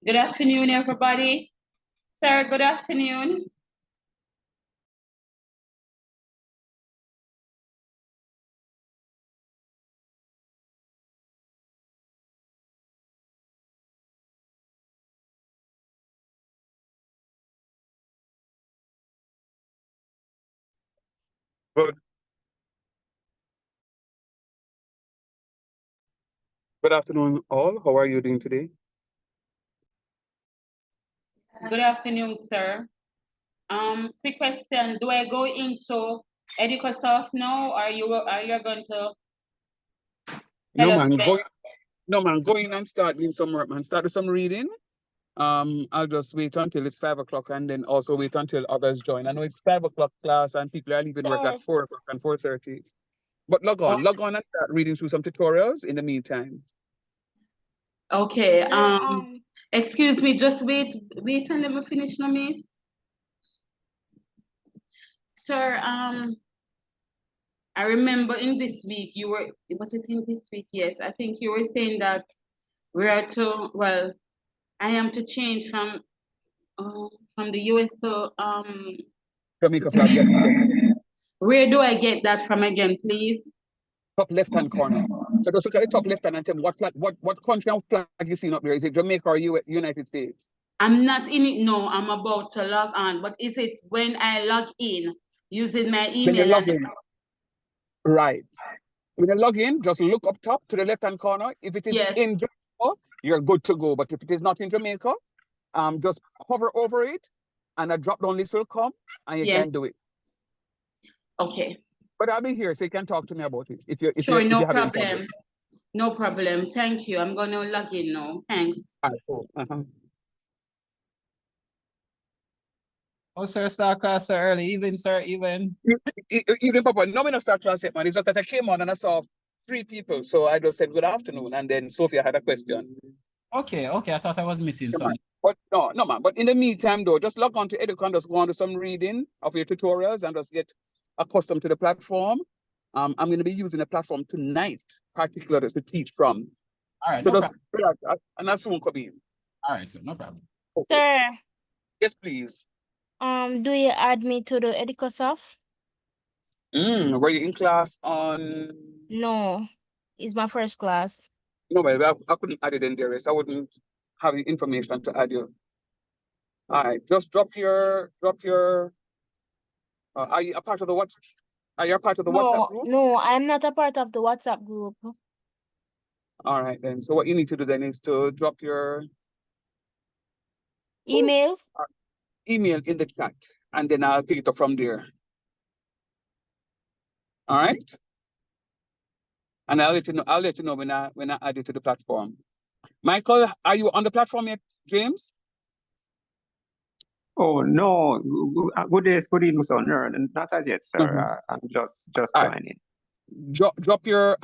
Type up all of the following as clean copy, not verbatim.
Good afternoon, everybody. Sir, good afternoon. Good afternoon, all. How are you doing today? Good afternoon, sir. Quick question. Do I go into EducaSoft now, or are you going to tell us? No, man, go in and start doing some work, man. Start with some reading. I'll just wait until it's 5 o'clock and then also wait until others join. I know it's 5 o'clock class and people are leaving work at 4 o'clock and 4:30. But log on and start reading through some tutorials in the meantime. Okay. Excuse me, just wait and let me finish now, miss. Sir, I remember in this week was it in this week? Yes, I think you were saying that I am to change from the US to Jamaica flag, yes. Where do I get that from again, please? Top left-hand corner. So just look at the top left-hand and tell me what country and flag you see up there. Is it Jamaica or United States? I'm not in it. No, I'm about to log on. But is it when I log in using my email? When you log in. Right. When you log in, just look up top to the left-hand corner. If it is in Jamaica, you're good to go. But if it is not in Jamaica, just hover over it and a drop-down list will come and you can do it. Okay. But I'll be here so you can talk to me about it. Sure, no problem. No problem. Thank you. I'm going to log in now. Thanks. All right, cool. Oh, sir, start class so early. Even, sir, even. Even, Papa, no, we not start class yet, man. It's just that I came on and I saw 3 people. So I just said good afternoon. And then Sophia had a question. Okay. I thought I was missing something. But no, man. But in the meantime, though, just log on to Educon, just go on to some reading of your tutorials and just get accustomed to the platform. I'm going to be using the platform tonight, particularly to teach from. All right, so no problem. And that's soon come in. All right, sir, no problem. Okay. Sir. Yes, please. Do you add me to the EducaSoft? Were you in class on? No, it's my first class. No, well, I couldn't add it in there, so I wouldn't have the information to add you. All right, just drop your. Are you a part of the WhatsApp? Are you a part of the WhatsApp group? No, I'm not a part of the WhatsApp group. All right, then. So what you need to do then is to drop your email in the chat, and then I'll pick it up from there. All right. And I'll let you know when I add it to the platform. Michael, are you on the platform yet, James? Oh no, good evening, sir. No, not as yet, sir. I'm just joining. Drop your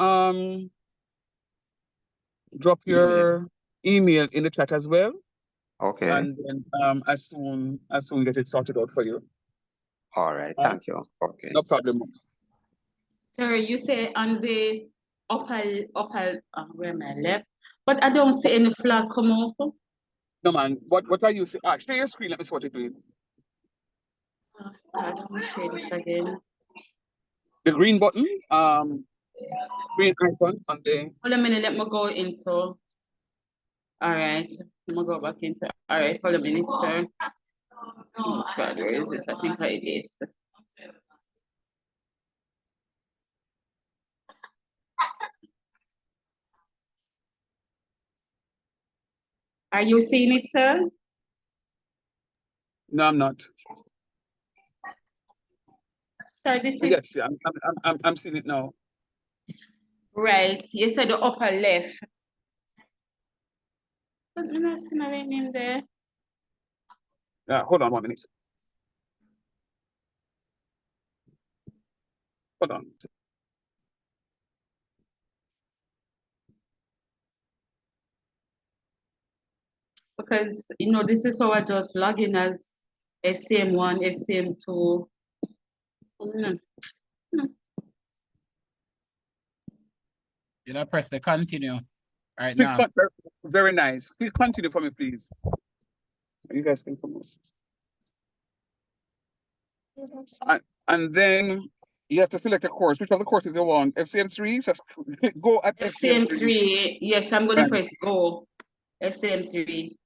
email in the chat as well. Okay. And then as soon get it sorted out for you. All right, thank you. Okay. No problem. Sir, you say on the upper where am I left? But I don't see any flag come up. No man, what are you saying? Share your screen, let me see what it is. I don't share this again. The green button, green icon on the. Hold a minute, let me go into. All right, let me go back into. All right, hold a minute, sir. Oh God, where is this? I think I did. Are you seeing it, sir? No, I'm not. Sir, this is. Yes, yeah, I'm seeing it now. Right, you said the upper left. But I'm not seeing anything in there. Hold on 1 minute. Hold on. Because, this is how I just log in as FCM1, FCM2. You know, press the continue right Please, now. very nice. Please continue for me, please. You guys can come on. And then you have to select a course. Which of the courses you want? FCM3? So go at FCM3. FCM3, yes, I'm gonna Right. press go. FCM3.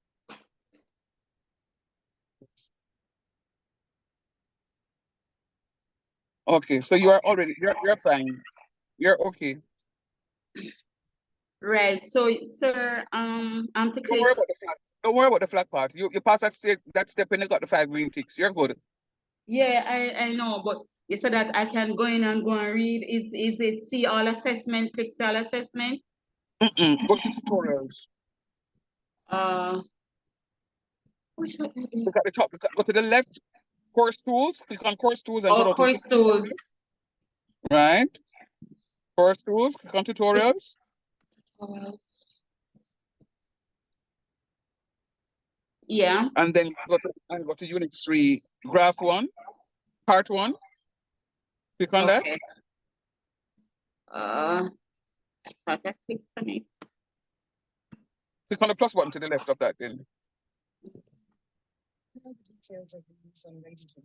Okay, so you are already, you're fine. You're okay. Right, so sir, I'm to Don't worry click. about the flag. Don't worry about the flag part. You pass that step and you got the 5 green ticks. You're good. Yeah, I know, but you said that I can go in and go and read. Is it see all assessment, click see all assessment? Go to tutorials. Which one? Look at the top. Go to the left. Course tools. Click on course tools and go Oh, down to course tools. right. Course tools. Click on tutorials. Yeah. And then go to Unit 3, Graph 1, Part 1. Click on that. Okay. I thought I clicked on it. Click on the plus button to the left of that then.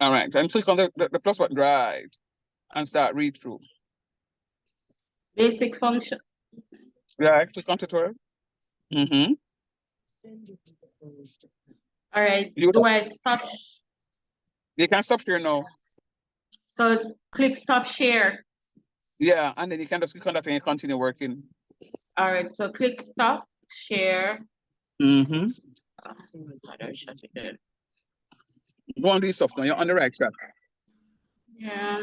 All right. And click on the plus button, right. And start read through. Basic function. Right. Click on tutorial. Mm-hmm. All right. You Do I stop? can stop here now. So it's click stop share. Yeah, and then you can just click on that and you continue working. All right. So click stop share. Mm-hmm. How do I shut it down? Go on do your stuff now. You're on the right track. Yeah.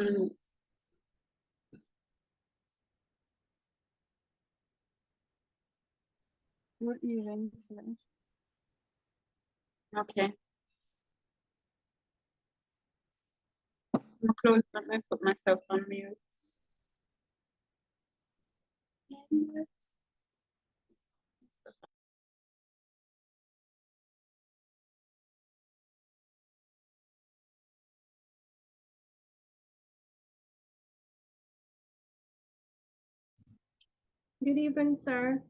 Okay. I'm close. Let me put myself on mute. Good evening, sir.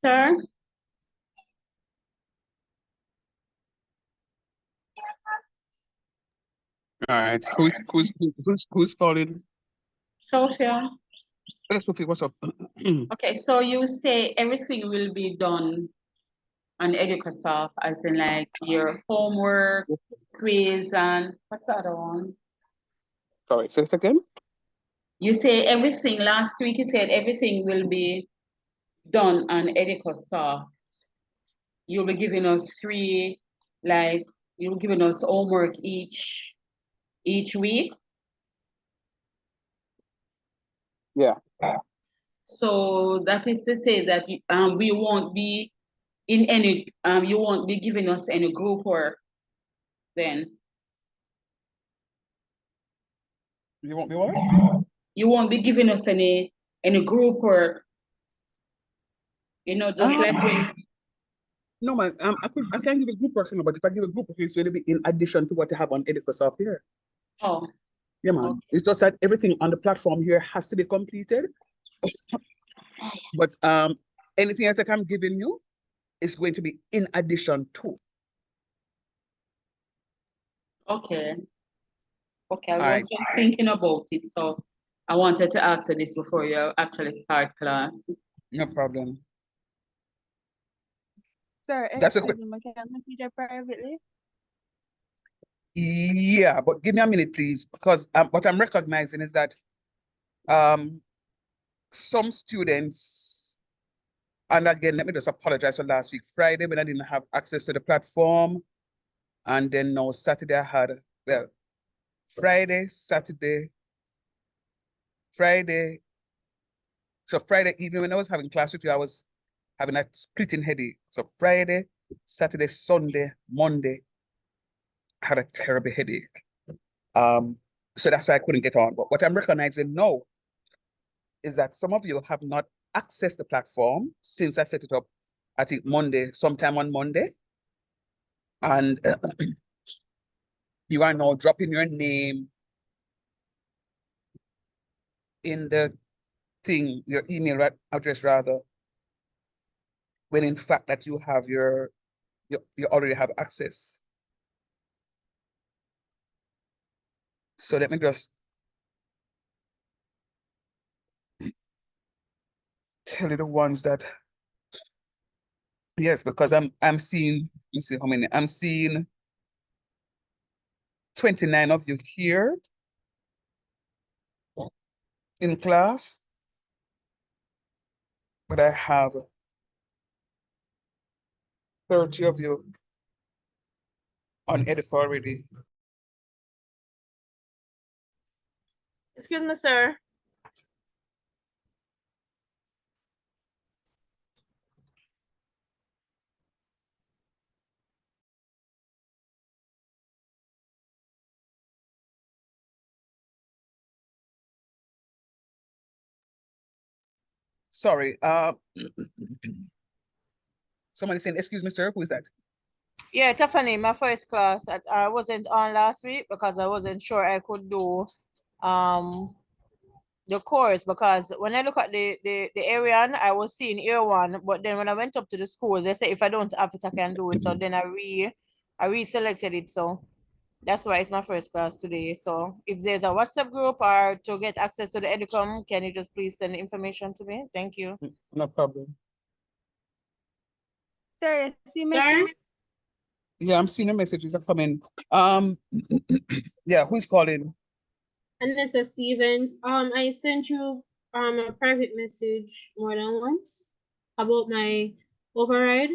Sir? All right. Who's calling? Sophia? Let's Sophie, what's up? Okay, so you say everything will be done on EducaSoft, as in like your homework, quiz, and what's the other one? Sorry, say it again. You say everything, last week you said everything will be done on EducaSoft. You'll be giving us three, like, you'll be giving us homework each week. Yeah. So that is to say that we won't be in any, you won't be giving us any group work then. You want me what? You won't be giving us any group work, you know, just like when, No, man, I can't give a group work, but if I give a group work, it's going to be in addition to what you have on EducaSoft here. oh, Yeah, man. okay. It's just that everything on the platform here has to be completed. But anything else that I'm giving you is going to be in addition to. Okay. Okay, I All was right. just thinking about it, so I wanted to answer this before you actually start class. No problem. Sir, That's a excuse me, can I message her privately? Yeah, but give me a minute, please, because what I'm recognizing is that some students, and again, let me just apologize for last week, Friday, when I didn't have access to the platform, and then now Saturday I had, well, Friday, Saturday, Friday. So Friday evening when I was having class with you, I was having a splitting headache. So Friday, Saturday, Sunday, Monday, I had a terrible headache. So that's why I couldn't get on. But what I'm recognizing now is that some of you have not accessed the platform since I set it up, I think Monday, sometime on Monday. And you are now dropping your name in the thing, your email address rather, when in fact that you have you already have access. So let me just tell you the ones that, yes, because I'm seeing, let me see how many, I'm seeing 29 of you here in class, but I have 30 of you on Edify already. Excuse me, sir. Sorry, somebody saying, excuse me, sir, who is that? Yeah, Tiffany, my first class. I wasn't on last week because I wasn't sure I could do the course, because when I look at the area, I was seeing year one, but then when I went up to the school, they say if I don't have it, I can do it. So then I reselected it. So that's why it's my first class today. So if there's a WhatsApp group or to get access to the Educom, can you just please send the information to me? Thank you. No problem. Sir, see me? Yeah, I'm seeing the messages are coming. Yeah, who's calling? And this is Stevens. I sent you a private message more than once about my override.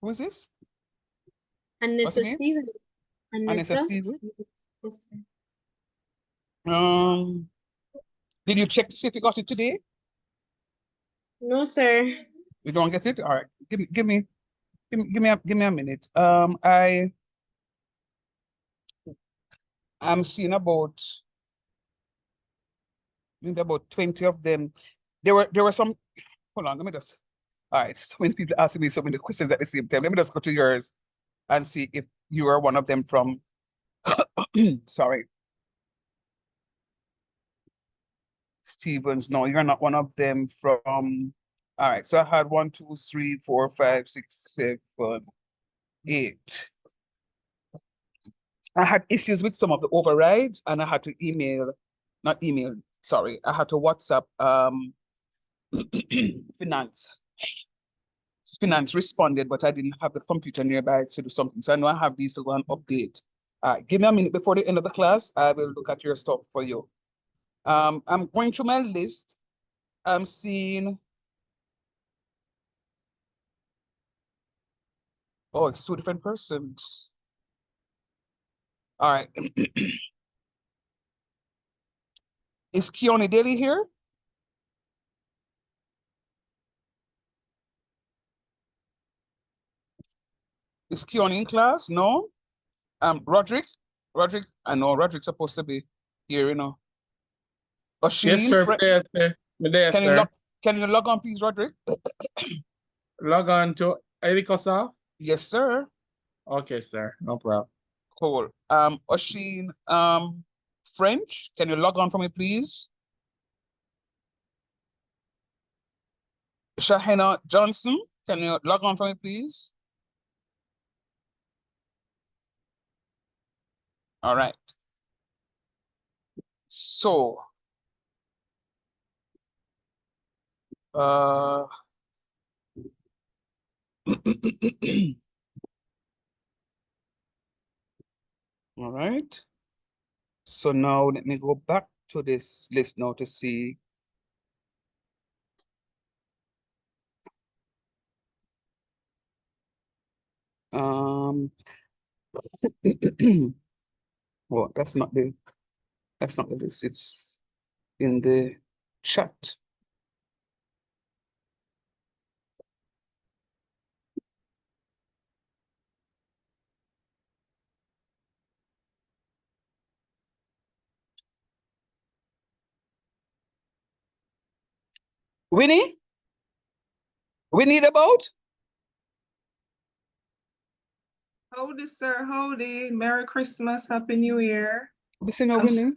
Who is this? And What's this the is name? Stevens. And Anissa Steven? Yes, sir. Did you check to see if you got it today? No, sir. You don't get it? All right. Give me a minute. I'm seeing about maybe about 20 of them. There were some, hold on, let me just, all right, so many people asking me so many questions at the same time. Let me just go to yours and see if you are one of them from, sorry. Stevens. No, you're not one of them from. All right. So I had 1, 2, 3, 4, 5, 6, 7, 8. I had issues with some of the overrides, and I had to not email, sorry, I had to WhatsApp finance. Finance responded, but I didn't have the computer nearby to do something. So I know I have these to go and update. Give me a minute before the end of the class. I will look at your stuff for you. I'm going through my list. I'm seeing. Oh, it's 2 different persons. All right. Is Keone Daly here? Is Keone in class? No. Roderick? I know Roderick's supposed to be here, you know. Yes, Oshin, sir. Yes, sir. Yes, can you sir. log on, please, Roderick? Log on to Edicosoft? Yes, sir. Okay, sir. No problem. Cool. Oshin, French, can you log on for me, please? Shahena Johnson, can you log on for me, please? All right. So, all right. So now let me go back to this list now to see. Well, that's not the list. It's in the chat. Winnie? Winnie the boat? Howdy, sir. Howdy. Merry Christmas. Happy New Year. Listen, I'm, Winnie.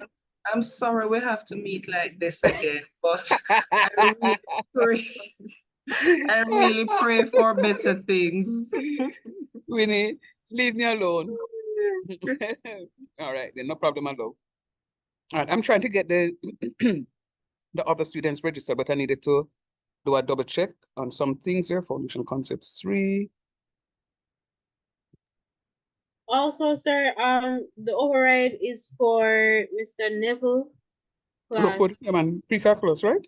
I'm sorry we have to meet like this again, but I really pray, I really pray for better things. Winnie, leave me alone. All right, then no problem at all. All right, I'm trying to get the the other students registered, but I needed to do a double check on some things here. Foundation Concepts 3. Also, sir, the override is for Mr. Neville Rookwood, class. yeah, man, pre-calculus, right?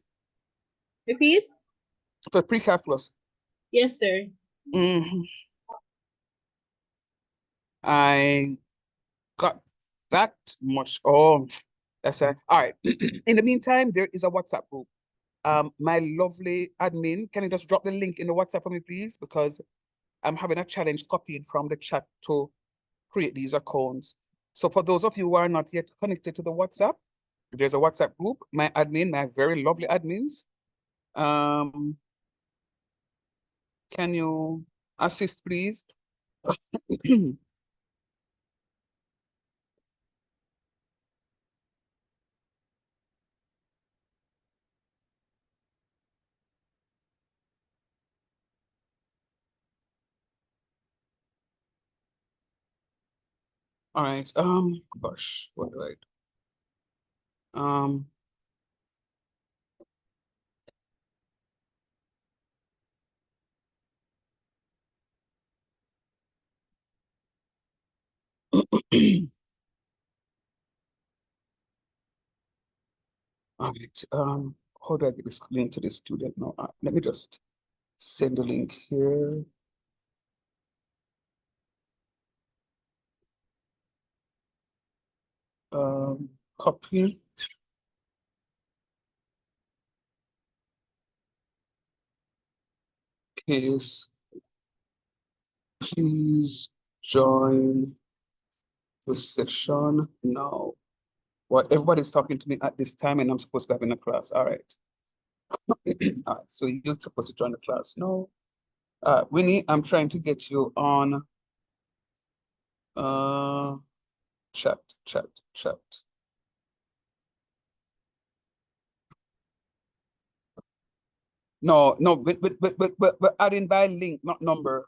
Repeat? For pre-calculus. Yes, sir. I got that much. Oh, that's it. All right. In the meantime, there is a WhatsApp group. My lovely admin, can you just drop the link in the WhatsApp for me, please? Because I'm having a challenge copying from the chat to create these accounts. So for those of you who are not yet connected to the WhatsApp, there's a WhatsApp group. My admin, my very lovely admins, can you assist, please? All right. Gosh, what do I do? All right. How do I get this link to the student now? Let me just send the link here. Copy. Case. Please join the session now. Well, everybody's talking to me at this time, and I'm supposed to be having a class. All right. All right. So you're supposed to join the class. No. Winnie, I'm trying to get you on chat. No, we're adding by link, not number.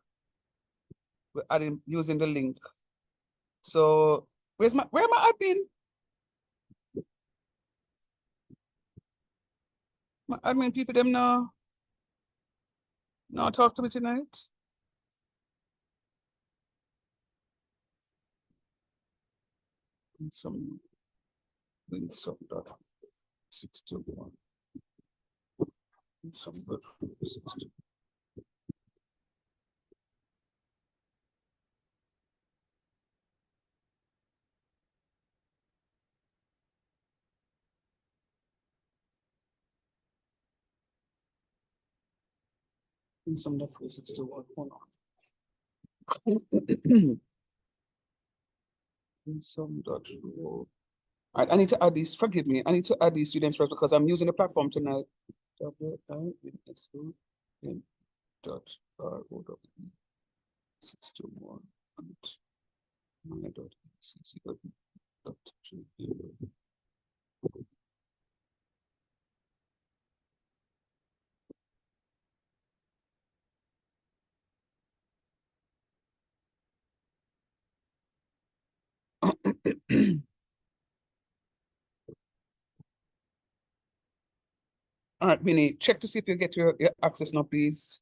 We're adding using the link. So where am I admin? My admin people them now. No, talk to me tonight. Some dot 621. Some dot 621. Some dot 461. Hold on. Some dot. All right, I need to add these. Forgive me. I need to add these students first because I'm using the platform tonight. WINSON dot ROW 621 my dot CC dot GL. All right, Winnie, check to see if you get your access now, please.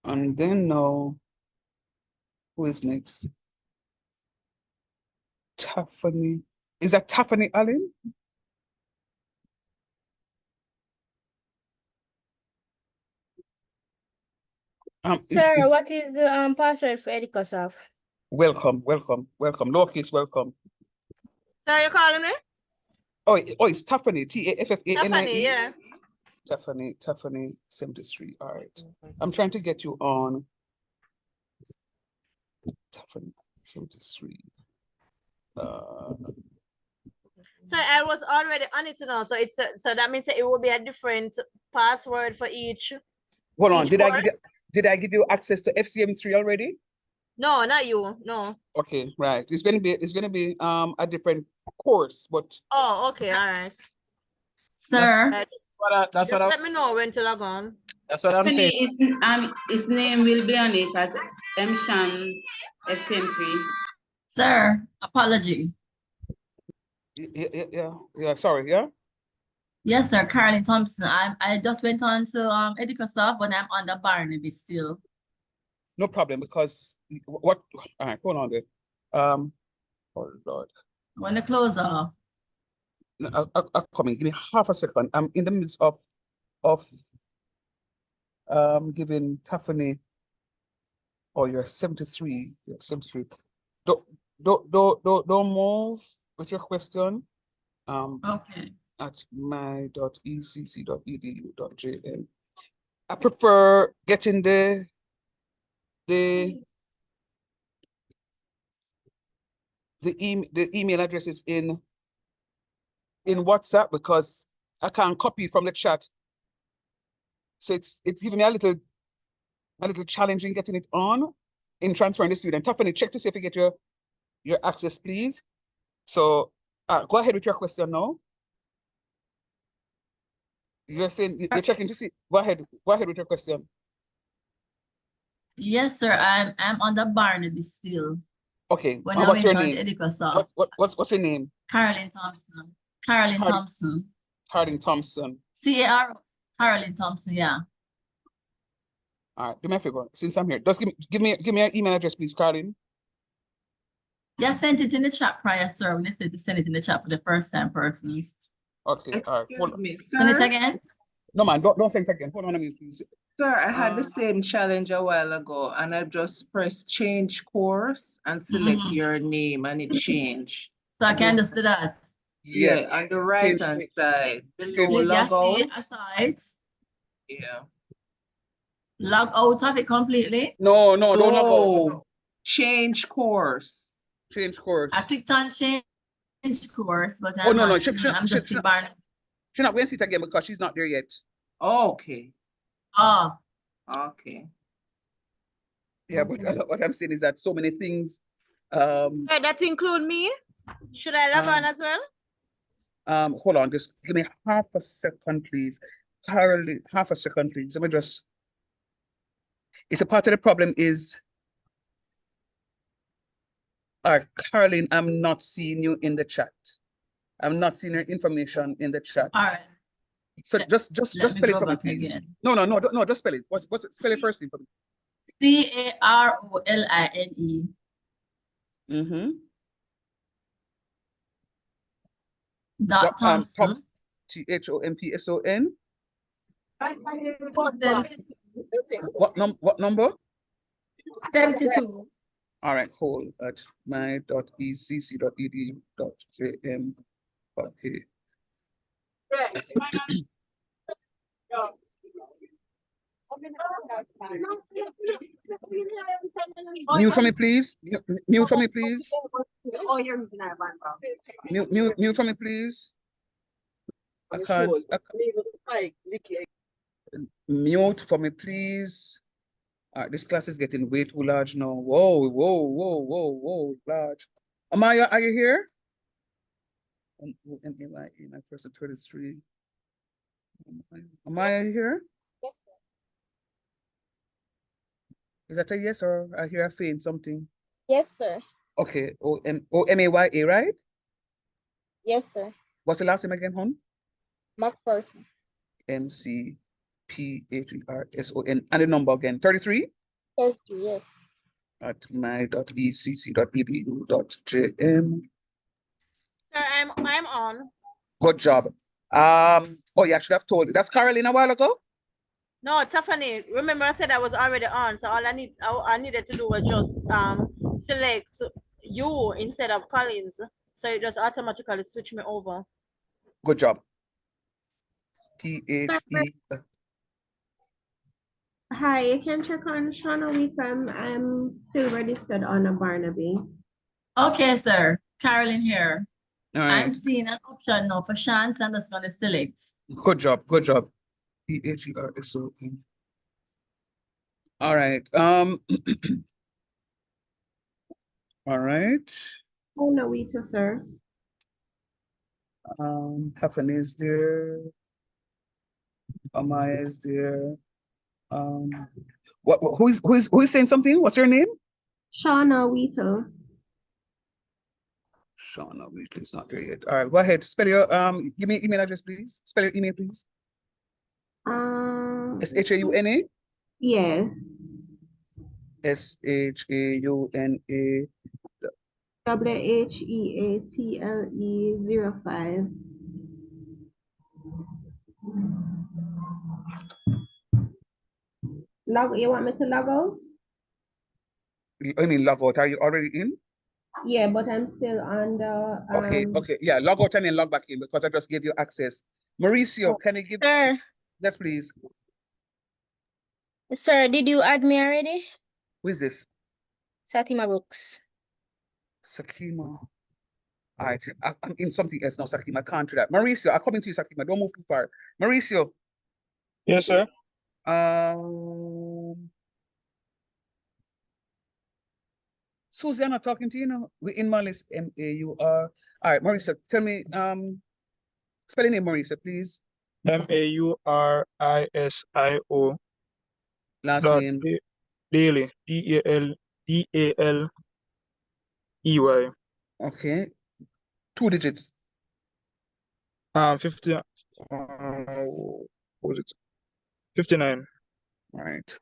And then now, who is next? Tiffany. Is that Tiffany Allen? Sir, what is the password for Edicosoft? Welcome. Lowercase welcome. Sir, you calling me? Oh, it's Tiffany. Taffanie. Tiffany, yeah. Tiffany 73. All right. I'm trying to get you on. Tiffany 73. So I was already on it now. So it's so that means it will be a different password for each. Hold on. each Did I give you access to FCM3 already? No, not you. No. Okay, right. It's gonna be a different course, but Oh, okay, all right. Sir. That's Just what let me know when to log on. That's what I'm saying. His name will be on it at MShan FCM3. Sir, apology. Yeah. Sorry, yeah. Yes, sir, Carolyn Thompson. I just went on to Edicosoft, but I'm on the Barnaby still. No problem, because what? All right, hold on there. Oh Lord. When the close off. I'll come in. Give me half a second. I'm in the midst of giving Tiffany. Oh, you're 73. You're 73. Don't move with your question. Okay. At my.ecc.edu.jn. I prefer getting the email addresses in WhatsApp because I can't copy from the chat. So it's giving me a little challenging getting it on in transferring the student. Tiffany, check to see if you get your access, please. So go ahead with your question now. You're saying you're checking to see. Go ahead with your question. Yes, sir. I'm on the Barnaby still. Okay. When What's your name? What's your name? Carolyn Thompson. Carolyn Thompson. Carolyn Thompson. CAR. Carolyn Thompson. Yeah. All right. Do me a favor. Since I'm here, just give me your email address, please, Carolyn. Yeah, sent it in the chat prior, sir. When they said to send it in the chat for the first time persons. Okay. All right. Excuse me, sir. Send it again. No, man. Don't send it again. Hold on a minute, please. Sir, I had the same challenge a while ago, and I just pressed change course and select your name, and it changed. So I can just do that. Yes. Yeah, on the right hand side, below log out. Aside. Yeah. Log out of it completely. No, don't log out. Change course. Change course. I clicked on change course, but I'm not going to see it again because she's not there yet. Okay. Oh. Okay. Yeah, but what I'm saying is that so many things. That include me? Should I log on as well? Hold on, just give me half a second, please. Caroline, half a second, please. Let me just. It's a part of the problem is. All right, Caroline, I'm not seeing you in the chat. I'm not seeing your information in the chat. All right. So just Let me spell it go for me, back please. again. No, just spell it. What's it? Spell it first thing for me. CAROLINE. Mm-hmm. Dot Thompson. THOMPSON. What number? 72. All right, hold at my.ecc.edu.jm. Okay. Mute for me, please. Mute for me, please. Mute for me, please. I can't. Mute for me, please. All right, this class is getting way too large now. Whoa, large. Amaya, are you here? M-A-Y-A, my person 33. Amaya here? Yes, sir. Is that a yes or I hear a faint something? Yes, sir. Okay, O-M-A-Y-A, right? Yes, sir. What's the last name again, hon? McPherson. M-C-P-H-E-R-S-O-N. And the number again, 33? 33, yes. At my.ecc.edu.jm. Sir, I'm on. Good job. Oh yeah, I should have told you. That's Caroline a while ago? No, Tiffany, remember I said I was already on, so all I needed to do was just select you instead of Collins. So it just automatically switch me over. Good job. P-H-E. Hi, you can check on Shauna Week. I'm still registered on a Barnaby. Okay, sir. Carolyn here. All I'm right. seeing an option now for Sean, so I'm just gonna select. Good job. P-H-E-R-S-O-N. All right. All right. Oh, no, we too, sir. Tiffany is there. Amaya is there. Who is saying something? What's your name? Shauna Weetle. Shauna Weasley's not there yet. All right, go ahead. Spell your give me email address, please. Spell your email, please. S-H-A-U-N-A? Yes. S-H-A-U-N-A. WHEATLE 05. You want me to log out? I mean log out. Are you already in? Yeah, but I'm still on the Okay. Yeah, log out and then log back in because I just gave you access. Mauricio, can you give Sir, yes, please. sir, did you add me already? Who is this? Satima Brooks. Sakima. All right, I'm in something else now, Sakima. I can't do that. Mauricio, I'm coming to you, Sakima. Don't move too far. Mauricio. Yes, sir. Susanna talking to you now. We're in Malice, M-A-U-R. All right, Mauricio, tell me, spell your name, Mauricio, please. M-A-U-R-I-S-I-O. Last name. Daily. D-A-L-D-A-L-E-Y. Okay. 2 digits. 50. What was it? 59. All right.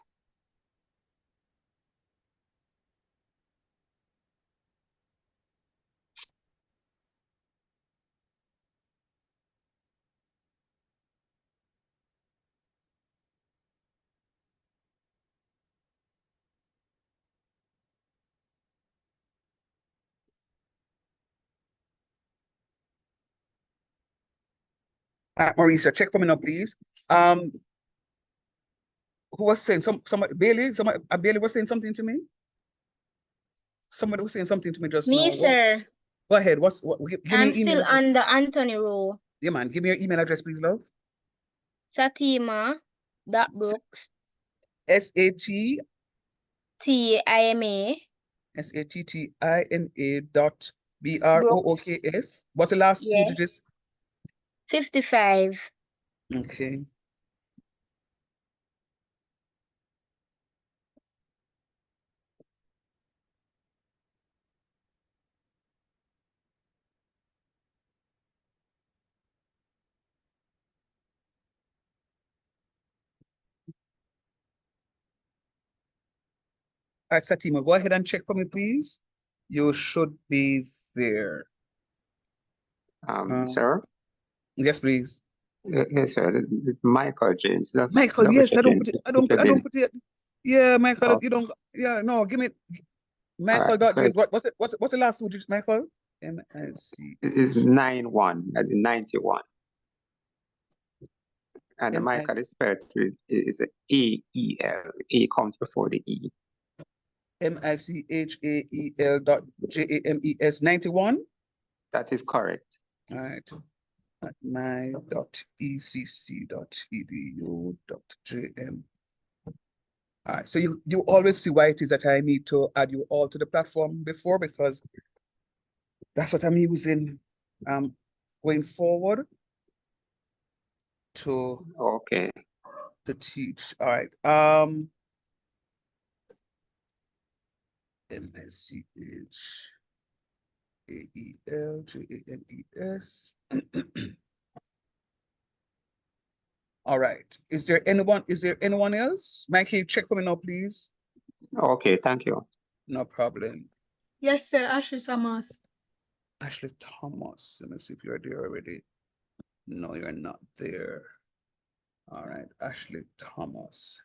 Mauricio, check for me now, please. Who was saying somebody Bailey? Bailey was saying something to me? Somebody was saying something to me just now. Me, sir. Go ahead. Give me I'm your email still address. on the Anthony row. Yeah, man. Give me your email address, please, love. Satima.Brooks. S-A-T. T-I-M-A. S-A-T-T-I-M-A dot B-R-O-O-K-S. What's the last 2 digits? 55. Okay. All right, Satima, go ahead and check for me, please. You should be there. Sir? Yes, please. Yes, sir. It's Michael James. Michael, yes, I don't put it. I don't James. put it. Yeah, Michael, Oh. you don't. Yeah, no, give me Michael. Alright, Dot so James. What's the last two digits, Michael? MIC. it is 91, as in 91. And the Michael is spelled with is a A-E-L. A comes before the E. MICHAEL dot JAMES 91. That is correct. All right. At my.ecc.edu.jm. All right. So you always see why it is that I need to add you all to the platform before, because that's what I'm using going forward to teach. All right. MICHAELJAMES. All right. Is there anyone else? Mike, can you check for me now, please? Okay, thank you. No problem. Yes, sir. Ashley Thomas. Ashley Thomas. Let me see if you're there already. No, you're not there. All right, Ashley Thomas.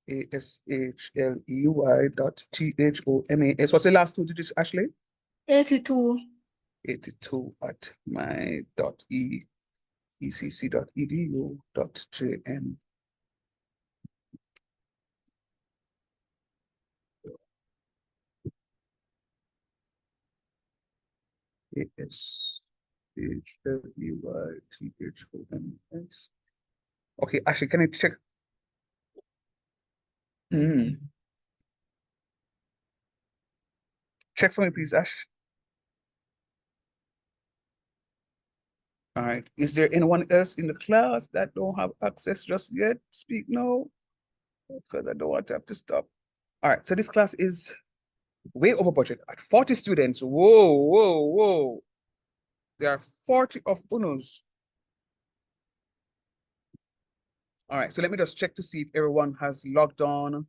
ASHLEY.THOMAS. What's the last two digits, Ashley? 82. 82 at my.ecc.edu.jm. ASHLEYTHOMAS. Okay, Ashley, can you check? Check for me, please, Ash. All right. Is there anyone else in the class that don't have access just yet? Speak now, because I don't want to have to stop. All right. So this class is way over budget at 40 students. Whoa, whoa, whoa. There are 40 of UNOs. All right. So let me just check to see if everyone has logged on.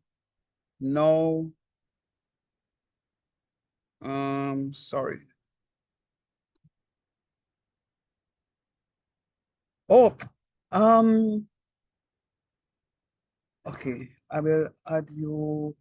No. Sorry. Oh, okay. I will add you.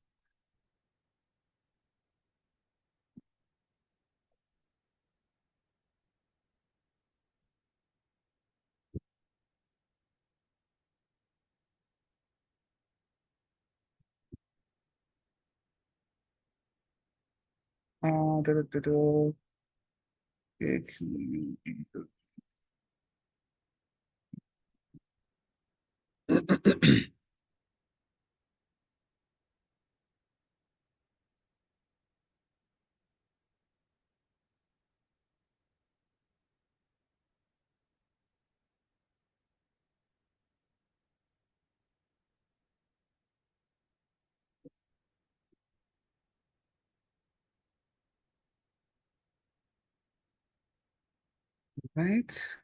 Right.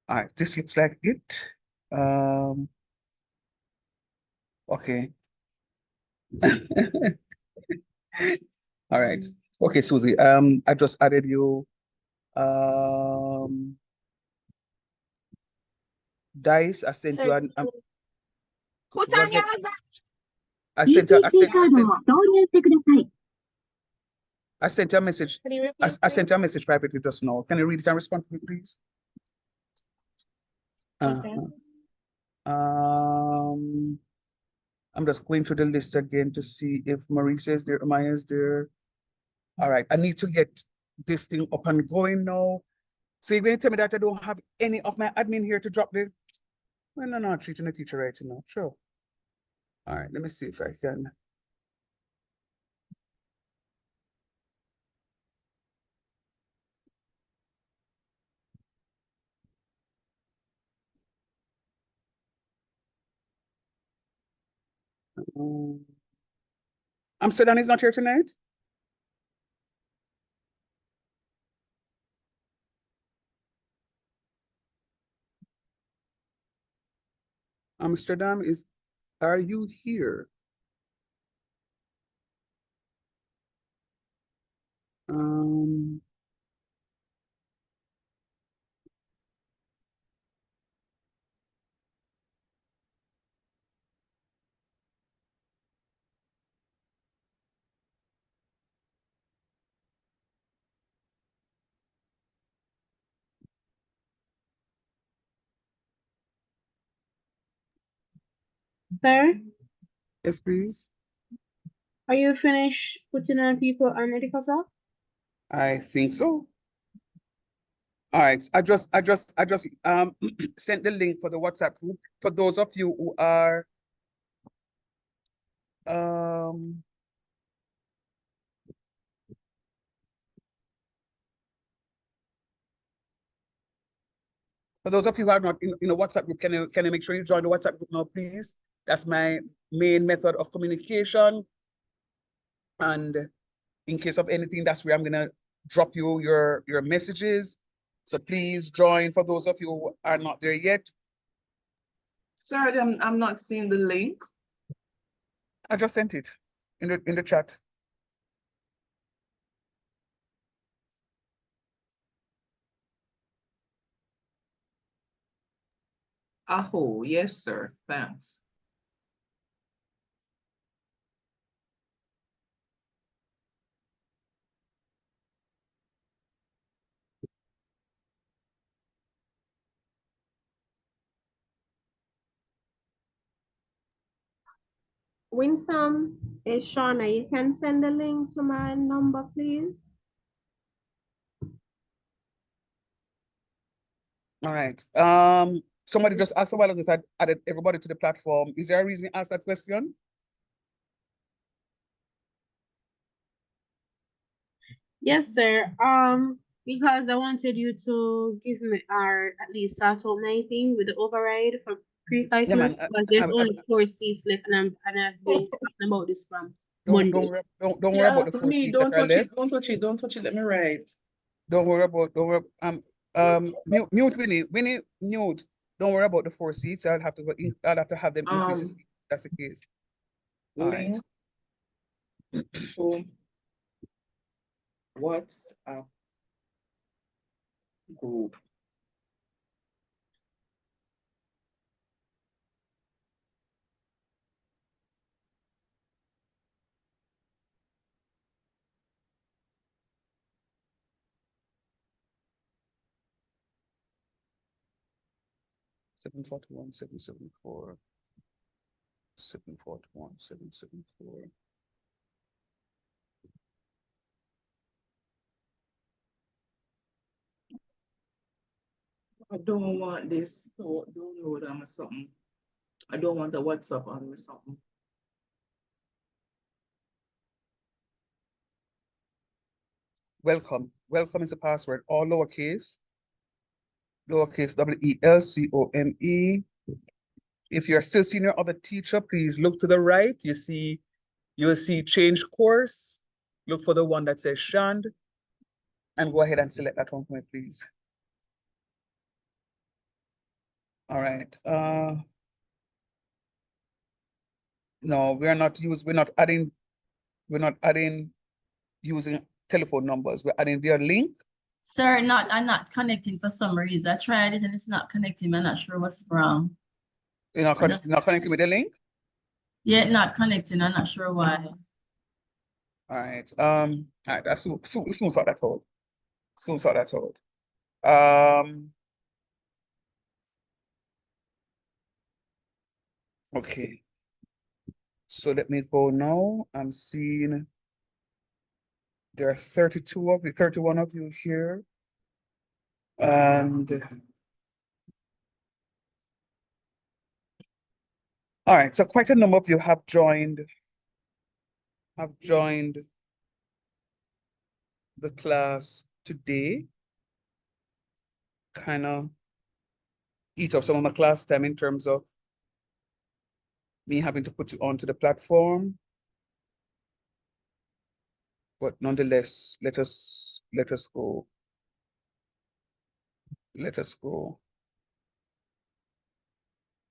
All right, this looks like it. Okay. All right. Okay, Susie. I just added you. Dice. I sent you an. Go ahead. I sent you a message. I sent you a message privately just now. Can you read it and respond to me, please? Okay. I'm just going through the list again to see if Marisa is there, Maya is there. All right, I need to get this thing up and going now. So you're going to tell me that I don't have any of my admin here to drop the. Well, no, no, treating the teacher right now. Sure. All right, let me see if I can. Amsterdam is not here tonight? Amsterdam is, are you here? Sir, Yes, please. are you finished putting on people on Edicosa? I think so. All right, I just sent the link for the WhatsApp group for those of you who are for those of you who are not in a WhatsApp group, can you make sure you join the WhatsApp group now, please? That's my main method of communication. And in case of anything, that's where I'm gonna drop you your messages. So please join for those of you who are not there yet. Sir, I'm not seeing the link. I just sent it in the chat. Oh, yes, sir. Thanks. Winsome, is Shauna, you can send a link to my number, please. All right. Somebody just asked a while ago if I added everybody to the platform. Is there a reason you asked that question? Yes, sir. Because I wanted you to give me or at least start out my thing with the override for pre-calculus, Yeah, man. but there's only 4 seats left, and I've been talking about this from Monday. Don't worry Yeah, about the for 4 me, seats don't that are touch it, left. don't touch it, don't touch it. Let me write. Don't worry. Mute Winnie, mute. Don't worry about the 4 seats. I'll have to have them increase if that's the case. All right. Link to WhatsApp group. Seven 774 741 774. I don't want this to download on something. I don't want the WhatsApp on something. Welcome. Welcome is the password. All lowercase. Lowercase WELCOME. If you're still seeing your other teacher, please look to the right. You will see change course. Look for the one that says Shand. And go ahead and select that one for me, please. All right. No, we're not adding using telephone numbers. We're adding via link. Sir, I'm not connecting for some reason. I tried it and it's not connecting. I'm not sure what's wrong. You're not connecting with the link? Yeah, not connecting. I'm not sure why. All right. All right. That's soon sort that out. Soon sort that out. Okay. So let me go now. I'm seeing there are 31 of you here. And all right, so quite a number of you have joined the class today. Kind of eat up some of my class time in terms of me having to put you onto the platform. But nonetheless, let us go. Let us go.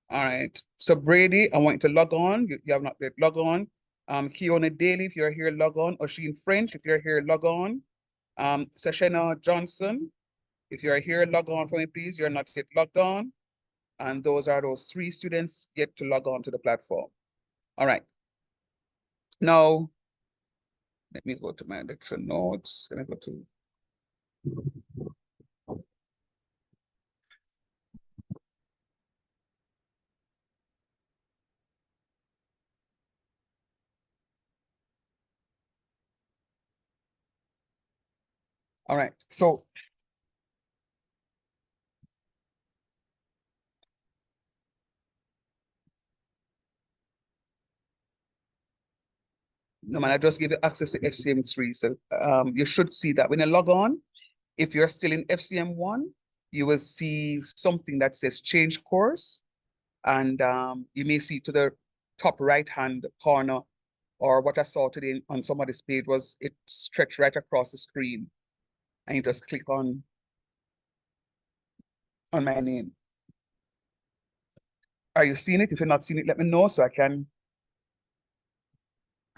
All right. So Brady, I want you to log on. You have not yet log on. Kiona Daly, if you're here, log on. Osheen French, if you're here, log on. Sashena Johnson, if you're here, log on for me, please. You're not yet logged on. And those are those 3 students yet to log on to the platform. All right. Now, let me go to my lecture notes. Let me go to all right. So no man, I just gave you access to FCM3. So you should see that when you log on, if you're still in FCM1, you will see something that says change course. And you may see to the top right-hand corner, or what I saw today on some of this page was it stretched right across the screen. And you just click on my name. Are you seeing it? If you're not seeing it, let me know so I can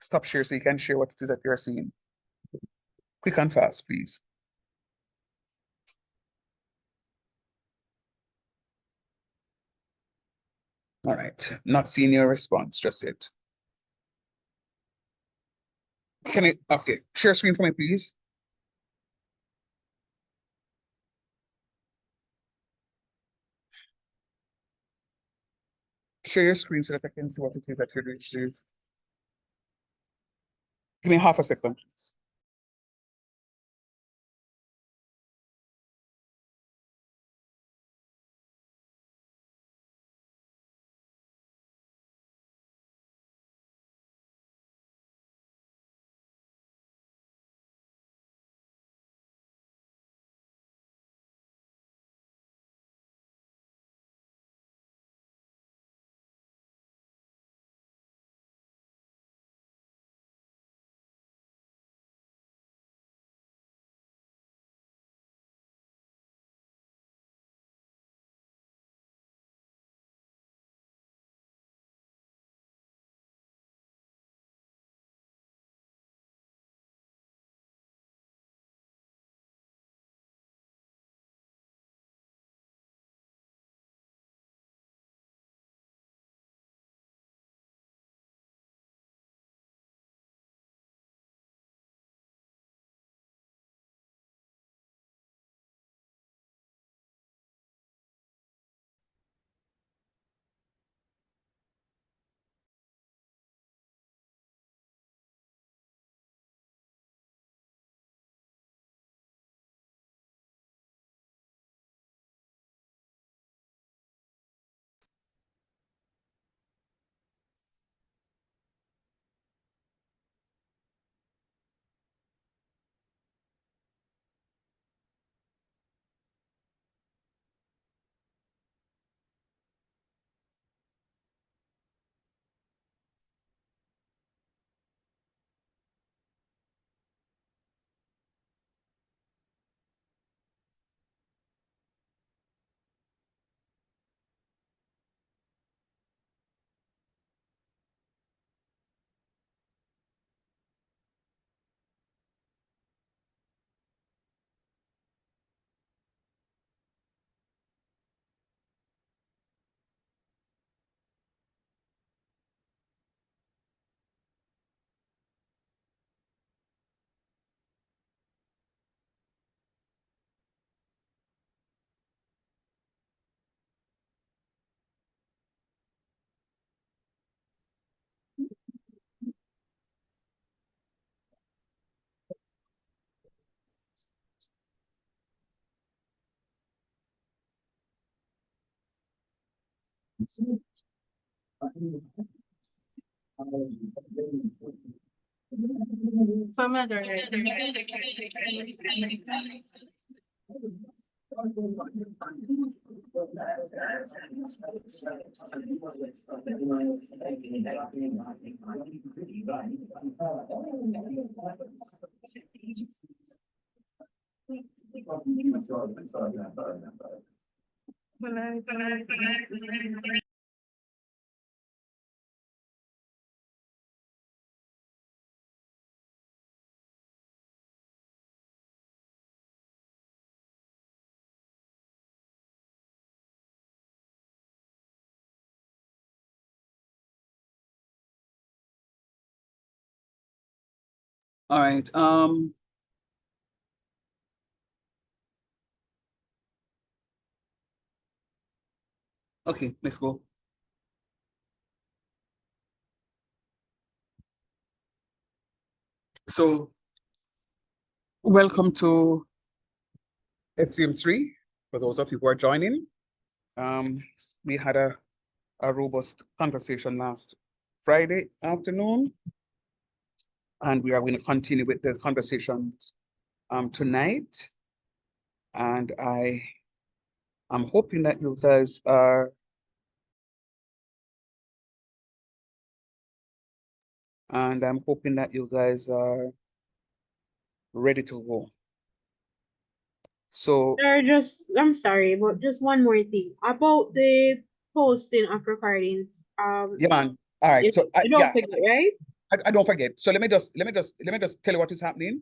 stop share so you can share what it is that you're seeing. Quick and fast, please. All right, not seeing your response just yet. Can I, okay, share screen for me, please. Share your screen so that I can see what it is that you're doing. Give me half a second, please. All right. Okay, let's go. So, welcome to FCM 3, for those of you who are joining. We had a robust conversation last Friday afternoon, and we are going to continue with the conversations tonight. And I'm hoping that you guys are ready to go. So, Sir, I'm sorry, but just one more thing about the posting of recordings. yeah, man. All right. So, You don't forget, right? I don't forget. So let me just tell you what is happening.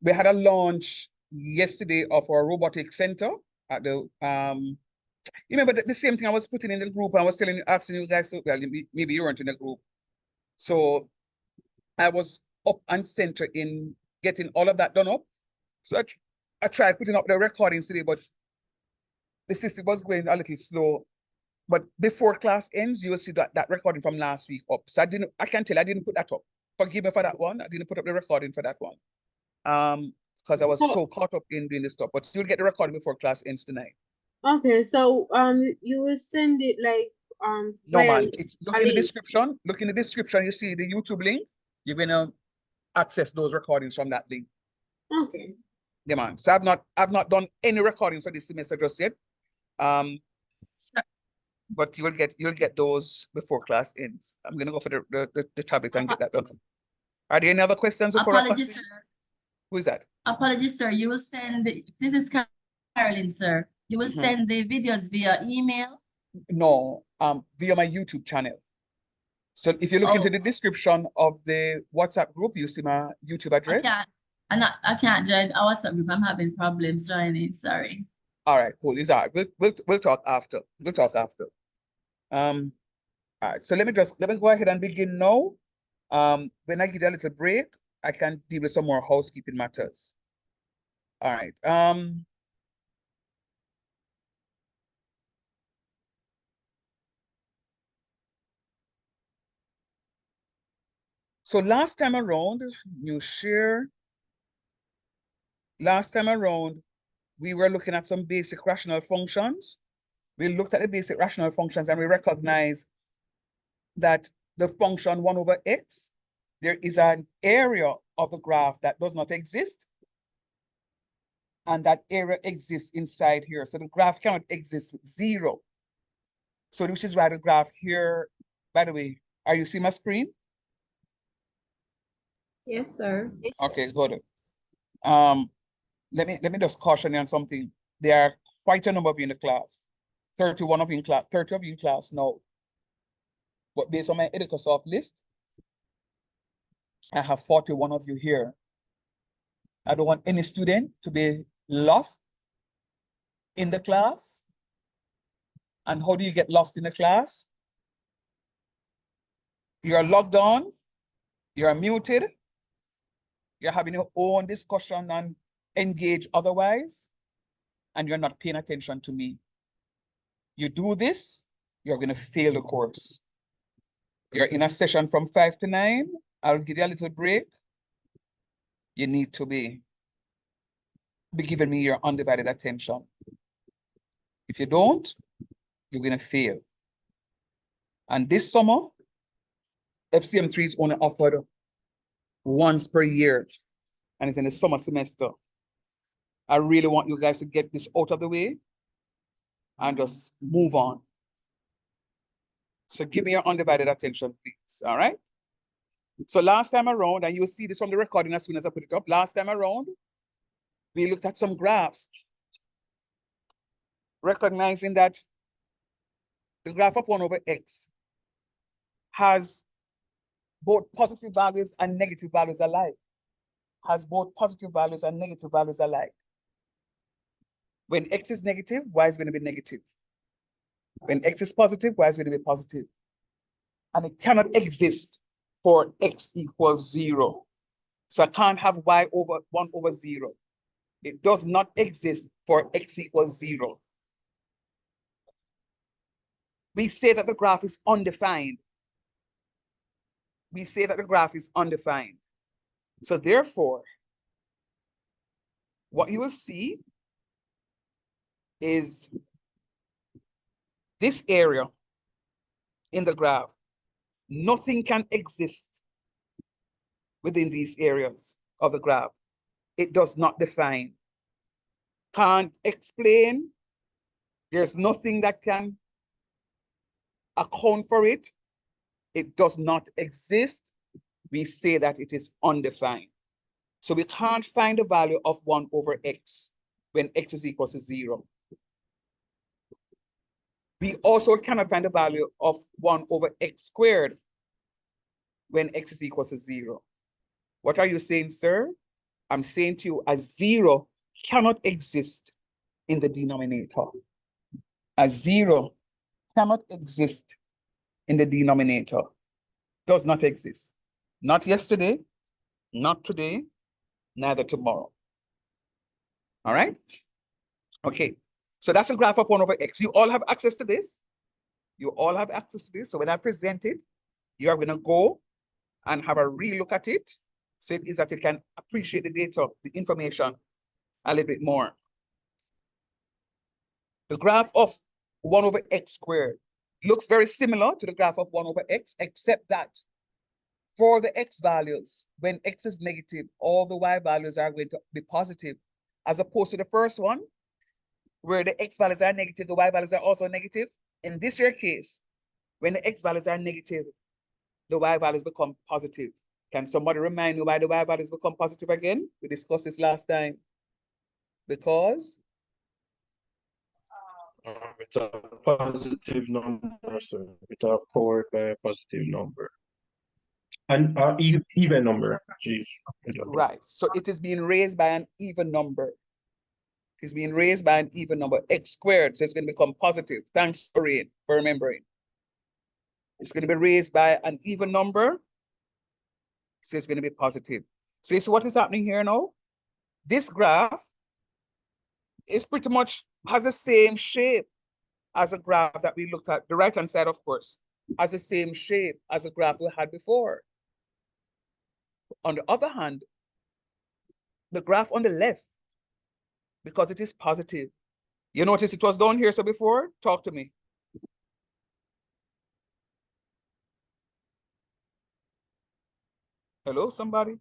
We had a launch yesterday of our robotic center at the you remember the same thing I was putting in the group. I was asking you guys, well, maybe you weren't in the group. So I was up and center in getting all of that done up. So I tried putting up the recordings today, but the system was going a little slow. But before class ends, you will see that recording from last week up. So I can tell I didn't put that up. Forgive me for that one. I didn't put up the recording for that one. Because I was so caught up in doing this stuff. But you'll get the recording before class ends tonight. Okay, so you will send it like No, via man. Look in the description. Look in the description. You see the YouTube link. You're gonna access those recordings from that link. Okay. Yeah, man. So I've not done any recordings for this semester just yet. But you'll get those before class ends. I'm gonna go for the tablet and get that done. Are there any other questions before Apologies, sir. Who is that? Apologies, sir. You will send this is Carolyn, sir. You will send the videos via email? No, via my YouTube channel. So if you look into the description of the WhatsApp group, you see my YouTube address. I can't join our WhatsApp group. I'm having problems joining. Sorry. All right, cool. It's all right. We'll talk after. We'll talk after. All right. So let me go ahead and begin now. When I give you a little break, I can deal with some more housekeeping matters. All right. So last time around, we were looking at some basic rational functions. We looked at the basic rational functions and we recognized that the function 1 over x, there is an area of the graph that does not exist. And that area exists inside here. So the graph cannot exist with 0. So which is why the graph here, by the way, are you seeing my screen? Yes, sir. Okay, good. Let me just caution you on something. There are quite a number of you in the class. 31 of you in class, 30 of you in class now. But based on my EducaSoft list, I have 41 of you here. I don't want any student to be lost in the class. And how do you get lost in the class? You're logged on, you're muted, you're having your own discussion and engage otherwise, and you're not paying attention to me. You do this, you're going to fail the course. You're in a session from 5 to 9. I'll give you a little break. You need to be giving me your undivided attention. If you don't, you're going to fail. And this summer, FCM3 is only offered once per year, and it's in the summer semester. I really want you guys to get this out of the way and just move on. So give me your undivided attention, please. All right. So last time around, and you'll see this from the recording as soon as I put it up. Last time around, we looked at some graphs, recognizing that the graph of 1 over x has both positive values and negative values alike. Has both positive values and negative values alike. When x is negative, y is going to be negative. When x is positive, y is going to be positive. And it cannot exist for x equals 0. So I can't have y over 1 over 0. It does not exist for x equals 0. We say that the graph is undefined. We say that the graph is undefined. So therefore, what you will see is this area in the graph. Nothing can exist within these areas of the graph. It does not define. Can't explain. There's nothing that can account for it. It does not exist. We say that it is undefined. So we can't find the value of 1 over x when x is equal to 0. We also cannot find the value of 1 over x squared when x is equal to 0. What are you saying, sir? I'm saying to you, a 0 cannot exist in the denominator. A 0 cannot exist in the denominator. Does not exist. Not yesterday, not today, neither tomorrow. All right? Okay. So that's a graph of 1 over x. You all have access to this. You all have access to this. So when I present it, you are going to go and have a real look at it. So it is that you can appreciate the data, the information a little bit more. The graph of 1 over x squared looks very similar to the graph of 1 over x, except that for the x values, when x is negative, all the y values are going to be positive, as opposed to the first one, where the x values are negative, the y values are also negative. In this here case, when the x values are negative, the y values become positive. Can somebody remind me why the y values become positive again? We discussed this last time. Because it's a positive number, so it's powered by a positive number. And even number, geez. Right. So it is being raised by an even number. It's being raised by an even number, x squared. So it's going to become positive. Thanks for remembering. It's going to be raised by an even number. So it's going to be positive. So you see what is happening here now? This graph is pretty much has the same shape as a graph that we looked at. The right-hand side, of course, has the same shape as a graph we had before. On the other hand, the graph on the left, because it is positive, you notice it was down here so before? Talk to me. Hello, somebody?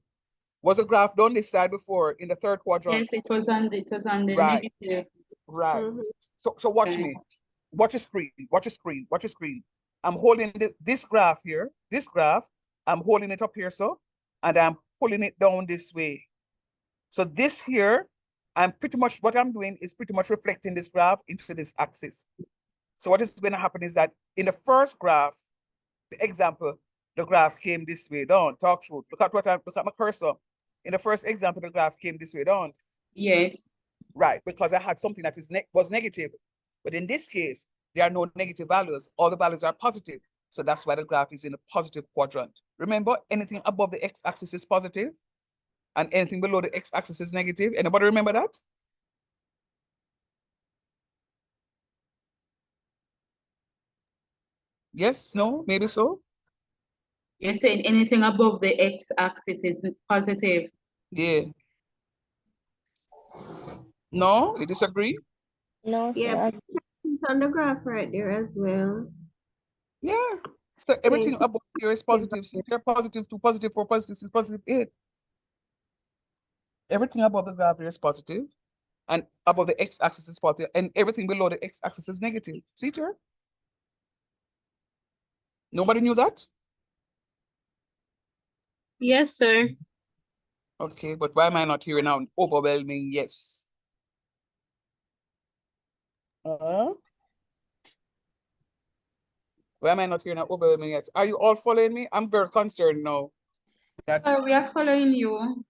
Was a graph down this side before in the third quadrant? Yes, it was on the right. negative. Right. So watch me. Watch your screen. Watch your screen. Watch your screen. I'm holding this graph here. This graph, I'm holding it up here, so, and I'm pulling it down this way. So this here, what I'm doing is pretty much reflecting this graph into this axis. So what is going to happen is that in the first graph, the example, the graph came this way down. Talk truth. Look at my cursor. In the first example, the graph came this way down. Yes. Right, because I had something that was negative. But in this case, there are no negative values. All the values are positive. So that's why the graph is in the positive quadrant. Remember, anything above the x-axis is positive, and anything below the x-axis is negative. Anybody remember that? Yes, no, maybe so? You're saying anything above the x-axis is positive? Yeah. No, you disagree? No, sir. Yeah, It's on the graph right there as well. Yeah. So everything Yes. above here is positive. So they're positive 2, positive 4, positive 6, positive 8. Everything above the graph here is positive. And above the x-axis is positive, and everything below the x-axis is negative. See it here? Nobody knew that? Yes, sir. Okay, but why am I not hearing now? Overwhelming yes. Why am I not hearing an overwhelming yes? Are you all following me? I'm very concerned now. That We are following you.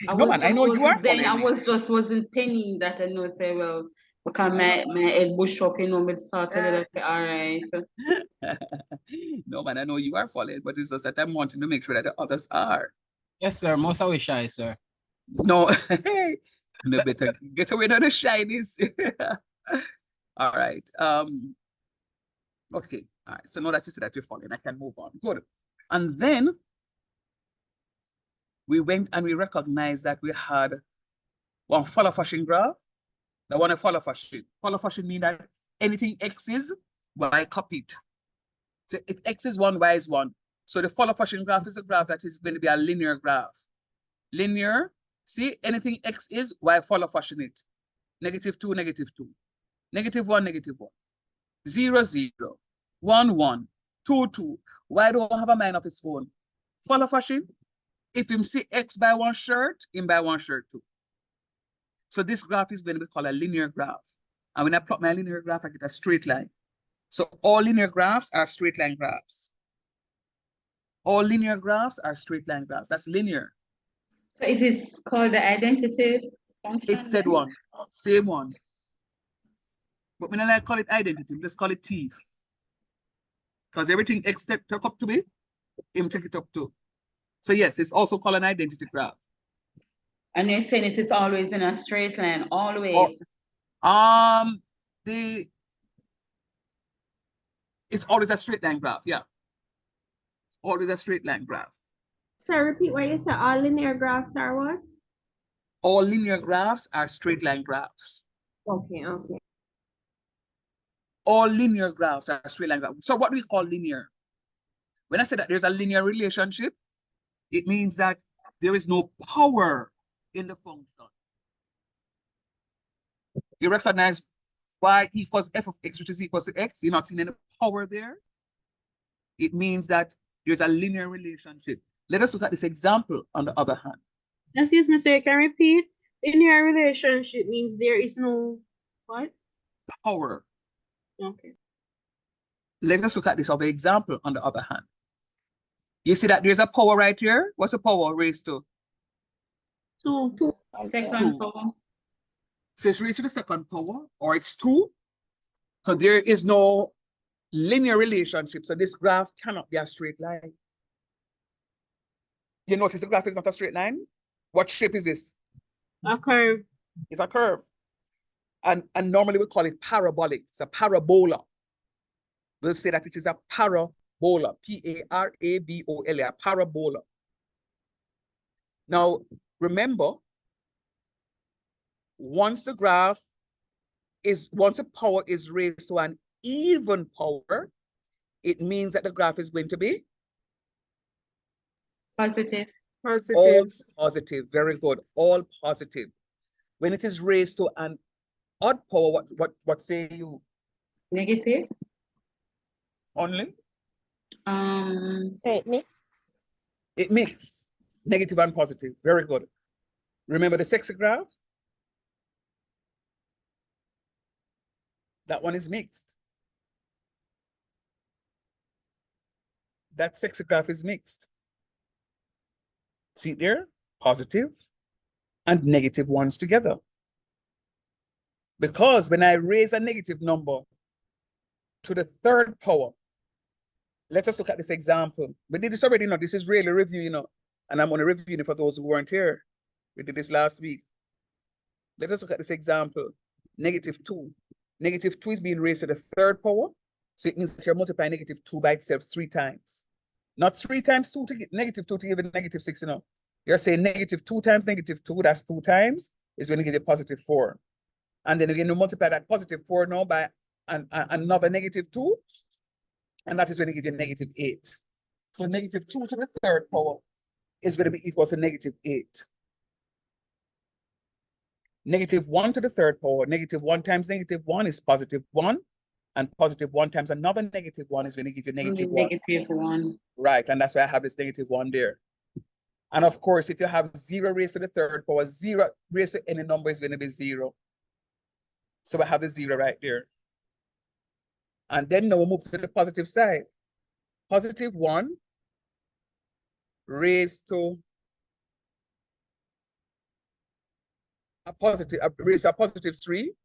I no was man, I just know you are wasn't then I following me. was just wasn't penning that I know say well because my head bush up, me start telling her say all right. No man, I know you are following, but it's just that I'm wanting to make sure that the others are. Yes, sir. Most of we shy, sir. No, no better get away from the shinies. All right. Okay. All right. So now that you see that you're following, I can move on. Good. And then we went and we recognized that we had one follow fashion graph. The one a follow fashion. Follow fashion means that anything X is, Y copy it. So if X is 1, Y is 1. So the follow fashion graph is a graph that is going to be a linear graph. Linear, see, anything X is, Y follow fashion it. -2, -2. -1, -1. 0, 0. 1, 1. 2, 2. Y don't have a mind of its own. Follow fashion, if him see X buy one shirt, him buy one shirt too. So this graph is going to be called a linear graph. And when I plot my linear graph, I get a straight line. So all linear graphs are straight line graphs. All linear graphs are straight line graphs. That's linear. So it is called the identity function. It's said one, same one. But when I like call it identity, let's call it thief. Because everything X took up to be, him take it up to. So yes, it's also called an identity graph. And you're saying it is always in a straight line, always. It's always a straight line graph, yeah. Always a straight line graph. So repeat what you said. All linear graphs are what? All linear graphs are straight line graphs. Okay, okay. All linear graphs are straight line graphs. So what do we call linear? When I say that there's a linear relationship, it means that there is no power in the function. You recognize y equals f of x, which is equal to x. You're not seeing any power there. It means that there's a linear relationship. Let us look at this example on the other hand. Excuse me, sir, can you repeat? Linear relationship means there is no what? Power. Okay. Let us look at this other example on the other hand. You see that there's a power right here? What's the power raised to? 2. Second power. So it's raised to the second power, or it's 2. So there is no linear relationship. So this graph cannot be a straight line. You notice the graph is not a straight line? What shape is this? A curve. It's a curve. And normally we call it parabolic. It's a parabola. We'll say that it is a parabola. P-A-R-A-B-O-L-A, a parabola. Now, remember, once a power is raised to an even power, it means that the graph is going to be positive. All positive. Very good. All positive. When it is raised to an odd power, what say you? Negative. Only? So it mixed. It mixes negative and positive. Very good. Remember the sexy graph? That one is mixed. That sexy graph is mixed. See there? Positive and negative ones together. Because when I raise a negative number to the third power, let us look at this example. We did this already, this is really a review, and I'm going to review it for those who weren't here. We did this last week. Let us look at this example, -2. -2 is being raised to the third power. So it means that you're multiplying -2 by itself 3 times. Not 3 times 2 to get -2 to give it -6, You're saying -2 times -2, that's 2 times, is going to give you +4. And then again, you multiply that +4 now by another -2, and that is going to give you -8. So -2 to the third power is going to be equal to -8. -1 to the third power, -1 times -1 is +1, and +1 times another -1 is going to give you -1. -1. Right, and that's why I have this -1 there. And of course, if you have 0 raised to the third power, 0 raised to any number is going to be 0. So I have the 0 right there. And then now we move to the positive side. +1 raised to raised to a +3,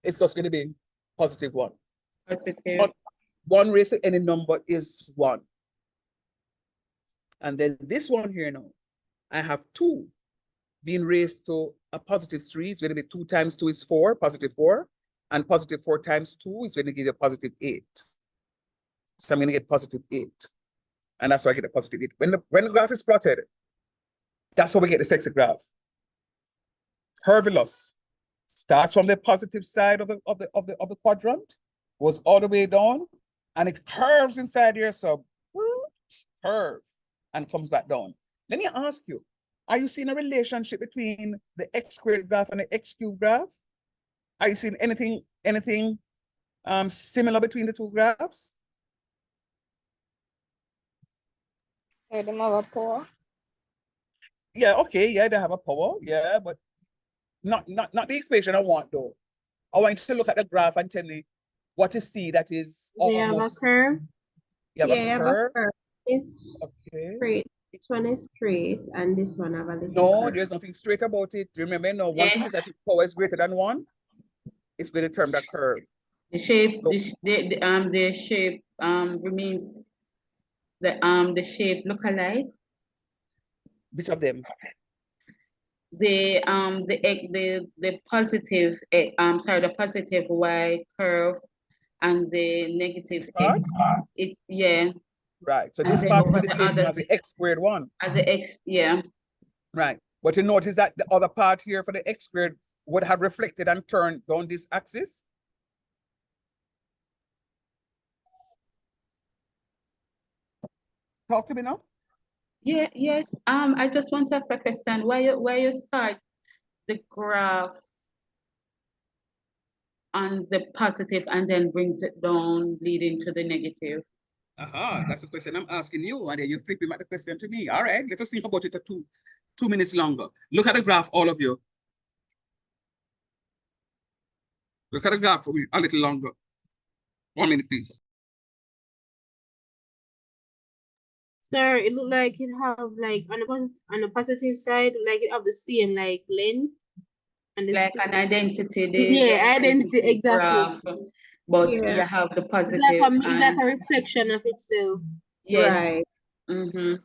it's just going to be +1. Positive. But 1 raised to any number is 1. And then this one here now, I have 2 being raised to a +3. It's going to be 2 times 2 is 4, +4. And +4 times 2 is going to give you a +8. So I'm going to get +8. And that's why I get a +8. When the graph is plotted, that's how we get the sexy graph. Curvulus starts from the positive side of the quadrant, goes all the way down, and it curves inside here. So curve and comes back down. Let me ask you, are you seeing a relationship between the x² graph and the x³ graph? Are you seeing anything similar between the two graphs? So them have a power. Yeah, okay, yeah, they have a power, yeah, but not the equation I want though. I want you to look at the graph and tell me what you see that is They have a almost. curve. You have a curve. It's Okay. straight. This one is straight, and this one have a little No, curve. there's nothing straight about it. Remember, no, once it is at its power is greater than 1, it's going to term that curve. The shape, So, the shape remains the shape look alike. which of them? The positive the positive y curve and the negative x. Yeah. Right. So And this then part over is the the same thing other as the x² one. as the x, yeah. Right. But you notice that the other part here for the x² would have reflected and turned down this axis. Talk to me now. Yeah, yes. I just want to ask a question. Why you start the graph on the positive and then brings it down, leading to the negative? Aha, that's the question I'm asking you, and then you flipping back the question to me. All right, let us think about it for 2 minutes longer. Look at the graph, all of you. Look at the graph for me a little longer. 1 minute, please. Sir, it look like it have like on the positive side, like it have the same like length and the Like same, an identity, yeah, identity exactly. graph, but Yeah. you have the It's positive like a reflection of itself. yes. Right. Mm-hmm.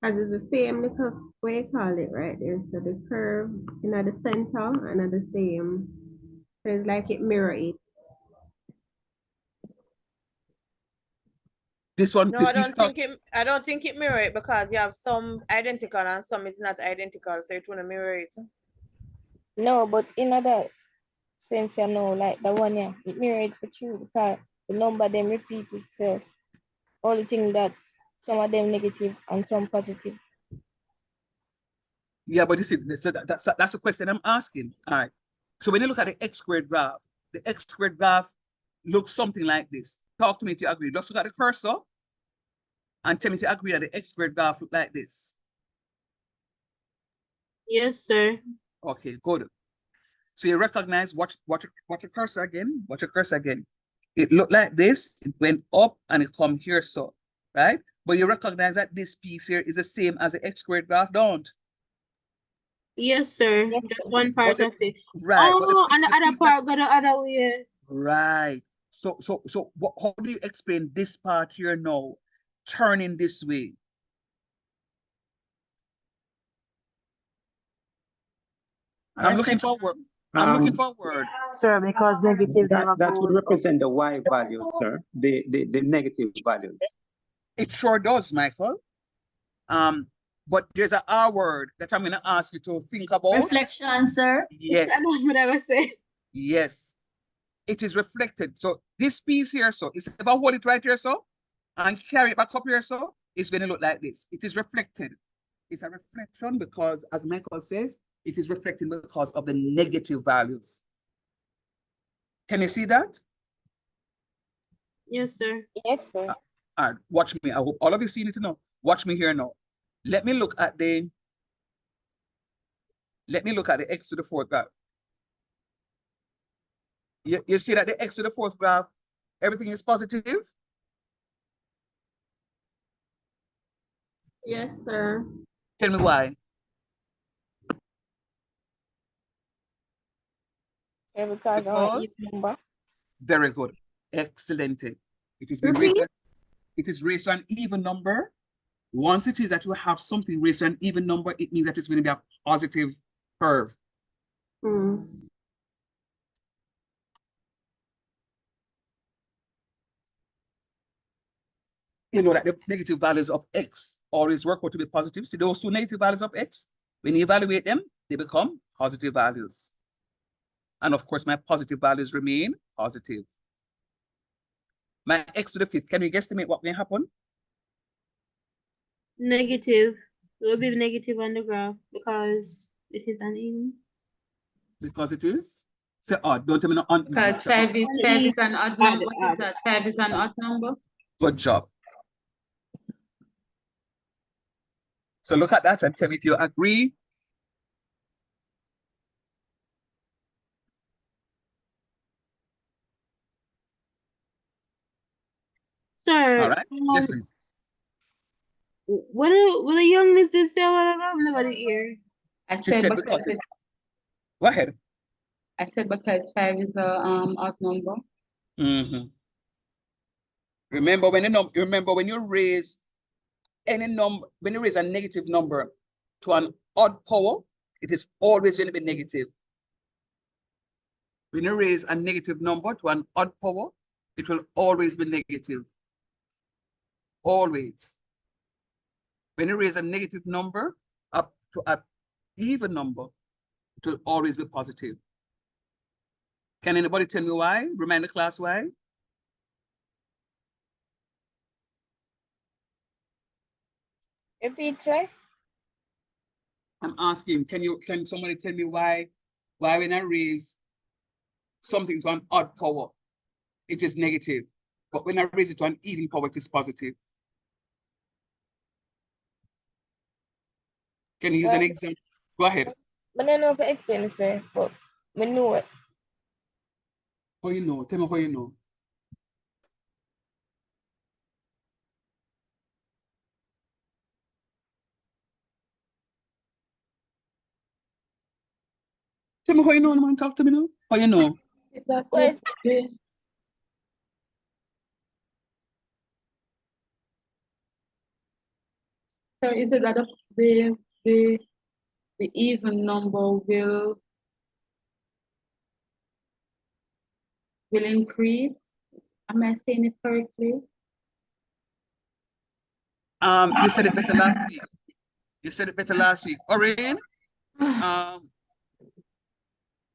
As it's the same little way you call it right there. So the curve in the center and at the same. So it's like it mirror it. This one, No, this I don't think it mirror it because you have some identical and some is not identical, so it won't mirror it. No, but in other sense, you know, like the one yeah, it mirror it for true because the number them repeat itself. Only thing that some of them negative and some positive. Yeah, but you see, so that's a question I'm asking. All right. So when you look at the x² graph, the x² graph looks something like this. Talk to me if you agree. Just look at the cursor and tell me if you agree that the x² graph look like this. Yes, sir. Okay, good. So you recognize watch your cursor again. Watch your cursor again. It looked like this. It went up and it come here, so right. But you recognize that this piece here is the same as the x² graph, don't? Yes, sir. Just one part of it. Right. Oh, and the other part go the other way. Right. So how do you explain this part here now, turning this way? I'm looking forward. I'm looking forward. Sir, because negative that would represent the y values, sir. The negative values. It sure does, Michael. But there's an R word that I'm gonna ask you to think about. Reflection, sir. Yes. That's what I was saying. Yes. It is reflected. So this piece here, so if I hold it right here, so and carry it back up here, so it's going to look like this. It is reflected. It's a reflection because, as Michael says, it is reflecting because of the negative values. Can you see that? Yes, sir. Yes, sir. All right, watch me. I hope all of you seen it now. Watch me here now. Let me look at the x to the fourth graph. You see that the x to the fourth graph, everything is positive? Yes, sir. Tell me why. Yeah, because I want even number. Very good. Excellent. It is being Repeat. it is raised to an even number. Once it is that you have something raised to an even number, it means that it's going to be a positive curve. Hmm. You know that the negative values of x always work out to be positive. See those two negative values of x? When you evaluate them, they become positive values. And of course, my positive values remain positive. My x to the fifth, can you guesstimate what may happen? Negative. It will be negative on the graph because it is uneven. Because it is? Say odd, don't tell me no uneven. Because five is an odd number. What is that? 5 is an odd number. Good job. So look at that and tell me if you agree. Sir, All right. Yes, please. what a young miss did say a while ago? Nobody hear. I She said said because because go ahead. I said because 5 is a odd number. Remember when you raise any number, when you raise a negative number to an odd power, it is always going to be negative. When you raise a negative number to an odd power, it will always be negative. Always. When you raise a negative number up to an even number, it will always be positive. Can anybody tell me why? Remind the class why? Repeat, sir. I'm asking, can somebody tell me why when I raise something to an odd power, it is negative, but when I raise it to an even power, it is positive? Can you use an example? Go ahead. But I don't know if I explain this, sir, but I know it. How you know? Tell me how you know. Tell me how you know, man. Talk to me now. How you know? Yes. So is it that the even number will increase? Am I saying it correctly? You said it better last week. You said it better last week. Orion?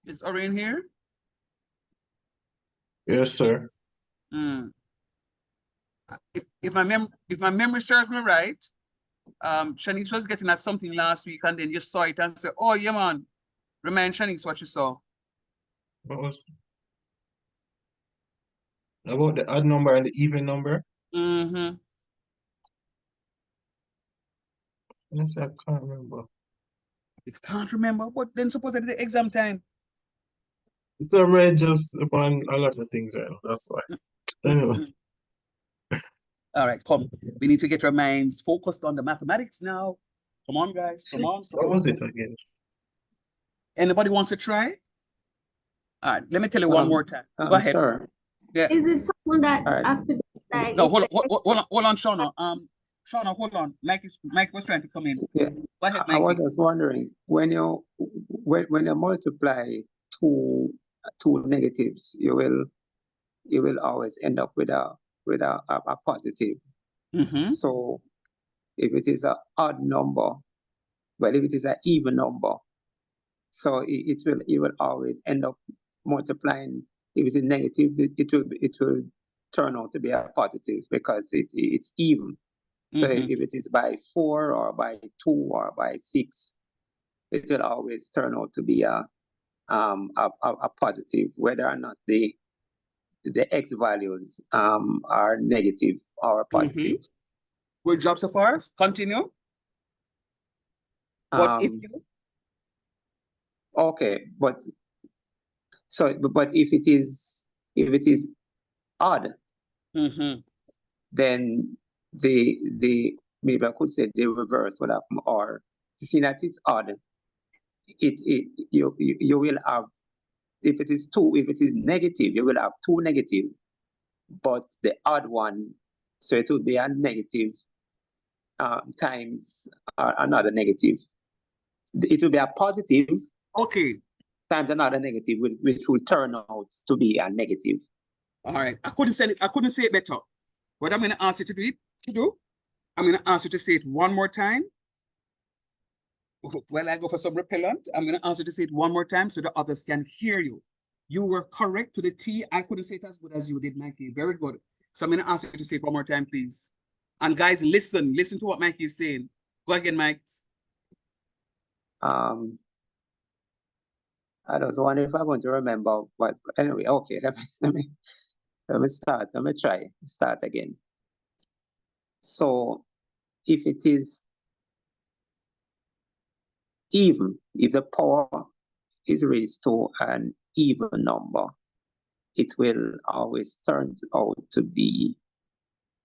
Is Orion here? Yes, sir. If my memory serves me right, Shanice was getting at something last week and then you saw it and said, oh yeah man, remind Shanice what you saw. What was about the odd number and the even number? Yes, I can't remember. You can't remember, but then suppose at the exam time. So I'm read just upon a lot of things right now. That's why. Anyways. All right, come. We need to get our minds focused on the mathematics now. Come on, guys. Come on. What was it again? Anybody wants to try? All right, let me tell you one more time. Go ahead. Sir. Yeah. Is it someone that after like No, hold on, Shauna. Shauna, hold on. Mike was trying to come in. Yeah. Go ahead, I Mikey. was just wondering when you multiply two negatives, you will always end up with a positive. So if it is an odd number, well, if it is an even number, so it will always end up multiplying. If it's a negative, it will turn out to be a positive because it's even. So if it is by 4 or by 2 or by 6, it will always turn out to be a positive, whether or not the X values are negative or positive. Good job so far. Continue. But if you okay, but if it is odd, then the maybe I could say the reverse would happen, or seeing that it's odd, you will have, if it is negative, you will have two negative, but the odd one, so it would be a negative times another negative. It will be a positive times another negative, which will turn out to be a negative. All right, I couldn't say it better. What I'm going to ask you to do, I'm going to ask you to say it one more time. Well, I go for some repellent. I'm going to ask you to say it one more time so the others can hear you. You were correct to the T. I couldn't say it as good as you did, Mikey. Very good. So I'm going to ask you to say it one more time, please. And guys, listen to what Mikey is saying. Go again, Mike. I don't wonder if I'm going to remember, but anyway, okay, let me start. Let me try. Start again. So if it is even, if the power is raised to an even number, it will always turn out to be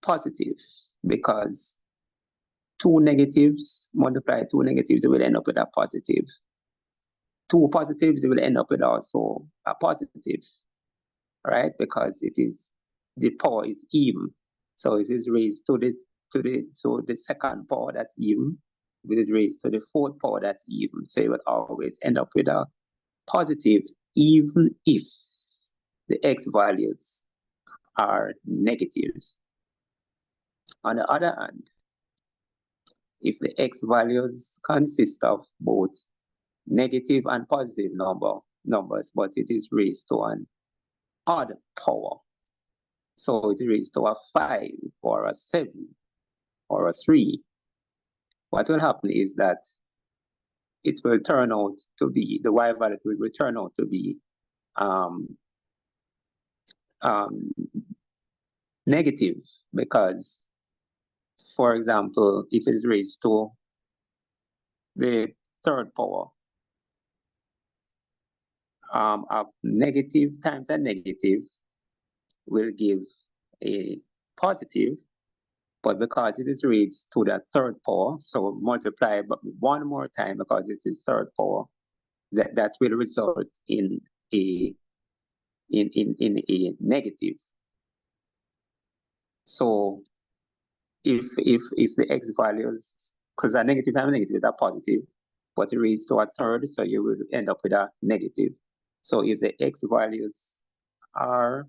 positive, because two negatives, multiply two negatives, it will end up with a positive. Two positives, it will end up with also a positive, right? Because it is, the power is even. So if it's raised to the second power, that's even. If it is raised to the fourth power, that's even. So it will always end up with a positive, even if the X values are negatives. On the other hand, if the X values consist of both negative and positive numbers, but it is raised to an odd power, so it is raised to a 5 or a 7 or a 3, what will happen is that it will turn out to be, the Y value will turn out to be negative, because, for example, if it is raised to the third power, a negative times a negative will give a positive, but because it is raised to the third power, so multiply but one more time because it is third power, that will result in a negative. So if the X values, because a negative times a negative is a positive, but it raised to a third, so you will end up with a negative. So if the X values are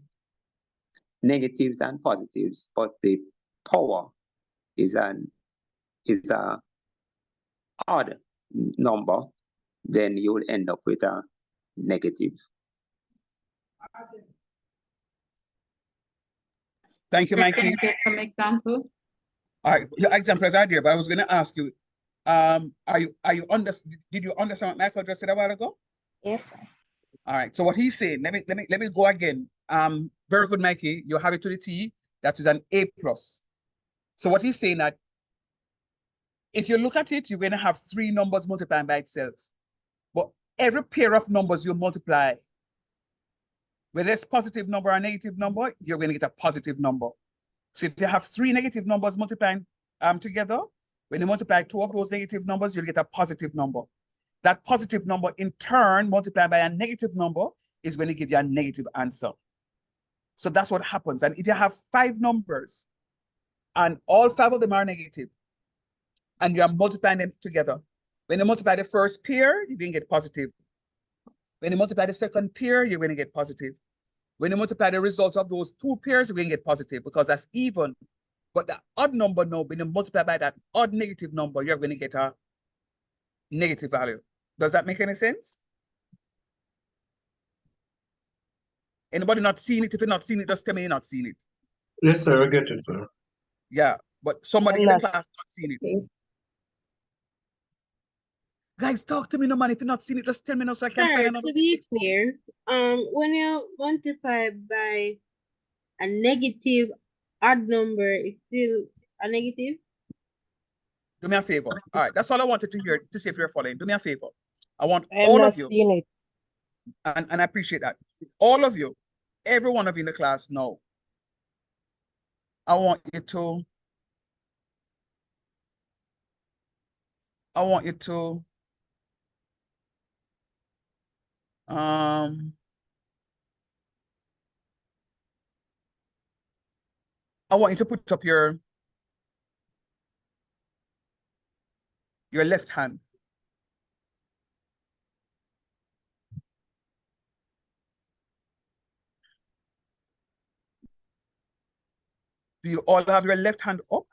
negatives and positives, but the power is a odd number, then you will end up with a negative. Thank you, Mikey. Can you get some example? All right, your examples are there, but I was going to ask you, did you understand what Michael just said a while ago? Yes, sir. All right, so what he's saying, let me go again. Very good, Mikey. You have it to the T. That is an A+. So what he's saying that if you look at it, you're going to have 3 numbers multiplying by itself. But every pair of numbers you multiply, whether it's positive number or negative number, you're going to get a positive number. So if you have 3 negative numbers multiplying together, when you multiply 2 of those negative numbers, you'll get a positive number. That positive number in turn multiplied by a negative number is going to give you a negative answer. So that's what happens. And if you have 5 numbers and all 5 of them are negative and you are multiplying them together, when you multiply the first pair, you're going to get positive. When you multiply the second pair, you're going to get positive. When you multiply the results of those 2 pairs, you're going to get positive because that's even. But the odd number now, when you multiply by that odd negative number, you're going to get a negative value. Does that make any sense? Anybody not seeing it? If you're not seeing it, just tell me you're not seeing it. Yes, sir, I get it, sir. Yeah, but somebody in the class not seeing it. Guys, talk to me, no man. If you're not seeing it, just tell me now so I can find Sir, another. to be clear, when you multiply by a negative odd number, it's still a negative? Do me a favor. All right, that's all I wanted to hear to see if you're following. Do me a favor. I want I'm all not of you, seeing it. and I appreciate that. All of you, every one of you in the class now. I want you to I want you to put up your left hand. Do you all have your left hand up?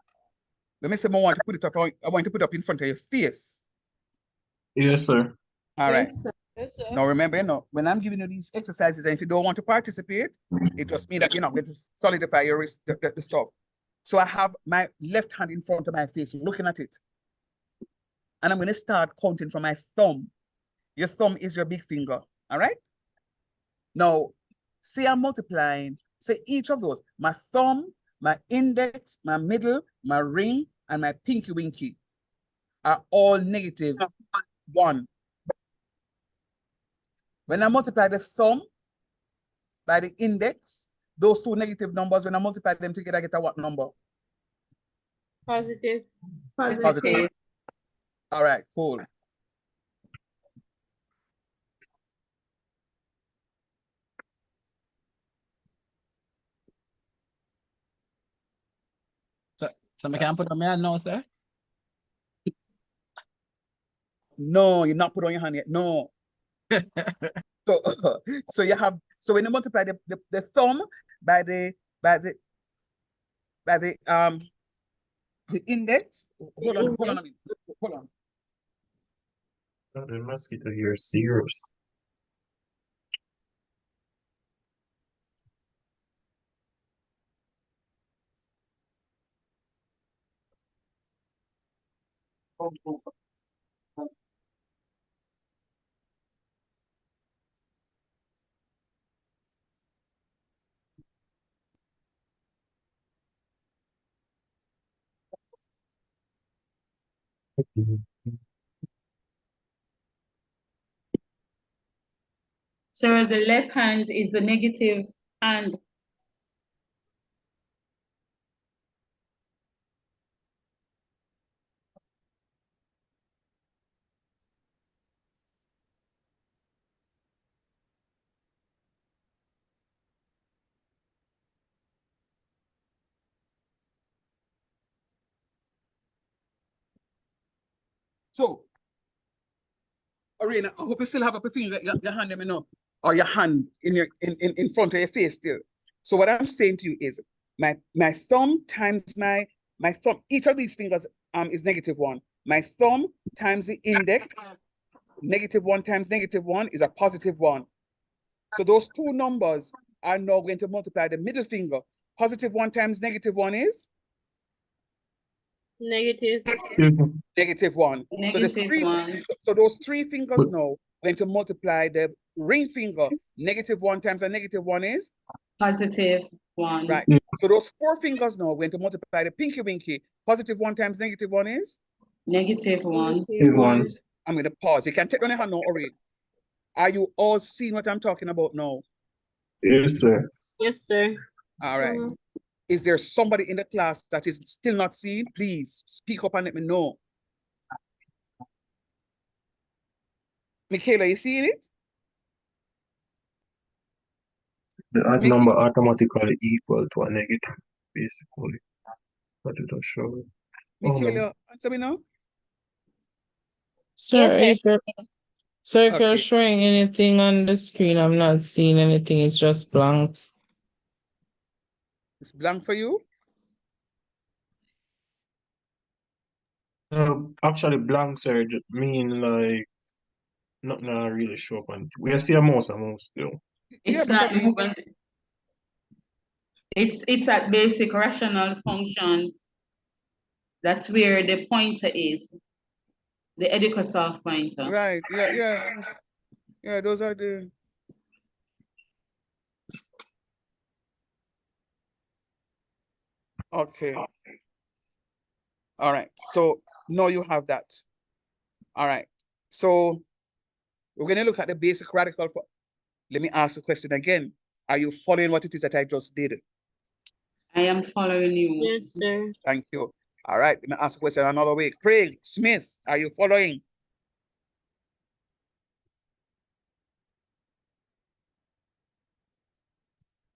Let me say I want to put it up. I want to put it up in front of your face. Yes, sir. All right. Yes, sir. Yes, sir. Now remember, when I'm giving you these exercises, and if you don't want to participate, it just means that you're not going to solidify your the stuff. So I have my left hand in front of my face, looking at it. And I'm going to start counting from my thumb. Your thumb is your big finger, all right? Now, say I'm multiplying, say each of those, my thumb, my index, my middle, my ring, and my pinky winky are all -1. When I multiply the thumb by the index, those two negative numbers, when I multiply them together, I get a what number? Positive. Positive. All right, cool. So I can put on my hand now, sir? No, you're not put on your hand yet. No. So you have, so when you multiply the thumb by the index, hold on a minute. Hold on. Oh, the mosquito here is serious. So the left hand is the negative and So, Arena, I hope you still have a finger, your hand, let me know, or your hand in front of your face still. So what I'm saying to you is, my thumb times my thumb, each of these fingers is -1. My thumb times the index, -1 times -1 is a +1. So those two numbers are now going to multiply the middle finger. +1 times -1 is? Negative. -1. So the three, -1. so those three fingers now going to multiply the ring finger. -1 times a -1 is? +1. Right. So those four fingers now going to multiply the pinky winky. +1 times -1 is? -1. I'm going to pause. You can take on your hand now, Ori. Are you all seeing what I'm talking about now? Yes, sir. Yes, sir. All right. Is there somebody in the class that is still not seeing? Please speak up and let me know. Michaela, you seeing it? The odd number automatically equal to a negative, basically. But it will show. Michaela, answer me now. Sir, Yes, sir. if you're Okay. showing anything on the screen, I'm not seeing anything. It's just blank. It's blank for you? Actually, blank, sir, mean like nothing really show up on. We see a mouse still. It's not moving. It's at basic rational functions. That's where the pointer is. The EducaSoft pointer. Right, yeah, those are the. Okay. All right, so now you have that. All right, so we're going to look at the basic radical. Let me ask the question again. Are you following what it is that I just did? I am following you. Yes, sir. Thank you. All right, let me ask the question another way. Craig Smith, are you following?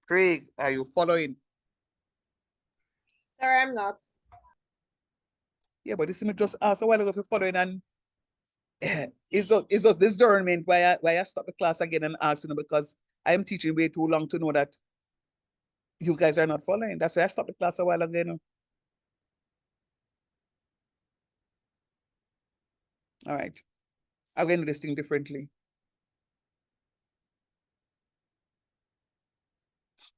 Craig, are you following? Sir, I'm not. Yeah, but this is just asked a while ago if you're following, and it's just discernment why I stop the class again and ask, because I am teaching way too long to know that you guys are not following. That's why I stopped the class a while ago. All right, I'm going to do this thing differently.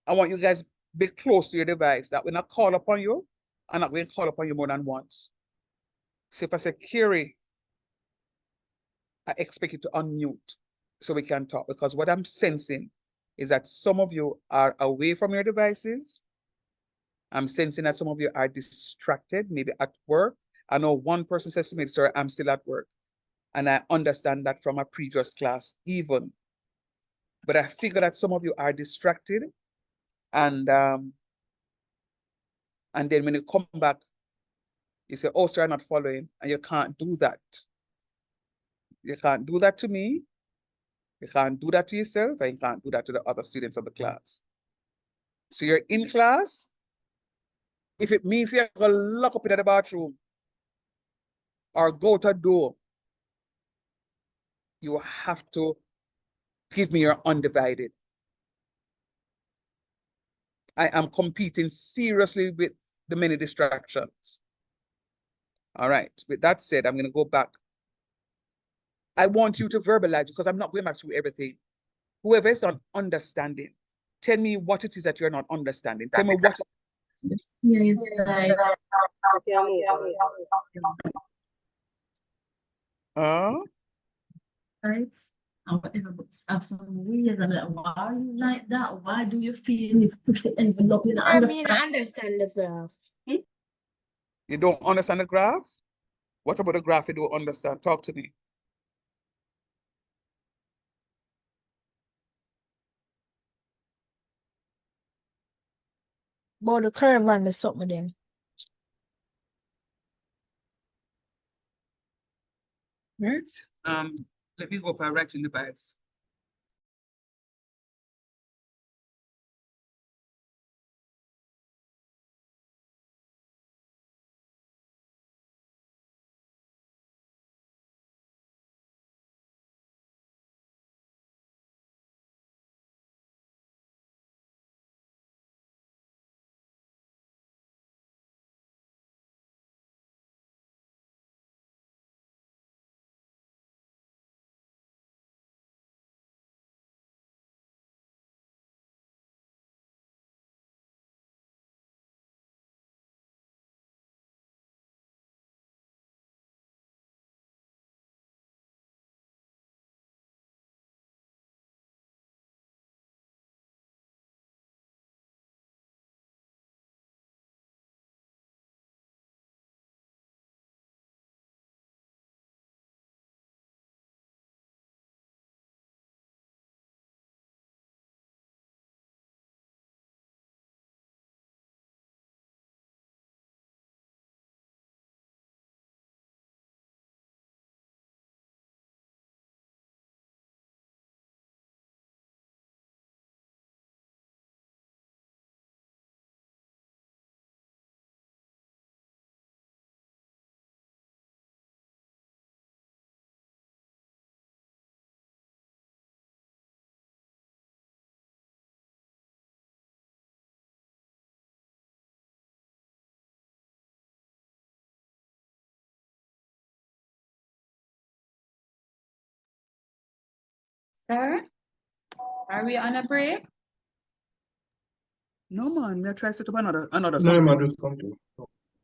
I want you guys be close to your device, that when I call upon you, I'm not going to call upon you more than once. So if I say, Kiri, I expect you to unmute so we can talk, because what I'm sensing is that some of you are away from your devices. I'm sensing that some of you are distracted, maybe at work. I know one person says to me, sir, I'm still at work. And I understand that from a previous class even. But I figure that some of you are distracted, and then when you come back, you say, oh, sir, I'm not following, and you can't do that. You can't do that to me. You can't do that to yourself, and you can't do that to the other students of the class. So you're in class. If it means you're going to lock up in the bathroom or go to a door, you have to give me your undivided. I am competing seriously with the many distractions. All right, with that said, I'm going to go back. I want you to verbalize, because I'm not going back through everything. Whoever is not understanding, tell me what it is that you're not understanding. Tell me what. Right? And whatever, but have some weird, and like, why are you like that? Why do you feel you've pushed the envelope? You don't I mean, understand. I understand the graph. You don't understand the graph? What about the graph you don't understand? Talk to me. But the curve and the something them. Right? Let me go for a writing device. Sir, are we on a break? No, man. Me try set up another No, something. man, just come to.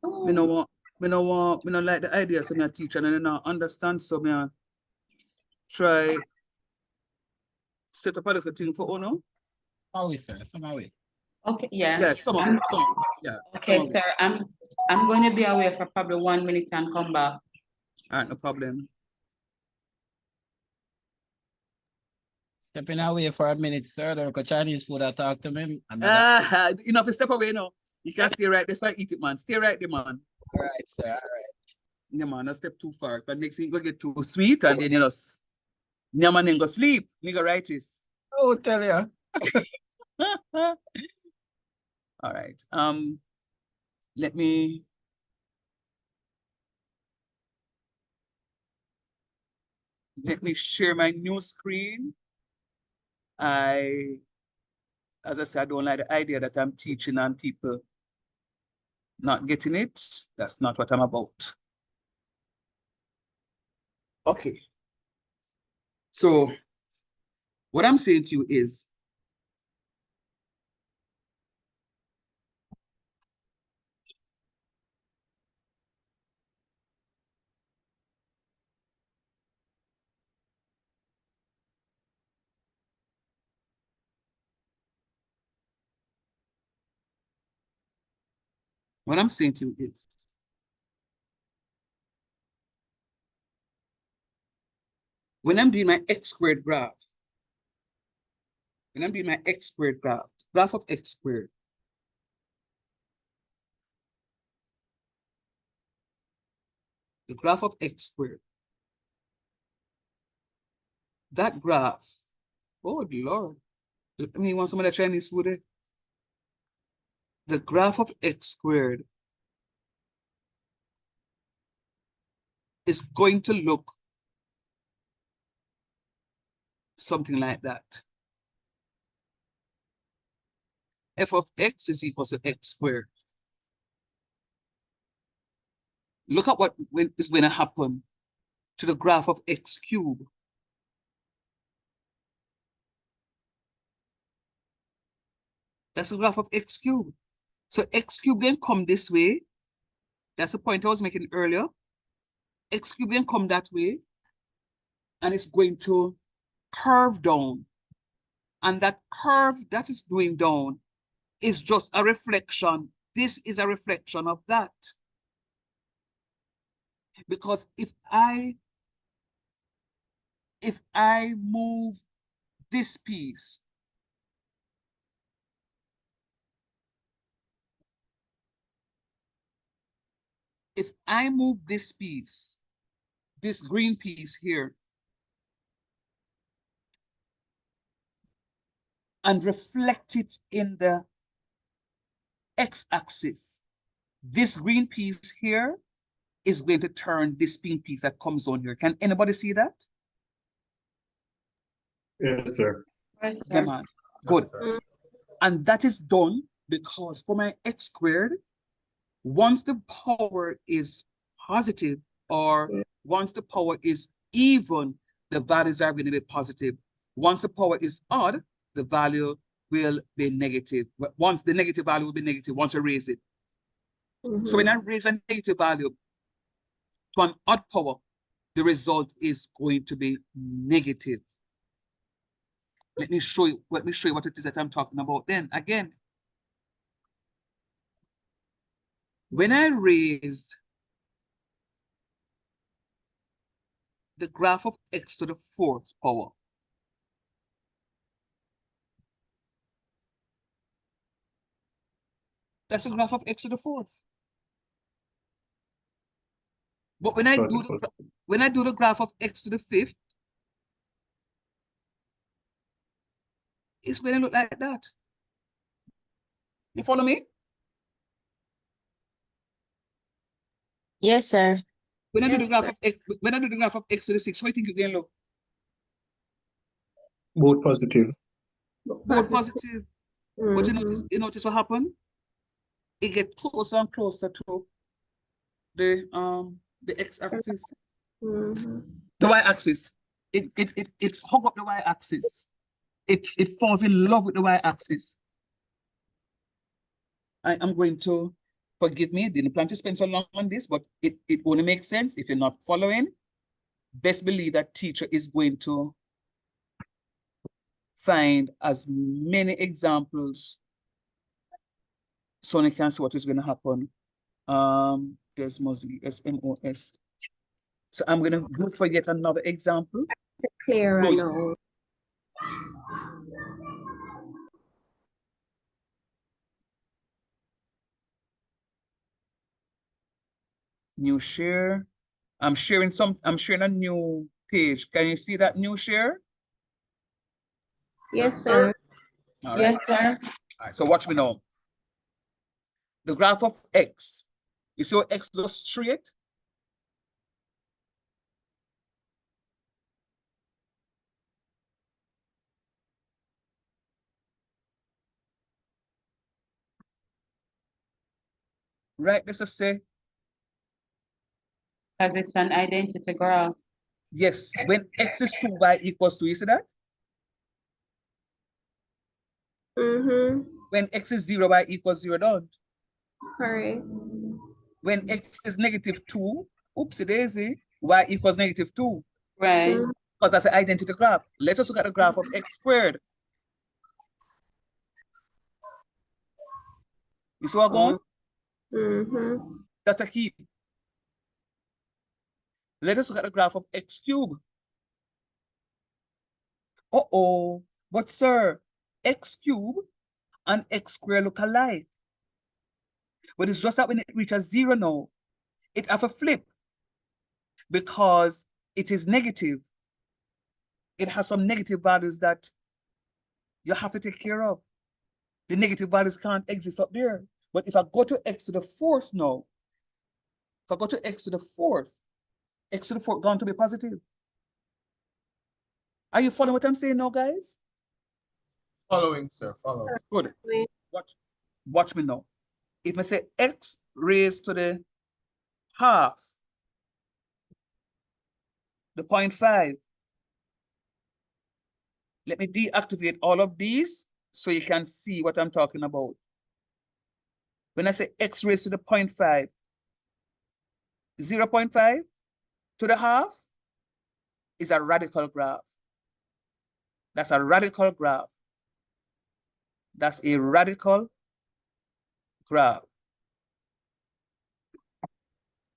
You know what? me no like the idea, so me a teacher and I don't understand, so me a try set up a little thing for Ono. How we, sir? Some way. Okay, yeah. Yeah, some of it, yeah. Okay, some of it. sir. I'm going to be away for probably 1 minute and come back. All right, no problem. Stepping away for a minute, sir. Don't go Chinese food. I talk to me. Enough to step away now. You can stay right there, so eat it, man. Stay right there, man. All right, sir. All right. Yeah, man, not step too far. Because next thing you go get too sweet and then you just, yeah, man, then go sleep. Nigga, right is. Oh, tell you. All right. Let me share my new screen. As I said, I don't like the idea that I'm teaching and people not getting it. That's not what I'm about. Okay. So what I'm saying to you is, when I'm doing my x squared graph, graph of x squared, the graph of x squared, that graph, oh Lord, I mean, you want some of that Chinese food there? The graph of x squared is going to look something like that. F of x is equal to x squared. Look at what is going to happen to the graph of x cubed. That's the graph of x cubed. So x cubed then come this way. That's the point I was making earlier. X cubed then come that way. And it's going to curve down. And that curve that is going down is just a reflection. This is a reflection of that. Because if I move this piece, if I move this piece, this green piece here, and reflect it in the x-axis, this green piece here is going to turn this pink piece that comes on here. Can anybody see that? Yes, sir. Yes, Yeah, sir. man. Good. And that is done because for my x squared, once the power is positive or once the power is even, the values are going to be positive. Once the power is odd, the value will be negative. Once the negative value will be negative, once I raise it. So when I raise a negative value to an odd power, the result is going to be negative. Let me show you what it is that I'm talking about then. Again, when I raise the graph of x to the fourth power, that's the graph of x to the fourth. But when I do the graph of x to the fifth, it's going to look like that. You follow me? Yes, sir. When I do the graph of x, when I do the graph of x to the sixth, how do you think you're going to look? Both positive. Both positive. But you notice what happened? It gets closer and closer to the x-axis. The y-axis. It hug up the y-axis. It falls in love with the y-axis. I am going to Forgive me, didn't plan to spend so long on this, but it only makes sense if you're not following. Best believe that teacher is going to find as many examples so they can see what is going to happen. There's mostly SMOS. So I'm going to look for yet another example. Clear Good. now. New share. I'm sharing a new page. Can you see that new share? Yes, sir. All right. Yes, sir. All right, so watch me now. The graph of X. You see how X goes straight? Right, let's just say. Because it's an identity graph. Yes, when X is 2, Y equals 2, you see that? Mm-hmm. When X is 0, Y equals 0, don't? Correct. When X is -2, oopsie daisy, Y equals -2. Right. Because that's an identity graph. Let us look at the graph of X squared. You see what I'm going? Mm-hmm. That's a heap. Let us look at the graph of X cubed. Uh-oh, but sir, X cubed and X squared look alike. But it's just that when it reaches 0 now, it have a flip because it is negative. It has some negative values that you have to take care of. The negative values can't exist up there. But if I go to X to the 4th now, if I go to X to the 4th, X to the 4th going to be positive. Are you following what I'm saying now, guys? Following, sir, following. Good. Watch me now. If I say X raised to the half, the 0.5, let me deactivate all of these so you can see what I'm talking about. When I say X raised to the 0.5, 0.5 to the half is a radical graph. That's a radical graph. That's a radical graph.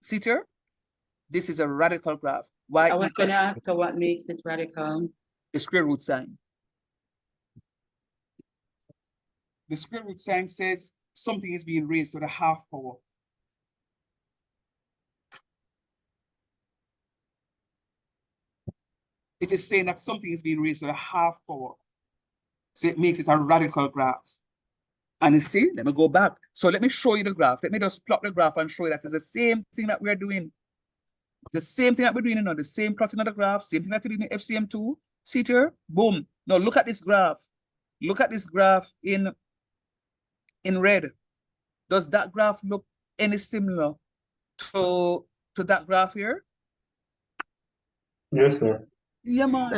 See here? This is a radical graph. Y I was going equals to ask her what makes it radical. the square root sign. The square root sign says something is being raised to the half power. It is saying that something is being raised to the half power. So it makes it a radical graph. And you see, let me go back. So let me show you the graph. Let me just plot the graph and show you that it's the same thing that we're doing. The same thing that we're doing, the same plotting of the graph, same thing that we do in FCM2. See it here? Boom. Now look at this graph. Look at this graph in red. Does that graph look any similar to that graph here? Yes, sir. Yeah, man,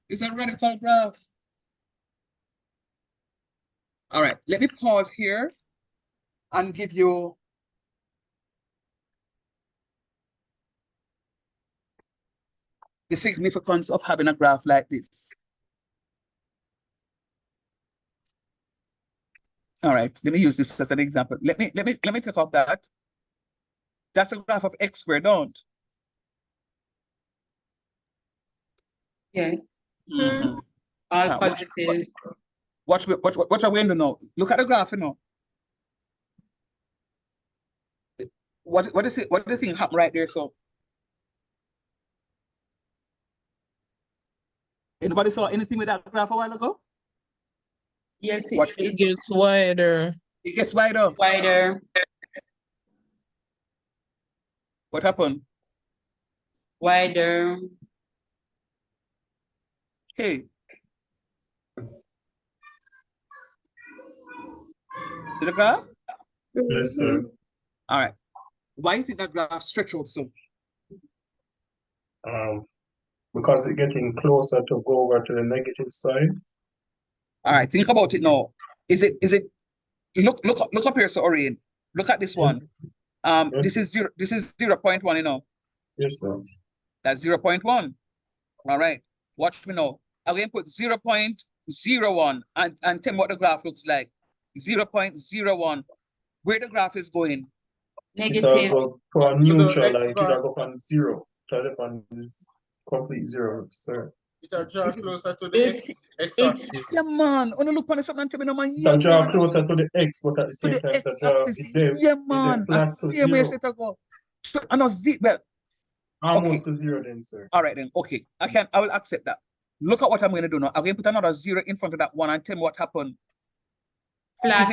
it's a radical graph. All right, let me pause here and give you the significance of having a graph like this. All right, let me use this as an example. Let me take off that. That's a graph of X squared, don't? Yes. Mm-hmm. All positive. Watch our window now. Look at the graph, you know. What is it? What do you think happened right there? So anybody saw anything with that graph a while ago? Yes, it gets wider. It gets wider. Wider. What happened? Wider. Hey. To the graph? Yes, sir. All right. Why do you think that graph stretch out so? Because it's getting closer to go over to the negative side. All right, think about it now. Is it look up here, so Orion. Look at this one. This is 0.1, you know. Yes, sir. That's 0.1. All right. Watch me now. I'm going to put 0.01 and tell me what the graph looks like. 0.01. Where the graph is going? Negative. Go for neutral, like it'll go on zero. Try to on this complete zero, sir. It'll draw closer to the x axis. Yeah, man. When you look on something and tell me, no, man. It'll draw closer to the x, but at the same time, it'll draw x-axis. Yeah, man. flat to Same way zero. it go. I know well. Almost to zero then, sir. All right then. Okay. I will accept that. Look at what I'm going to do now. I'm going to put another zero in front of that one and tell me what happened. Flat. Is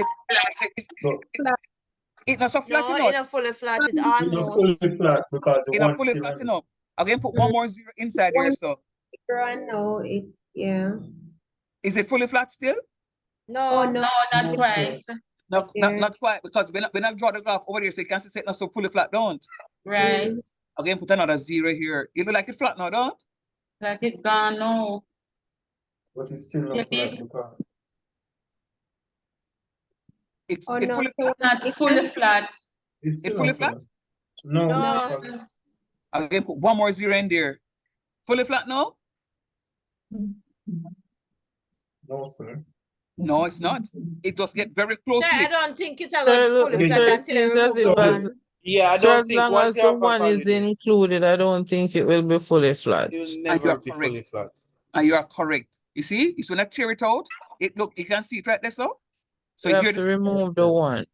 it's not so flat No, enough. in a fully flat, it It's almost. fully flat because the In a one fully still flat on it. enough. I'm going to put one more zero inside here, so. Right now, yeah. Is it fully flat still? No. Oh, no, not No, quite. Not quite, because when I draw the graph over there, so you can see it's not so fully flat, don't? Right. Again, put another zero here. It look like it's flat now, don't? Like it's gone, no. But it's still not flat because It's Oh, it no, fully so flat. Not fully flat. it's It still fully not flat? flat. No, No. because Again, put one more zero in there. Fully flat now? no, sir. No, it's not. It just get very close Sir, to I it. don't think it's a So, fully so flat it until you seems as remove the if one. Yeah, I so don't as think long once as you the have a one is validity, included, I don't think it will be fully flat. it will And you never are be correct. fully flat. And you are correct. You see, it's when I tear it out, you can see it right there, so. So You have here to this. remove the one.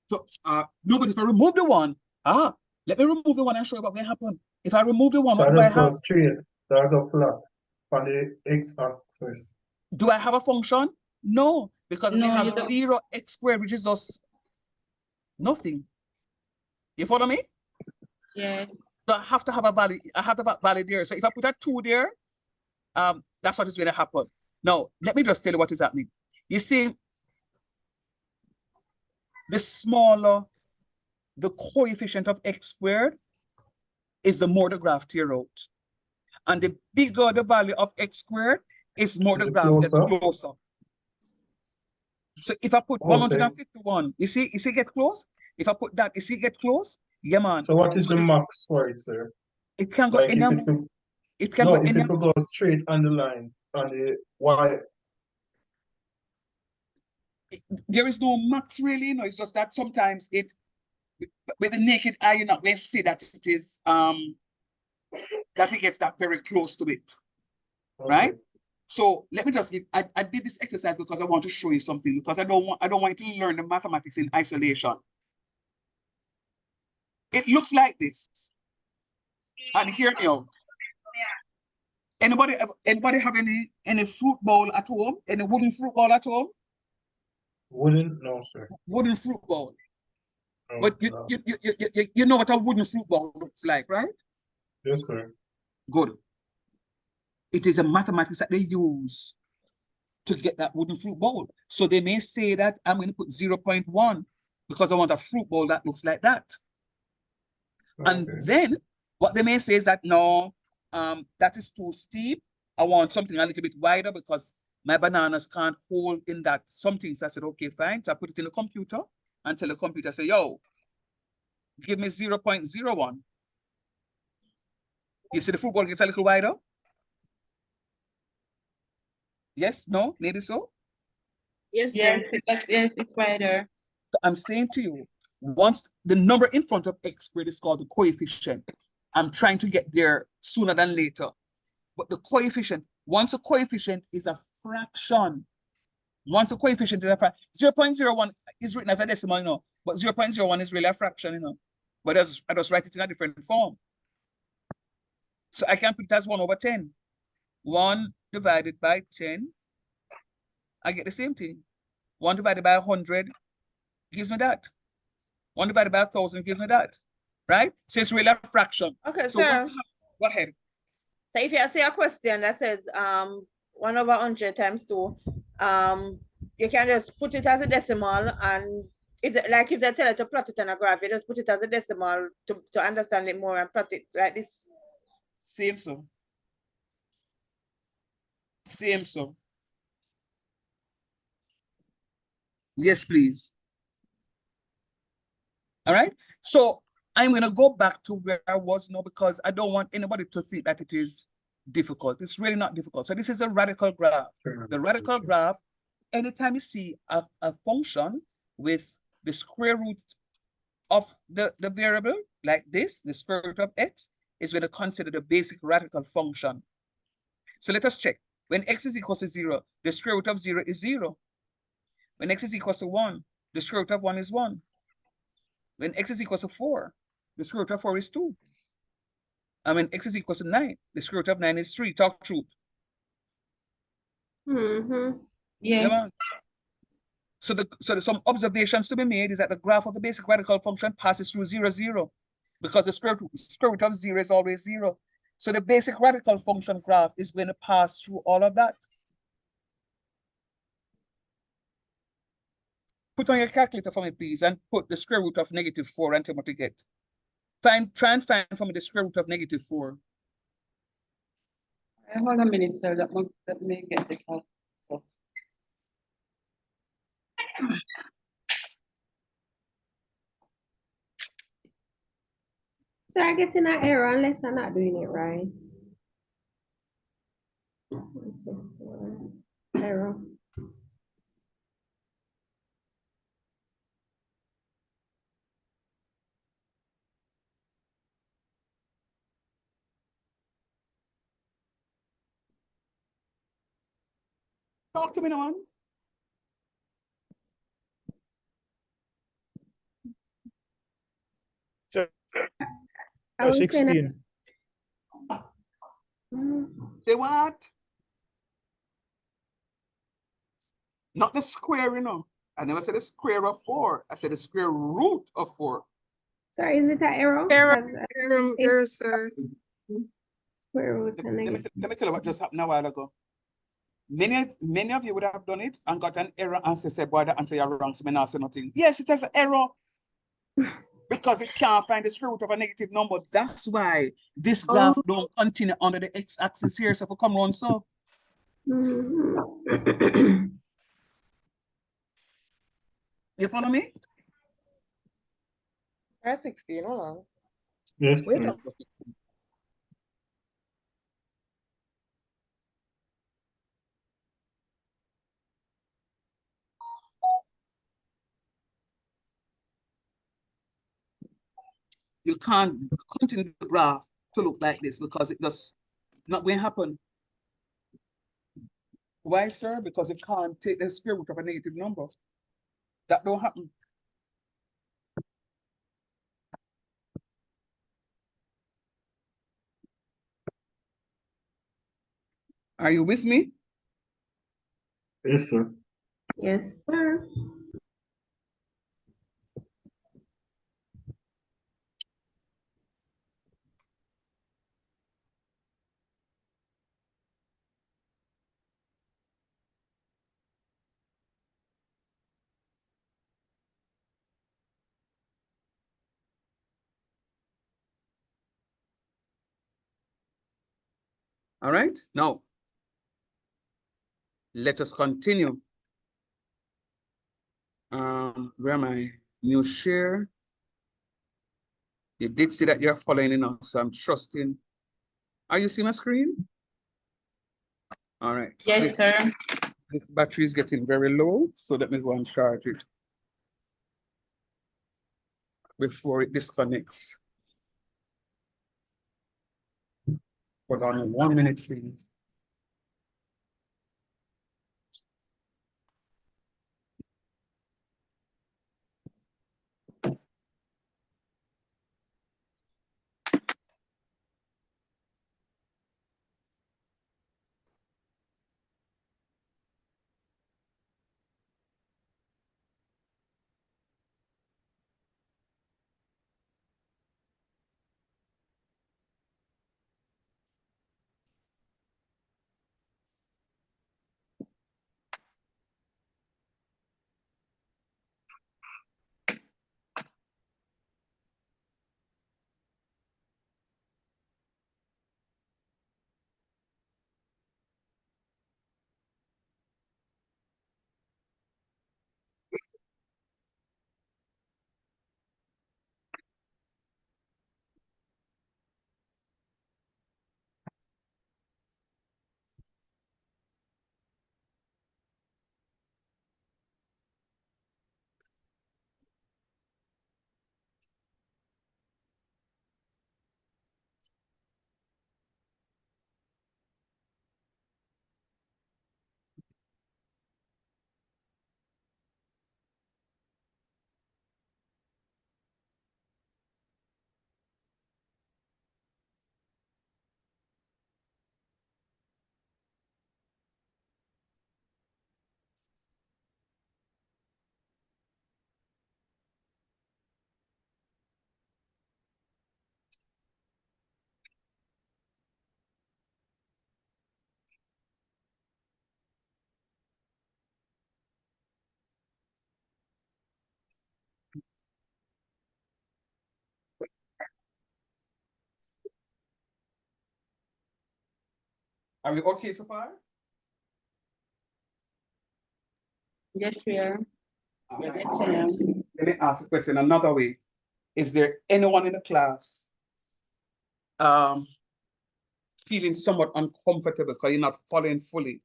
So no, but if I remove the one, let me remove the one and show you what will happen. If I remove the one, what That do I just go have? straight. That go flat on the x axis. Do I have a function? No, because we No, have you don't. 0 x squared, which is just nothing. You follow me? Yes. So I have to have a value. I have to have a value there. So if I put a 2 there, that's what is going to happen. Now, let me just tell you what is happening. You see, the smaller the coefficient of x squared is, the more the graph tear out. And the bigger the value of x squared is, more the graph gets closer. So if I put 151, you see get close? If I put that, you see get close? Yeah, man. So what is the max for it, sir? It can go Like any. if it will go straight on the line, on the Y. There is no max really, no. It's just that sometimes with the naked eye, you're not going to see that it is that it gets that very close to it. Okay. Right? So let me just give, I did this exercise because I want to show you something, because I don't want you to learn the mathematics in isolation. It looks like this. And hear me out. Anybody have any fruit bowl at home? Any wooden fruit bowl at home? Wooden? No, sir. Wooden fruit bowl. No, but you know what a wooden fruit bowl looks like, right? Yes, sir. Good. It is a mathematics that they use to get that wooden fruit bowl. So they may say that I'm going to put 0.1 because I want a fruit bowl that looks like that. Okay. And then what they may say is that, no, that is too steep. I want something a little bit wider because my bananas can't hold in that something. So I said, okay, fine. So I put it in the computer and tell the computer, say, yo, give me 0.01. You see the fruit bowl gets a little wider? Yes, no, maybe so? Yes, it's wider. I'm saying to you, once the number in front of x squared is called the coefficient, I'm trying to get there sooner than later. But the coefficient, once a coefficient is a fraction, 0.01 is written as a decimal, you know, but 0.01 is really a fraction, you know. But I just write it in a different form. So I can put it as 1/10. 1 divided by 10, I get the same thing. 1 divided by 100 gives me that. 1 divided by 1,000 gives me that. Right? So it's really a fraction. Okay, so sir. Go ahead. So if you see a question that says 1/100 times 2, you can just put it as a decimal, and if they tell you to plot it on a graph, you just put it as a decimal to understand it more and plot it like this. Same so. Same so. Yes, please. All right. So I'm going to go back to where I was now because I don't want anybody to think that it is difficult. It's really not difficult. So this is a radical graph. The radical graph, anytime you see a function with the square root of the variable like this, the square root of x, is going to consider the basic radical function. So let us check. When x is equal to 0, the square root of 0 is 0. When x is equal to 1, the square root of 1 is 1. When x is equal to 4, the square root of 4 is 2. And when x is equal to 9, the square root of 9 is 3. Talk truth. Mm-hmm. Yes. Yeah, so some observations to be made is that the graph of the basic radical function passes through 0, 0, because the square root of 0 is always 0. So the basic radical function graph is going to pass through all of that. Put on your calculator for me, please, and put the square root of -4 and tell me what you get. Try and find for me the square root of -4. Hold on a minute, sir. Let me get the calculator. So I get in an error unless I'm not doing it right. 1, 2, 4. Error. Talk to me, no one. I was saying 16. Say what? Not the square, you know. I never said the square of 4. I said the square root of 4. sorry, is it an error? Error, sir. Square root and Let me tell you what just happened a while ago. Many of you would have done it and got an error and say, boy, the answer you're wrong, so I not say nothing. Yes, it has an error. Because it can't find the square root of a negative number. That's why this graph don't continue under the x-axis here. So if we come around so. You follow me? Try 16, hold on. Yes, Wait sir. up. You can't continue the graph to look like this because it just not going to happen. Why, sir? Because it can't take the square root of a negative number. That don't happen. Are you with me? Yes, sir. Yes, sir. All right. Now, let us continue. Where am I? New share. You did see that you're following in us, so I'm trusting. Are you seeing my screen? All right. Yes, sir. This battery is getting very low, so let me go and charge it before it disconnects. Hold on 1 minute, please. Are we okay so far? Yes, we are. Alright. Yes, I am. Let me ask the question another way. Is there anyone in the class feeling somewhat uncomfortable because you're not following fully?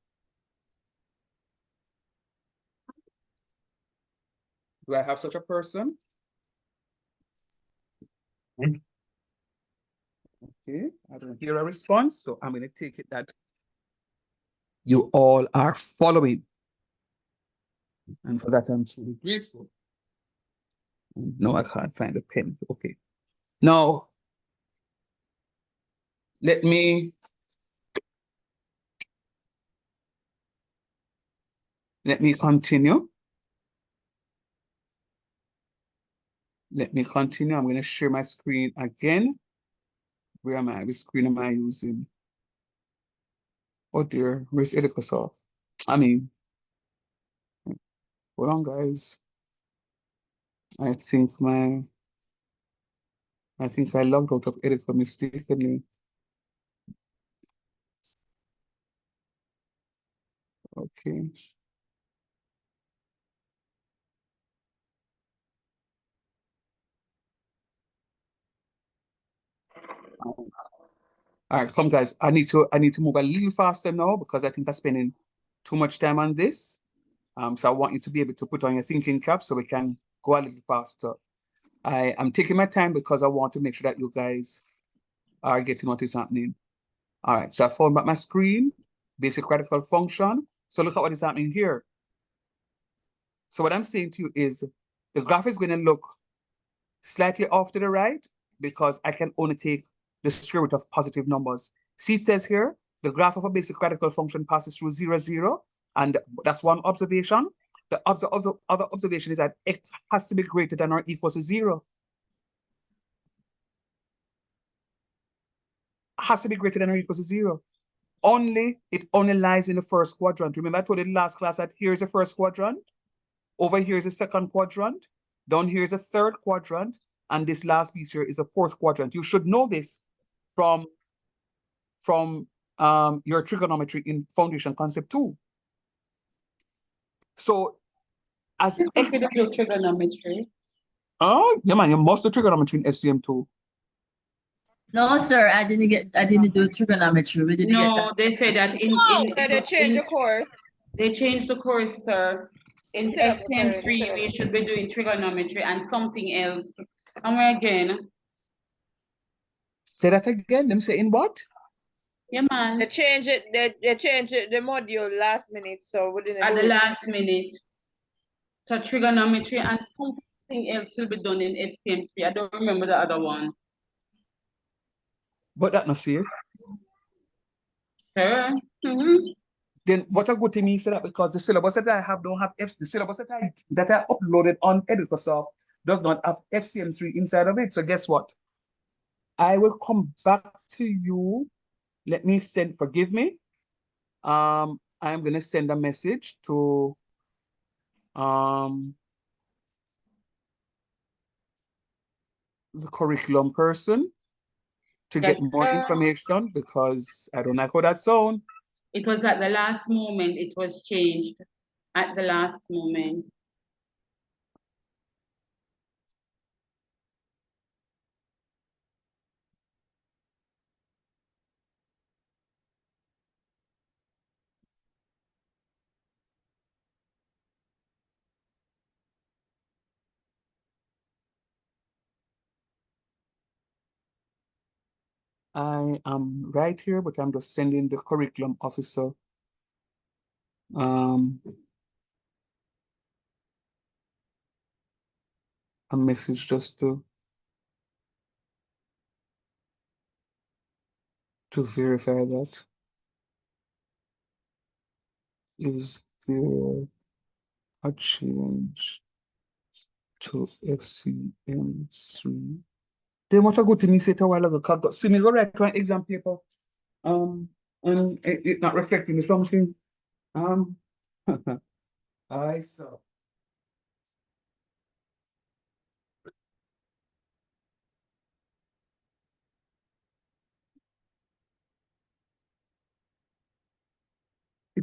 Do I have such a person? Okay, I don't hear a response, so I'm going to take it that you all are following. And for that, I'm truly grateful. No, I can't find a pen. Okay. Now, let me continue. Let me continue. I'm going to share my screen again. Where am I? Which screen am I using? Oh dear, where's Edicosoft? I mean, hold on, guys. I think I logged out of Edico mistakenly. Okay. All right, come guys. I need to move a little faster now because I think I'm spending too much time on this. So I want you to be able to put on your thinking cap so we can go a little faster. I am taking my time because I want to make sure that you guys are getting what is happening. All right, so I found back my screen, basic radical function. So look at what is happening here. So what I'm saying to you is the graph is going to look slightly off to the right because I can only take the square root of positive numbers. See, it says here, the graph of a basic radical function passes through 0, 0, and that's one observation. The other observation is that x has to be greater than or equal to 0. Has to be greater than or equal to 0. It only lies in the first quadrant. Remember I told you in the last class that here's the first quadrant, over here is the second quadrant, down here is the third quadrant, and this last piece here is the fourth quadrant. You should know this from your trigonometry in Foundation Concept 2. So as x, do trigonometry. oh yeah man, you must do trigonometry in FCM 2. No, sir, I didn't do trigonometry. We didn't get that. They say that They change the course. They changed the course, sir. In Syllabus, sorry, the STM3, we syllabus. should be doing trigonometry and something else. And we again. Say that again. Let me say in what? Yeah, man. They change it. They change it, the module last minute, so we didn't At do the it. last minute. So trigonometry and something else will be done in FCM3. I don't remember the other one. But that not safe. Sure. Then what a good thing is that because the syllabus that I have don't have the syllabus that I uploaded on Edicosoft does not have FCM3 inside of it. So guess what? I will come back to you. Let me forgive me. I'm gonna send a message to the curriculum person to get more information because I don't like how that sounds. It was at the last moment, it was changed. At the last moment. I am right here, but I'm just sending the curriculum officer a message just to verify that. Is there a change to FCM3? Then what I go to me say a while ago, because see me go write one exam paper, and it not reflecting something. I saw.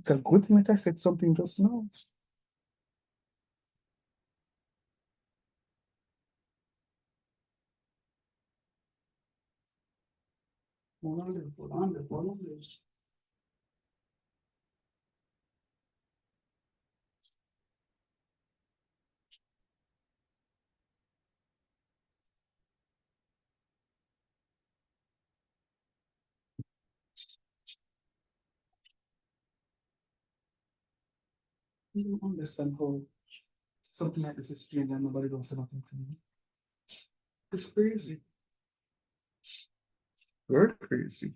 It's a good thing that I said something just now. I don't understand how something like this is strange and nobody does nothing to me. It's crazy. Very crazy.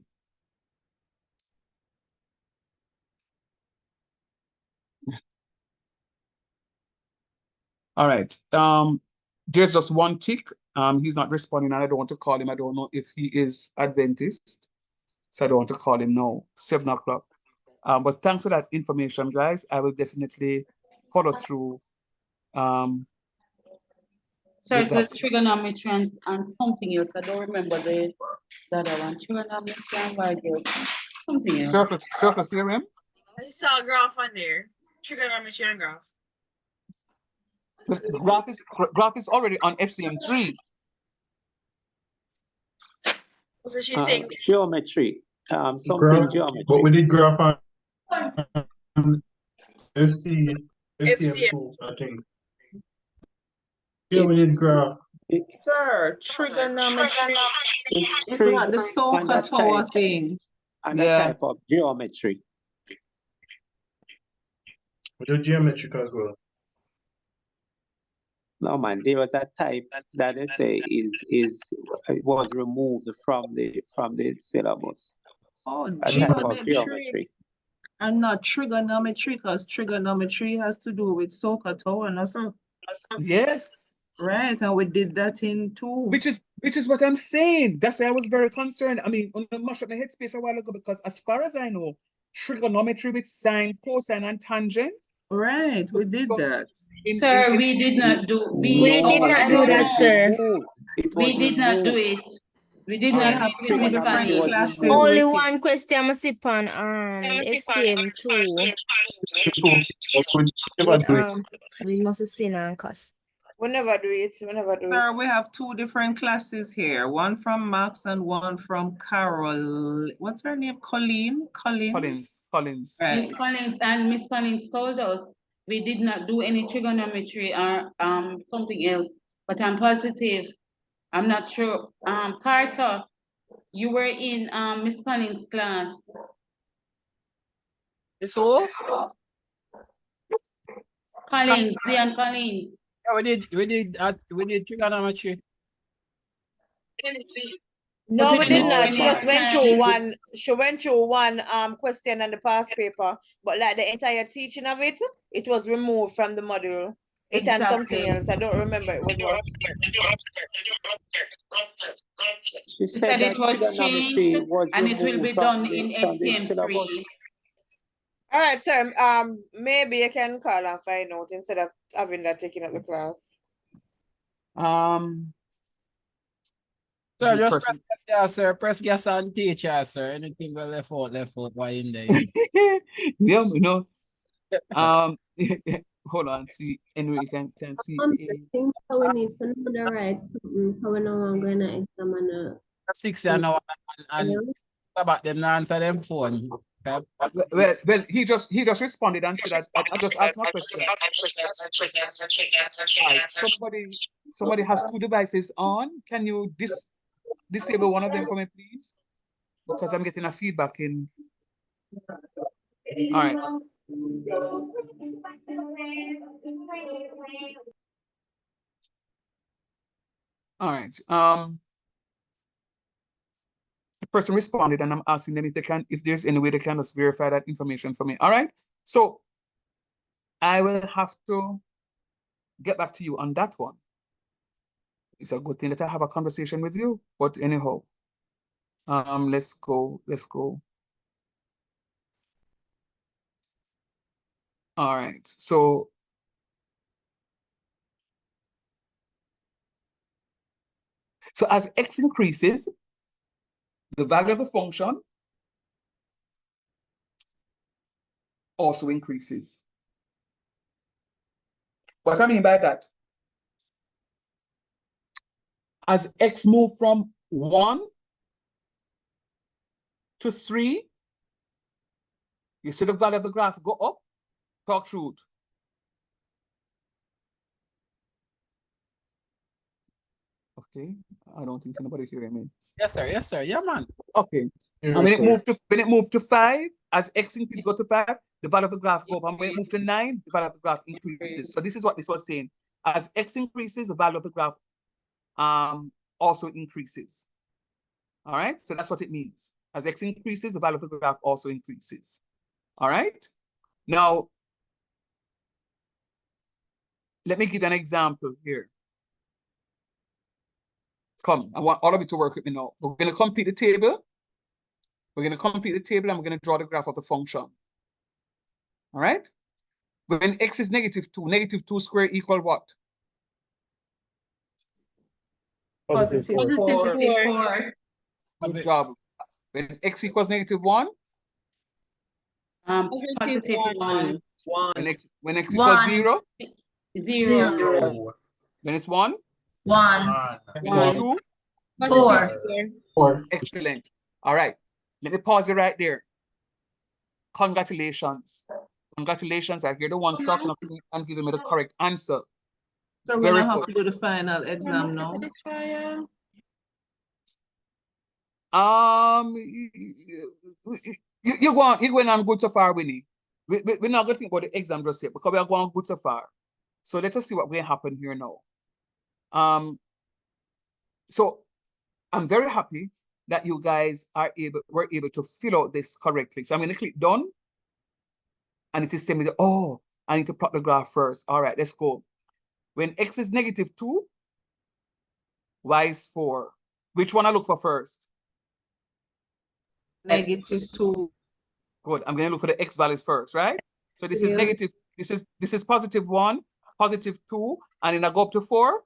All right. There's just one tick. He's not responding, and I don't want to call him. I don't know if he is Adventist, so I don't want to call him now. 7 o'clock. But thanks for that information, guys. I will definitely follow through. So it was that. trigonometry and something else. I don't remember the other one. Trigonometry and algebra. Something else. Circle theorem. I saw a graph on there. Trigonometry and graph. The graph is already on FCM 3. So she's saying geometry. Something Graph, geometry. but we did graph on FCM 2, I think. Yeah, we did graph. Sir, trigonometry is not the SOHCAHTOA thing. And that type of geometry. We do geometric as well. No man, there was a type that they say it was removed from the syllabus. Oh, A type of geometry. And not trigonometry, because trigonometry has to do with SOHCAHTOA and also. Yes. Right, and we did that in 2. Which is what I'm saying. That's why I was very concerned. I mean, on the mash up my headspace a while ago, because as far as I know, trigonometry with sine, cosine, and tangent. Right, we did that. Sir, we did not do. We did not do that, sir. We did not do it. We did We not have do it with Miss Connie. classes. Only one question I sip on FCM 2. We must have seen and cuss. We never do it. We never do Sir, it. we have 2 different classes here. One from Max and one from Carol. What's her name? Collins. Collins. Right. Miss Collins and Miss Collins told us we did not do any trigonometry or something else, but I'm positive. I'm not sure. Carter, you were in Miss Collins' class. This who? Collins, Leon Collins. Yeah, we did trigonometry. No, we did not. No, She just went through one. She went through one question on the past paper, but like the entire teaching of it, it was removed from the module. It and something else. I don't remember it was what. She said it was changed and it will be done in FCM 3. All right, sir. Maybe you can call and find out instead of having that taken up the class. Sir, just press gas, sir. Press gas and teacher, sir. Anything will left out, why in there? Yeah, you know. Hold on, see, anyway, you can see. I think so we need to know the right something, so we know I'm gonna examine 60 an hour and about them now answer them phone. Okay? Well, he just responded and said that I just asked my question. Somebody has 2 devices on. Can you disable one of them for me, please? Because I'm getting a feedback in. All right. All right. The person responded, and I'm asking them if there's any way they can just verify that information for me. All right. So I will have to get back to you on that one. It's a good thing that I have a conversation with you. But anyhow, let's go. All right. So as x increases, the value of the function also increases. What I mean by that, as X move from 1 to 3, you see the value of the graph go up, talk through it. Okay, I don't think anybody hearing me. Yes, sir. Yes, sir. Yeah, man. Okay. Yes, And when sir. it moved to 5, as X increases go to 5, the value of the graph go up. And when it moved to 9, the value of the graph increases. So this is what this was saying. As X increases, the value of the graph also increases. All right. So that's what it means. As X increases, the value of the graph also increases. All right. Now, let me give you an example here. Come, I want all of you to work with me now. We're going to complete the table. We're going to complete the table and we're going to draw the graph of the function. All right. When X is negative 2 squared equal what? Positive 4. Good job. When X equals -1? Positive 1. When X equals 0? 0. When it's 1? 1. When it's 2? 4. Excellent. All right. Let me pause it right there. Congratulations. Congratulations. I hear the ones talking up to me and giving me the correct answer. So we Very don't have good. to do the final exam now. You're going on good so far, Winnie. We're not going to think about the exam just yet because we are going good so far. So let us see what will happen here now. So I'm very happy that you guys were able to fill out this correctly. So I'm going to click done. And it is telling me, oh, I need to plot the graph first. All right, let's go. When X is -2, Y is 4. Which one I look for first? -2. Good. I'm going to look for the X values first, right? So this is negative. This is +1, +2, and then I go up to 4.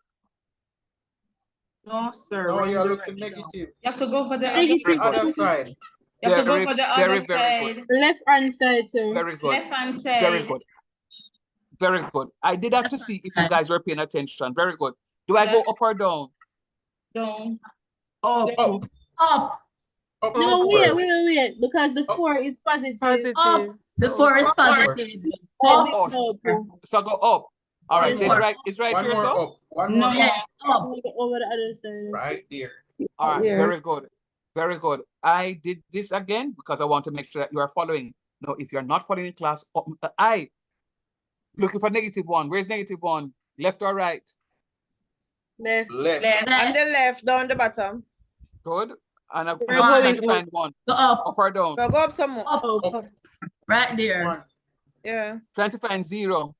No, sir. No, you're looking negative. You have to go for the Other side. You have to go for the other side. Left hand side, sir. Very good. Left hand side. Very good. Very good. I did have to see if you guys were paying attention. Very good. Do I go up or down? Down. Up. Up. No, wait. Because the 4 is positive. Up. The 4 is positive. Up. So go up. All right. So it's right One here, more so? up. One more Yeah, up. Over the other side. Right there. All right. Very good. Very good. I did this again because I want to make sure that you are following. Now, if you're not following in class, I looking for -1. Where's -1? Left or right? Left. On the left, down the bottom. Good. And I'm going trying to find 1. Go up. Up or down? Go up some more. Up. Right there. 1. Yeah. Trying to find 0.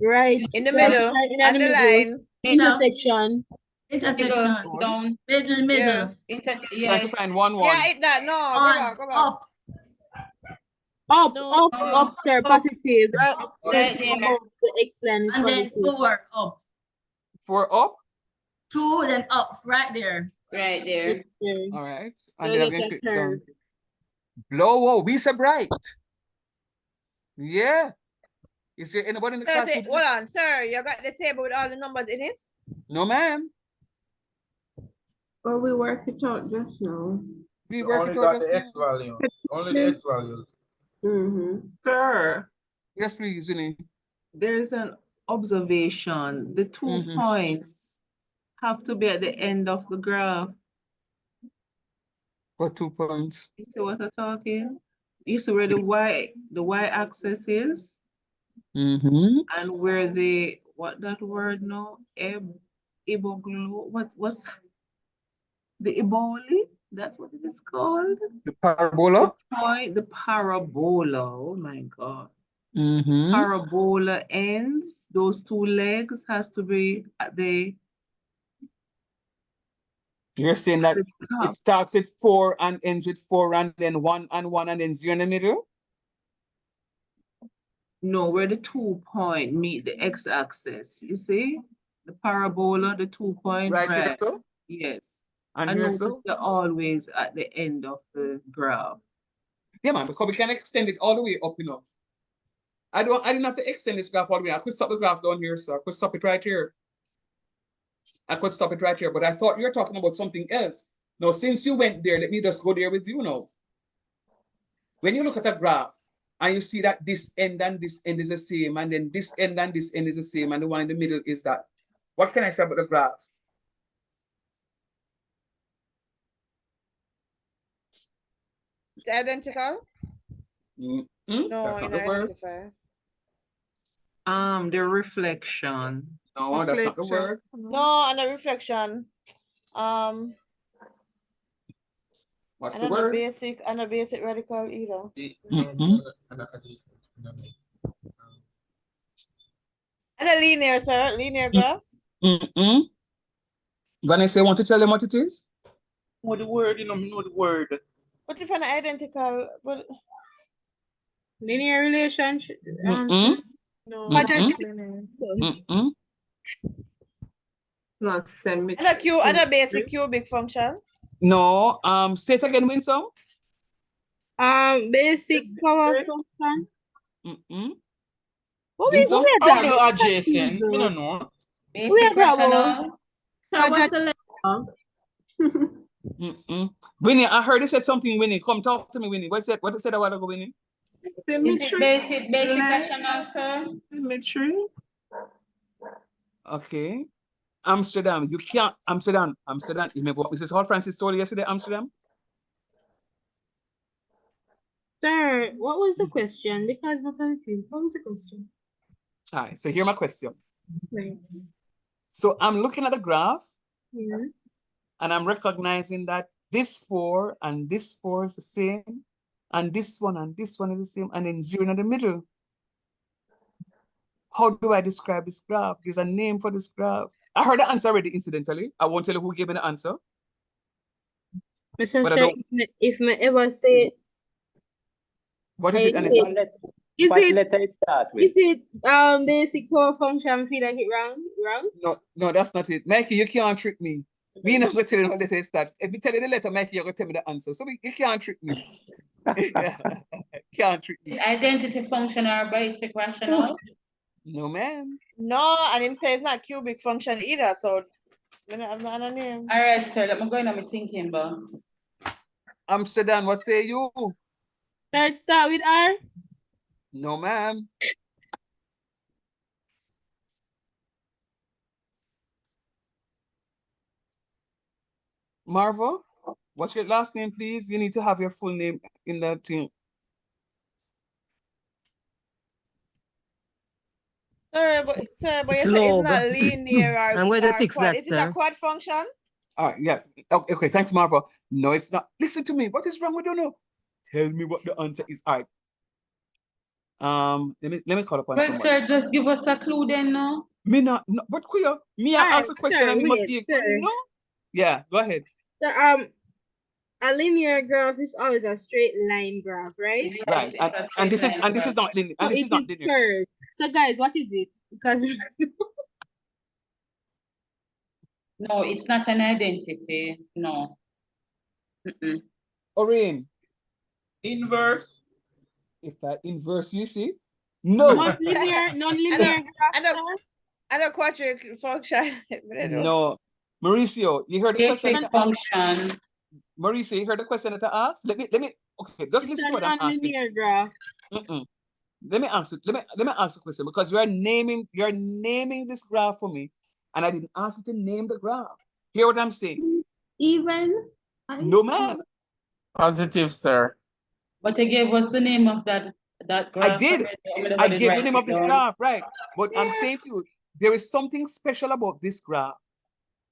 Right. In the middle. In the line. Intersection. Down. Middle. Trying to find 1, 1. Yeah, it that. No, go back. Up, sir. Positive. Right there. The X line is And then positive. 4 up. 4 up? 2, then up. Right there. Right there. All right. So And then I'm you going to can click down. turn. Blow, be so bright. Yeah. Is there anybody in the class? Hold on, sir. You got the table with all the numbers in it? No, ma'am. Well, we work it out just now. We You work only it out got just the now. X value. Only the X values. Sir, Yes, please, Winnie. there's an observation. The 2 points have to be at the end of the graph. What 2 points? You see what I'm talking? You see where the y-axis is? And where what that word now? Iboglu, what's the eboli? That's what it is called? The parabola? The parabola, oh my God. Parabola ends, those 2 legs has to be at the You're saying that it starts with 4 and ends with 4 and then 1 and 1 and then 0 in the middle? No, where the 2 point meet the x-axis. You see? The parabola, the 2 point. Right here, so? Yes. And I here, notice so? they're always at the end of the graph. Yeah, man, because we can extend it all the way up enough. I didn't have to extend this graph all the way. I could stop the graph down here, sir. I could stop it right here. I could stop it right here, but I thought you were talking about something else. Now, since you went there, let me just go there with you now. When you look at a graph and you see that this end and this end is the same, and then this end and this end is the same, and the one in the middle is that, what can I say about the graph? It's identical? No, No, that's not the word. The reflection. No, that's not the word. No, and the reflection. What's and the word? And a basic radical either. And a linear, sir. Linear graph. Vanessa, you want to tell them what it is? Know the word, know the word. But if an identical, but Linear relationship. No. Plus symmetry. And a basic cubic function. No. Say it again, Winsome. Basic power function. What we know adjacent. We don't know. Basic rational. Winnie, I heard you said something, Winnie. Come talk to me, Winnie. What you said a while ago, Winnie? Symmetry. Basic rational, sir. Symmetry. Okay. Amsterdam. You can't. Amsterdam. You remember what Mrs. Hall Francis told you yesterday, Amsterdam? Sir, what was the question? Because I'm confused. What was the question? All right. So here's my question. Right. So I'm looking at the graph. Yeah. And I'm recognizing that this 4 and this 4 is the same, and this one is the same, and then 0 in the middle. How do I describe this graph? There's a name for this graph. I heard the answer already, incidentally. I won't tell you who gave me the answer. Mr. Sir, if I ever say what is it, Anissa? What letter it start with? Is it basic power function? Feel like it wrong? No, that's not it. Mikey, you can't trick me. We not going to tell you what letter it start. If we tell you the letter, Mikey, you're going to tell me the answer. So you can't trick me. Can't trick me. Identity function or basic rational? No, ma'am. No, and him say it's not cubic function either. So I'm not a name. All right, sir. I'm going on my thinking box. Amsterdam, what say you? Let's start with R. No, ma'am. Marva, what's your last name, please? You need to have your full name in that thing. Sir, but you say it's not linear or I'm going to fix quad. that, Is sir. it a quad function? All right, yeah. Okay, thanks, Marva. No, it's not. Listen to me. What is wrong with you now? Tell me what the answer is. All right. Let me call upon Well, somebody. sir, just give us a clue then, no? Me not, no, but queer. Me I ask a question and we must give. No? Yeah, go ahead. So, a linear graph is always a straight line graph, right? Right. And this is not linear. And this is not linear. Curved. So guys, what is it? Because no, it's not an identity. No. Orin. Inverse. If I inverse, you see? No. Non-linear graph. And a quadratic function. No. Mauricio, you heard the question? Function. Mauricio, you heard the question that I asked? Let me okay, just listen to what I'm asking. Non-linear graph. Let me answer. Let me ask the question because you're naming this graph for me, and I didn't ask you to name the graph. Hear what I'm saying? Even? No, ma'am. Positive, sir. But you gave us the name of that graph. I did. I gave the name of this graph, right? But I'm saying to you, there is something special about this graph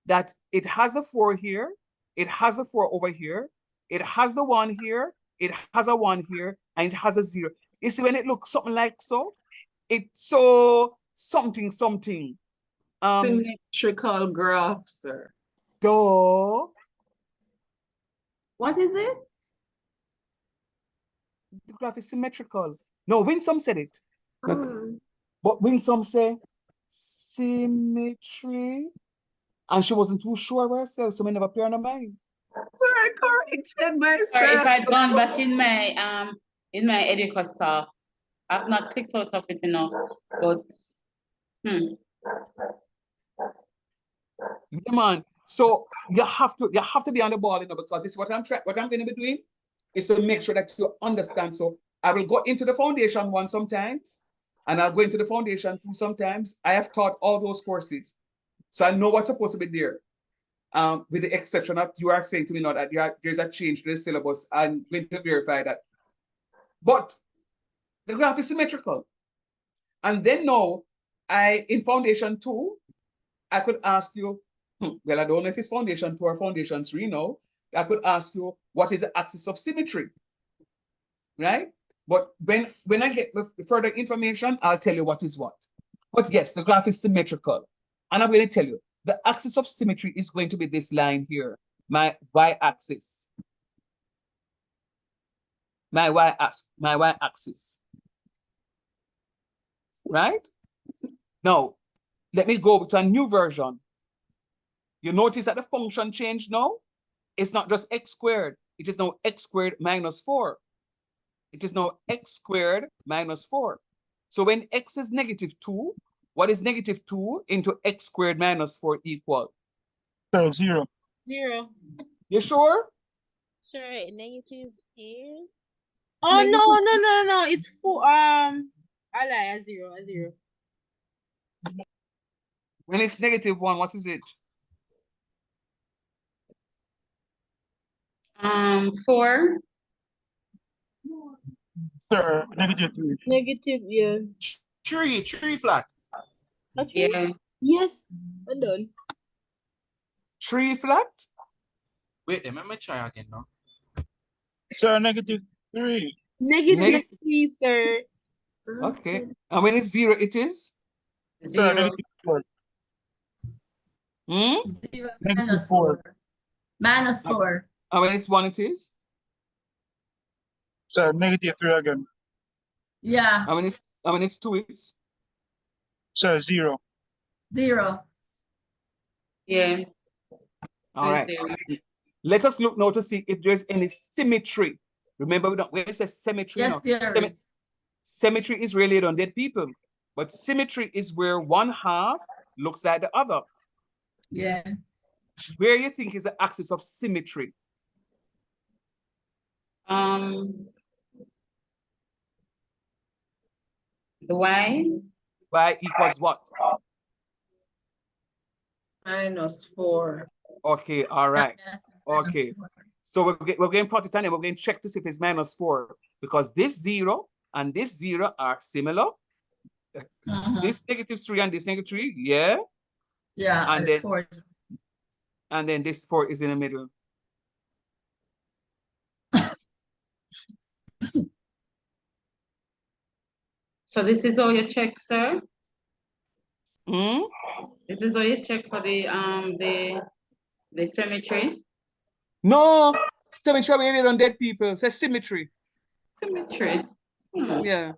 that it has a 4 here, it has a 4 over here, it has the 1 here, it has a 1 here, and it has a 0. You see, when it looks something like so, it's so something. Symmetrical graph, sir. Duh. What is it? The graph is symmetrical. No, Winsome said it. But Winsome said symmetry. And she wasn't too sure of herself, so I never appear on her mind. Sir, I corrected myself. Or if I'd gone back in my Edicus stuff, I've not clicked out of it enough, but Yeah, man. So you have to be on the ball, because it's what I'm going to be doing is to make sure that you understand. So I will go into the foundation one sometimes, and I'll go into the foundation two sometimes. I have taught all those courses, so I know what's supposed to be there. With the exception of you are saying to me now that there's a change to the syllabus. I'm going to verify that. But the graph is symmetrical. And then now, in foundation two, I could ask you, well, I don't know if it's foundation two or foundation three now. I could ask you, what is the axis of symmetry? Right? But when I get further information, I'll tell you what is what. But yes, the graph is symmetrical. And I'm going to tell you, the axis of symmetry is going to be this line here, my y-axis. My y-axis. Right? Now, let me go to a new version. You notice that the function changed now? It's not just x squared. It is now x squared minus 4. It is now x squared minus 4. So when x is -2, what is -2 into x squared minus 4 equal? 0. 0. You sure? Sorry, negative is. Oh no! It's 4. I lie. A 0. When it's -1, what is it? 4. Sir, -3. Negative, yeah. 3 flat. Actually, Yeah. yes, I'm done. 3 flat? Wait, let me try again now. Sir, -3. Negative 3, sir. Okay. And when it's 0, it is? Sir, 0. -4. 0 minus 4. Minus 4. And when it's 1, it is? Sir, -3 again. Yeah. And when it's 2, it's? Sir, 0. 0. Yeah. All right. Let us look now to see if there's any symmetry. Remember, when it says symmetry, Yes, now, there is. symmetry is related on dead people, but symmetry is where one half looks like the other. Yeah. Where you think is the axis of symmetry? The y? Y equals what? -4. Okay, all right. Okay. So we're going to plot it and we're going to check to see if it's -4, because this 0 and this 0 are similar. This -3 and this -3, yeah. Yeah, and then 4. And then this 4 is in the middle. So this is all you check, sir? Hmm? This is all you check for the symmetry? No, symmetry we did on dead people. It says symmetry. Symmetry. Yeah.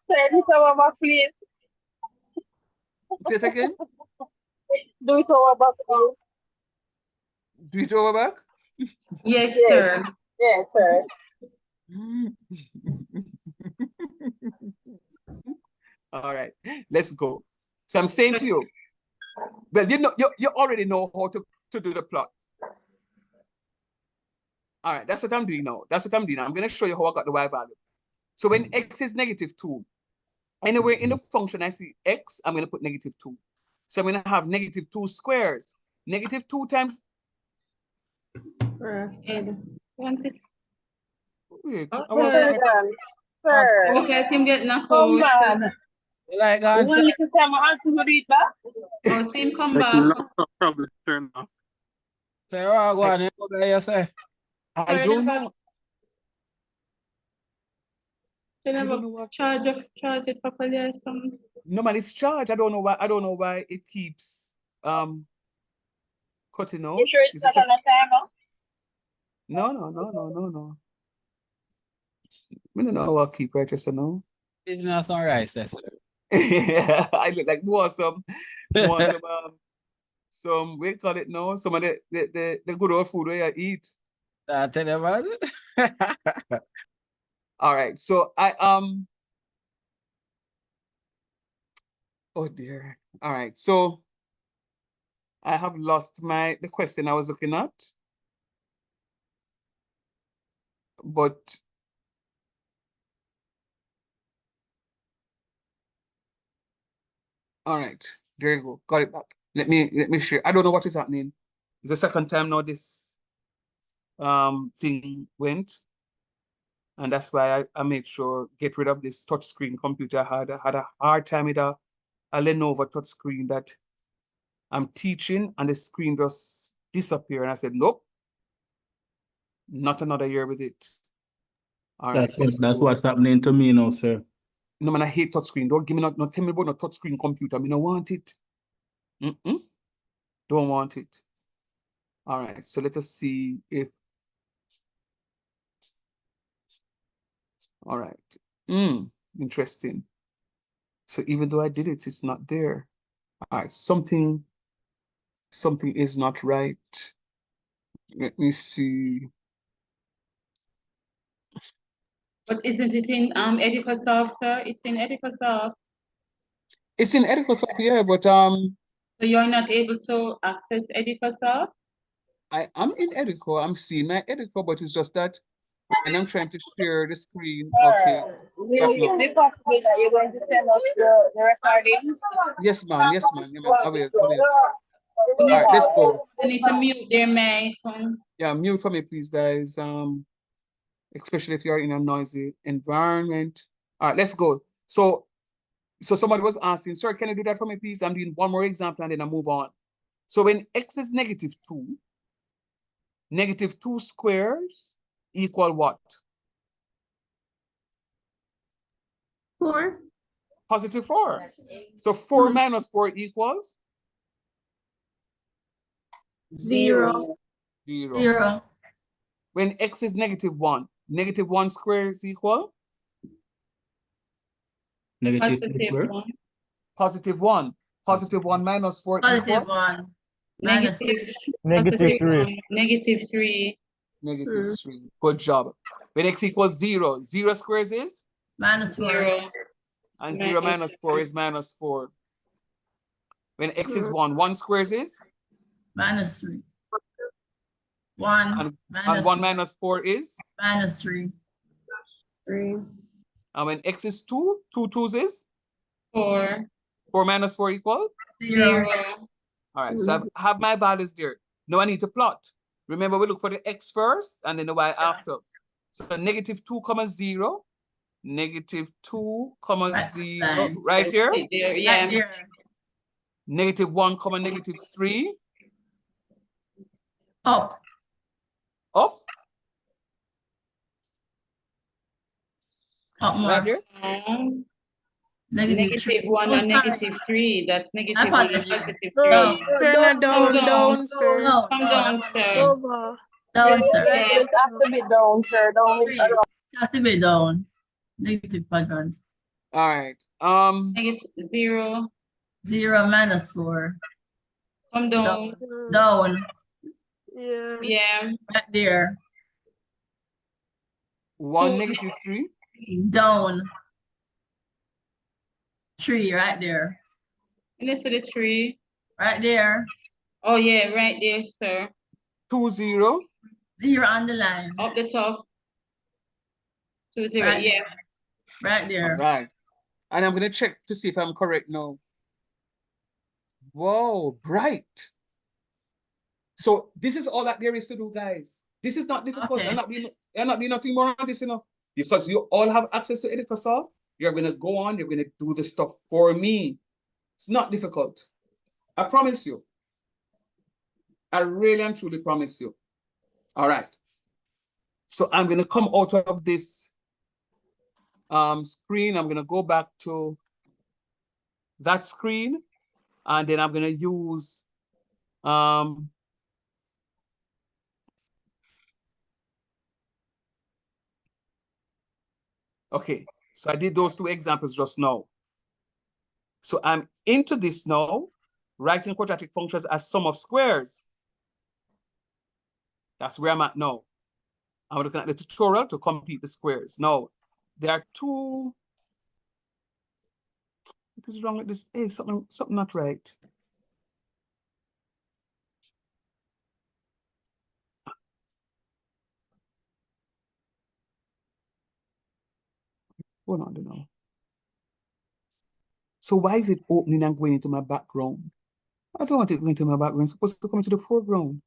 Say this over back, please. Say it again. Do it over back, please. Do it over back? Yes, sir. Yes, sir. All right, let's go. So I'm saying to you, well, you already know how to do the plot. All right, that's what I'm doing now. That's what I'm doing. I'm going to show you how I got the y value. So when x is -2, anywhere in the function I see x, I'm going to put -2. So I'm going to have -2 squares. -2 times. Wait, Sir. Okay, I can get knocked Come out. back. Like You answer. want me to tell my answer to read back? Oh, see him come back. Probably turn off. Say, oh, go on, what you say? I don't know. So never charge it properly or something. No man, it's charged. I don't know why it keeps cutting out. You sure it's not on the timer? No. I don't know what keep right just now. It's not all right, sir. I look like more some we call it now, some of the good old food where I eat. I tell you about it. All right, so oh dear. All right, so I have lost the question I was looking at. But all right, there you go. Got it back. Let me share. I don't know what is happening. It's the second time now this thing went. And that's why I made sure get rid of this touchscreen computer. I had a hard time with a Lenovo touchscreen that I'm teaching and the screen just disappeared. And I said, nope, not another year with it. All right. That's what's happening to me now, sir. No, man, I hate touchscreen. Don't give me no tell me about no touchscreen computer. I mean, I want it. Don't want it. All right, so let us see if, all right. Interesting. So even though I did it, it's not there. All right, something is not right. Let me see. But isn't it in Edicosoft, sir? It's in Edicosoft. It's in Edicosoft, yeah, but So you're not able to access Edicosoft? I am in Edico. I'm seeing my Edico, but it's just that when I'm trying to share the screen. Okay. Will it be possible that you're going to send us the recording? Yes, ma'am. Yes, ma'am. Yeah, I will. All right, let's go. You need to mute their mic. Yeah, mute for me, please, guys. Especially if you're in a noisy environment. All right, let's go. So somebody was asking, sir, can you do that for me, please? I'm doing one more example and then I move on. So when x is -2, -2 squares equal what? 4. +4. So 4 minus 4 equals? 0. 0. When x is -1, -1 squares equal? +1. +1. +1 minus 4 equal? +1. -3. -3. -3. Good job. When x equals 0, 0 squares is? -4. 0. And 0 minus 4 is -4. When x is 1, 1 squares is? -3. 1. And 1 minus 4 is? -3. 3. And when x is 2, 2 twos is? 4. 4 minus 4 equal? 0. All right, so I have my values there. Now I need to plot. Remember, we look for the x first and then the y after. So -2, 0. -2, 0. Right here? Yeah. Right here. -1, -3. Up. Up? Up more. Right here? -1 and -3. That's -1 and +3. Down, Come down, sir. Come down, sir. Over. Down, sir. It has to be down, sir. Down is around. It has to be down. Negative quadrant. All right. -0. 0 minus 4. Come down. Down. Yeah. Right there. 1, -3. Down. 3 right there. Next to the 3. Right there. Oh yeah, right there, sir. 2, 0. 0 on the line. Up the top. 2, 0. Right Yeah. Right there. All right. And I'm going to check to see if I'm correct now. Whoa, bright. So this is all that there is to do, guys. This is not difficult. Okay. I'm not doing nothing more on this, because you all have access to Edicosoft. You're going to go on. You're going to do the stuff for me. It's not difficult. I promise you. I really and truly promise you. All right. So I'm going to come out of this screen. I'm going to go back to that screen. And then I'm going to use okay, so I did those 2 examples just now. So I'm into this now, writing quadratic functions as sum of squares. That's where I'm at now. I'm looking at the tutorial to complete the squares. Now, there are two. What is wrong with this? Hey, something not right. Hold on, now. So why is it opening and going into my background? I don't want it going into my background. It's supposed to come into the foreground.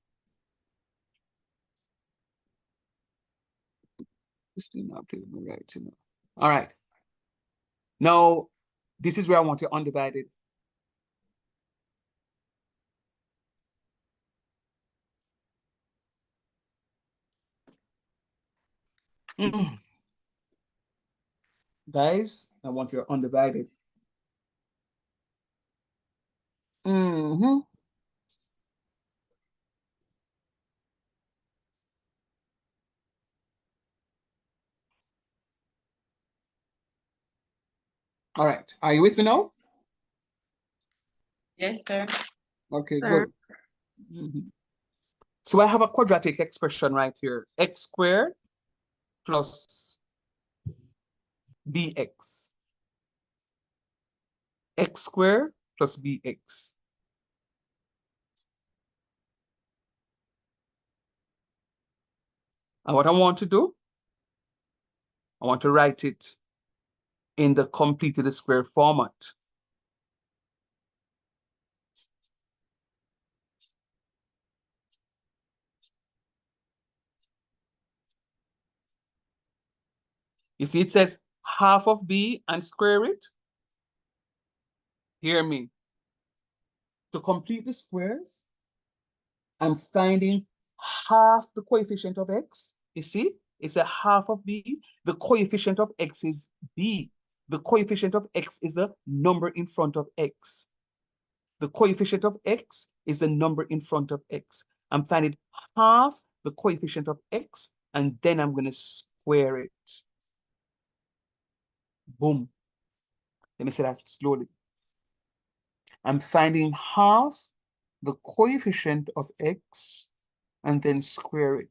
This thing not doing me right, you know. All right. Now, this is where I want your undivided. Guys, I want your undivided. All right. Are you with me now? Yes, sir. Okay, Sir. good. So I have a quadratic expression right here. X squared plus bx. X squared plus bx. And what I want to do, I want to write it in the complete to the square format. You see, it says half of b and square it. Hear me. To complete the squares, I'm finding half the coefficient of x. You see, it's a half of b. The coefficient of x is b. The coefficient of x is the number in front of x. The coefficient of x is the number in front of x. I'm finding half the coefficient of x, and then I'm going to square it. Boom. Let me say that slowly. I'm finding half the coefficient of x, and then square it.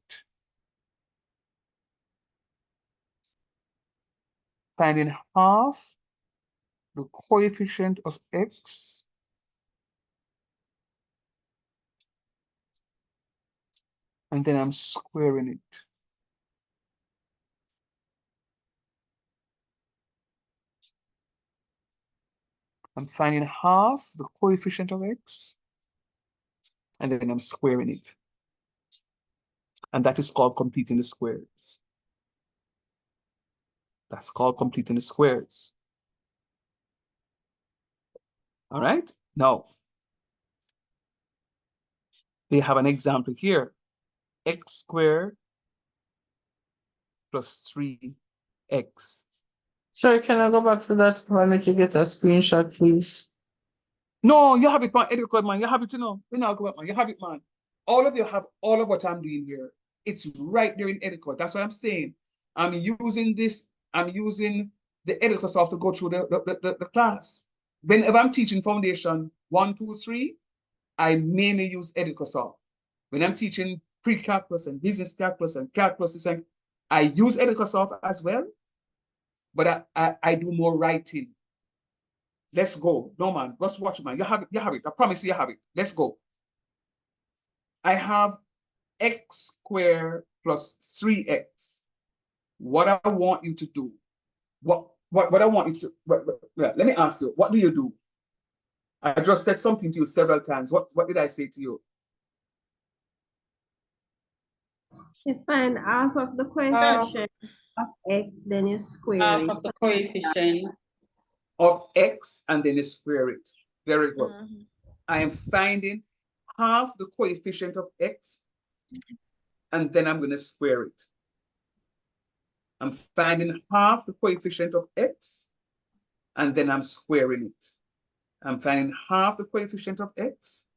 Finding half the coefficient of x, and then I'm squaring it. I'm finding half the coefficient of x, and then I'm squaring it. And that is called completing the squares. That's called completing the squares. All right? Now, they have an example here. X squared plus 3x. Sorry, can I go back to that? I need to get a screenshot, please. No, you have it, man. Educate, man. You have it, you know. You know, go back, man. You have it, man. All of you have all of what I'm doing here. It's right there in Educate. That's what I'm saying. I'm using this. I'm using the Educate software to go through the class. Whenever I'm teaching Foundation 1, 2, 3, I mainly use Educate software. When I'm teaching pre-calculus and business calculus and calculus, I use Educate software as well, but I do more writing. Let's go. No, man. Let's watch, man. You have it. You have it. I promise you have it. Let's go. I have x squared plus 3x. What I want you to do, what I want you to, let me ask you, what do you do? I just said something to you several times. What did I say to you? You find half of the coefficient of x, then you square Half it. of the coefficient of x, and then you square it. Very good. I am finding half the coefficient of x, and then I'm going to square it. I'm finding half the coefficient of x, and then I'm squaring it. I'm finding half the coefficient of x,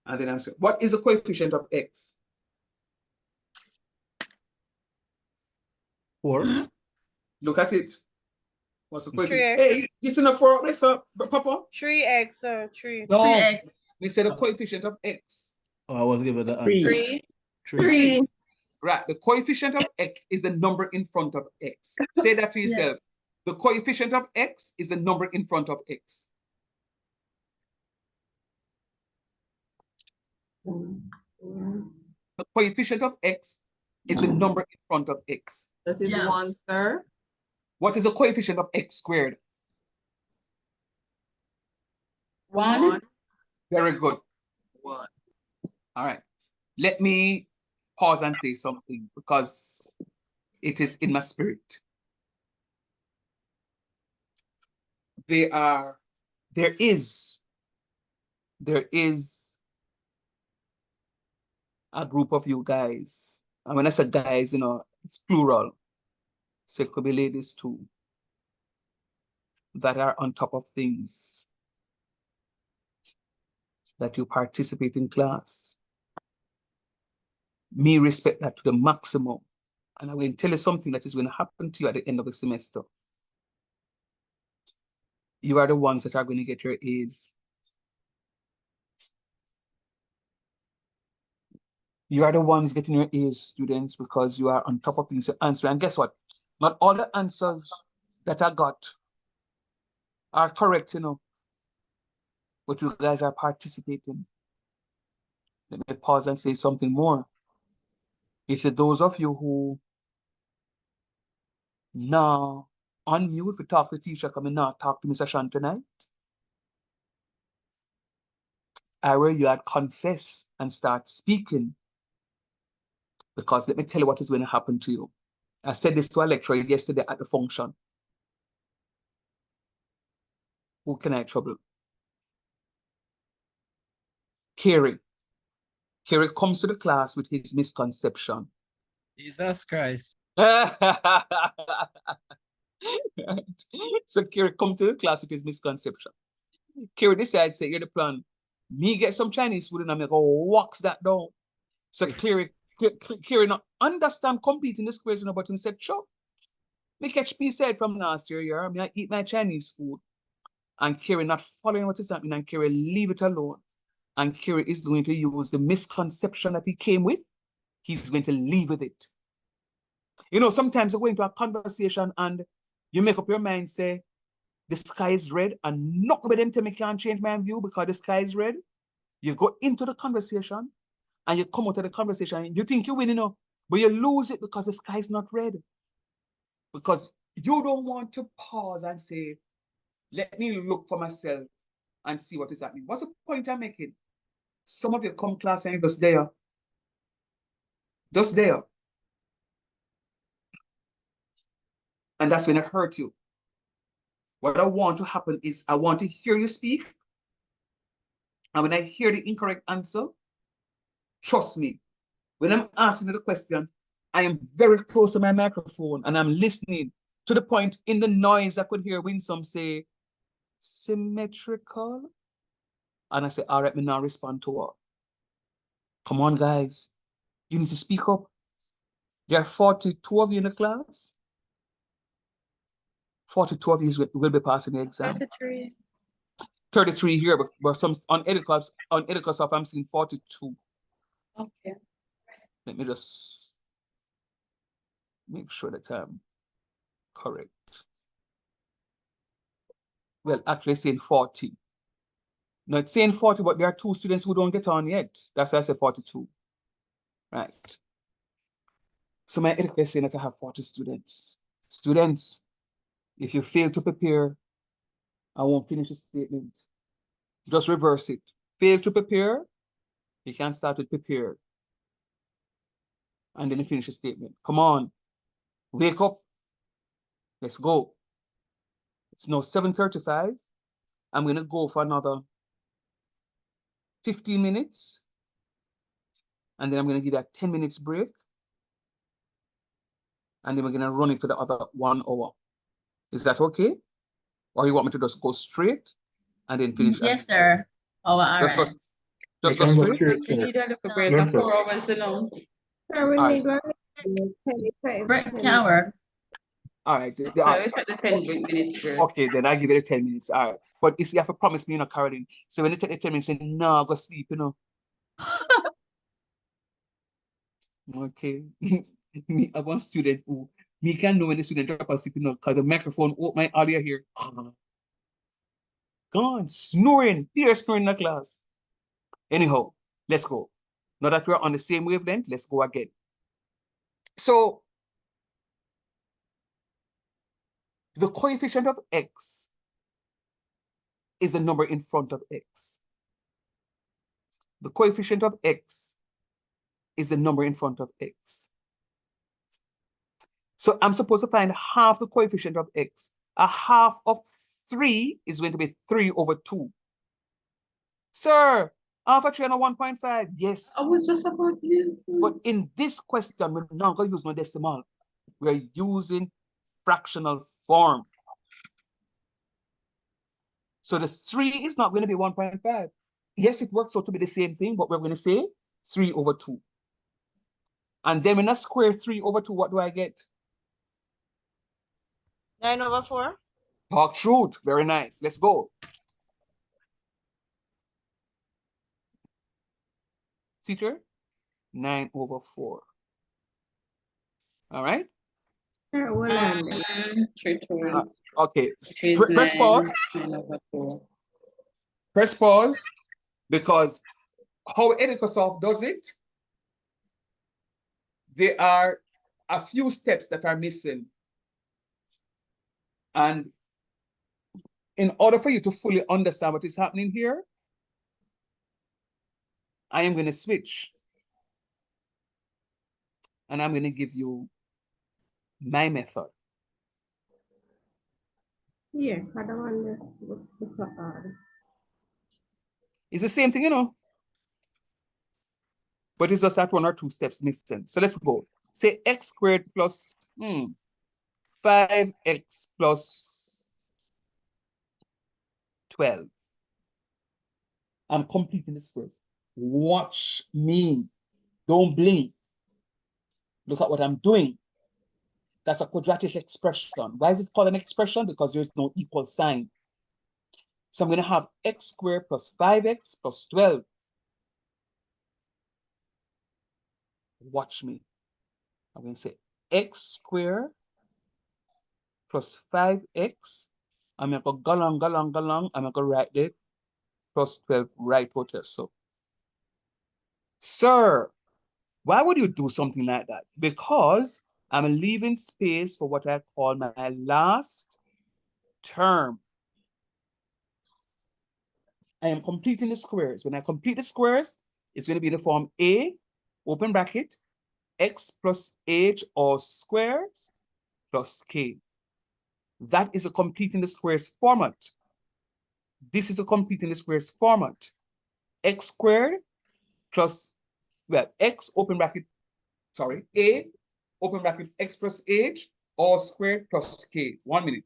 and then I'm squaring. What is the coefficient of x? 4. Look at it. What's the coefficient? 3x. Hey, you see the 4 up there, Papa? 3x, sir. 3. No, 3x. we said the coefficient of x. Oh, I was given the answer. 3. 3. Right. The coefficient of x is a number in front of x. Say that to yourself. Yes. The coefficient of x is a number in front of x. The coefficient of x is a number in front of x. That is Yeah. 1, sir. What is the coefficient of x squared? 1. Very good. 1. All right. Let me pause and say something because it is in my spirit. There is a group of you guys. And when I say guys, you know, it's plural. So it could be ladies too, that are on top of things, that you participate in class. Me respect that to the maximum. And I will tell you something that is going to happen to you at the end of the semester. You are the ones that are going to get your A's. You are the ones getting your A's, students, because you are on top of things to answer. And guess what? Not all the answers that I got are correct, you know, but you guys are participating. Let me pause and say something more. It's those of you who now unmute to talk to the teacher, come and now talk to Mr. Shan tonight. I where you had confess and start speaking. Because let me tell you what is going to happen to you. I said this to a lecturer yesterday at the function. Who can I trouble? Kerry. Kerry comes to the class with his misconception. Jesus Christ. So Kerry come to the class with his misconception. Kerry decides, say, here's the plan. Me get some Chinese food and I'm going to go walks that down. So Kerry not understand completing the squares, you know, but he said, sure. Me catch me said from last year, I mean, I eat my Chinese food. And Kerry not following what is happening, and Kerry leave it alone. And Kerry is going to use the misconception that he came with. He's going to leave with it. You know, sometimes you go into a conversation and you make up your mind, say, the sky is red, and nobody them tell me can't change my view because the sky is red. You go into the conversation and you come out of the conversation, you think you win, you know, but you lose it because the sky is not red. Because you don't want to pause and say, let me look for myself and see what is happening. What's the point I'm making? Some of you come class and you're just there. Just there. And that's when it hurts you. What I want to happen is I want to hear you speak. And when I hear the incorrect answer, trust me, when I'm asking you the question, I am very close to my microphone and I'm listening to the point in the noise I could hear when some say, symmetrical. And I say, all right, me now respond to what? Come on, guys. You need to speak up. There are 42 of you in the class. 42 of you will be passing the exam. 33. 33 here, but some on Edicosoft, I'm seeing 42. Okay. Let me just make sure that I'm correct. Well, actually saying 40. No, it's saying 40, but there are 2 students who don't get on yet. That's why I say 42. Right. So my Edico is saying that I have 40 students. Students, if you fail to prepare, I won't finish the statement. Just reverse it. Fail to prepare, you can start with prepare. And then you finish the statement. Come on. Wake up. Let's go. It's now 7:35. I'm going to go for another 15 minutes. And then I'm going to give that 10 minutes break. And then we're going to run it for the other 1 hour. Is that okay? Or you want me to just go straight and then finish? Yes, sir. Oh, all Just right. go straight? You need a little break of 4 hours, you know. Sir, we All need right. 10 Break can work. All right. So it's at the 10 minutes break. Okay, then I'll give it a 10 minutes. All right. But you see, you have to promise me, you know, Caroline. So when you take the 10 minutes, say, no, I'll go sleep, you know. Okay. Me, I one student who me can know when the student drop asleep, you know, because the microphone open my audio here. Gone, snoring, tear snoring in the class. Anyhow, let's go. Now that we're on the same wavelength, let's go again. So the coefficient of x is a number in front of x. The coefficient of x is a number in front of x. So I'm supposed to find half the coefficient of x. A half of 3 is going to be 3 over 2. Sir, half of 3 and a 1.5. Yes. I was just about to. But in this question, we're not going to use no decimal. We're using fractional form. So the 3 is not going to be 1.5. Yes, it works out to be the same thing, but we're going to say 3 over 2. And then when I square 3 over 2, what do I get? 9 over 4. Talk truth. Very nice. Let's go. See here? 9 over 4. All right? Okay. Press pause. Press pause, because how Editasoft does it, there are a few steps that are missing. And in order for you to fully understand what is happening here, I am going to switch. And I'm going to give you my method. Yeah, I don't want It's the same thing, you know. But it's just that 1 or 2 steps missing. So let's go. Say x squared plus 5x plus 12. I'm completing this first. Watch me. Don't blink. Look at what I'm doing. That's a quadratic expression. Why is it called an expression? Because there's no equal sign. So I'm going to have x squared plus 5x plus 12. Watch me. I'm going to say x squared plus 5x. I'm going to go along. I'm going to write it plus 12 right out here. So, sir, why would you do something like that? Because I'm leaving space for what I call my last term. I am completing the squares. When I complete the squares, it's going to be in the form a, open bracket, x plus h all squares plus k. That is a completing the squares format. This is a completing the squares format. X squared plus, well, x open bracket, sorry, a open bracket x plus h all squared plus k. 1 minute.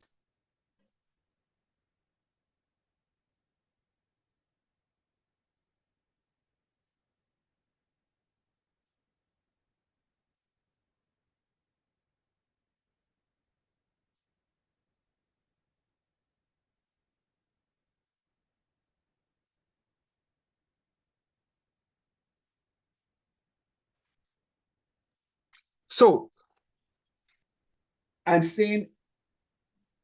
So I'm saying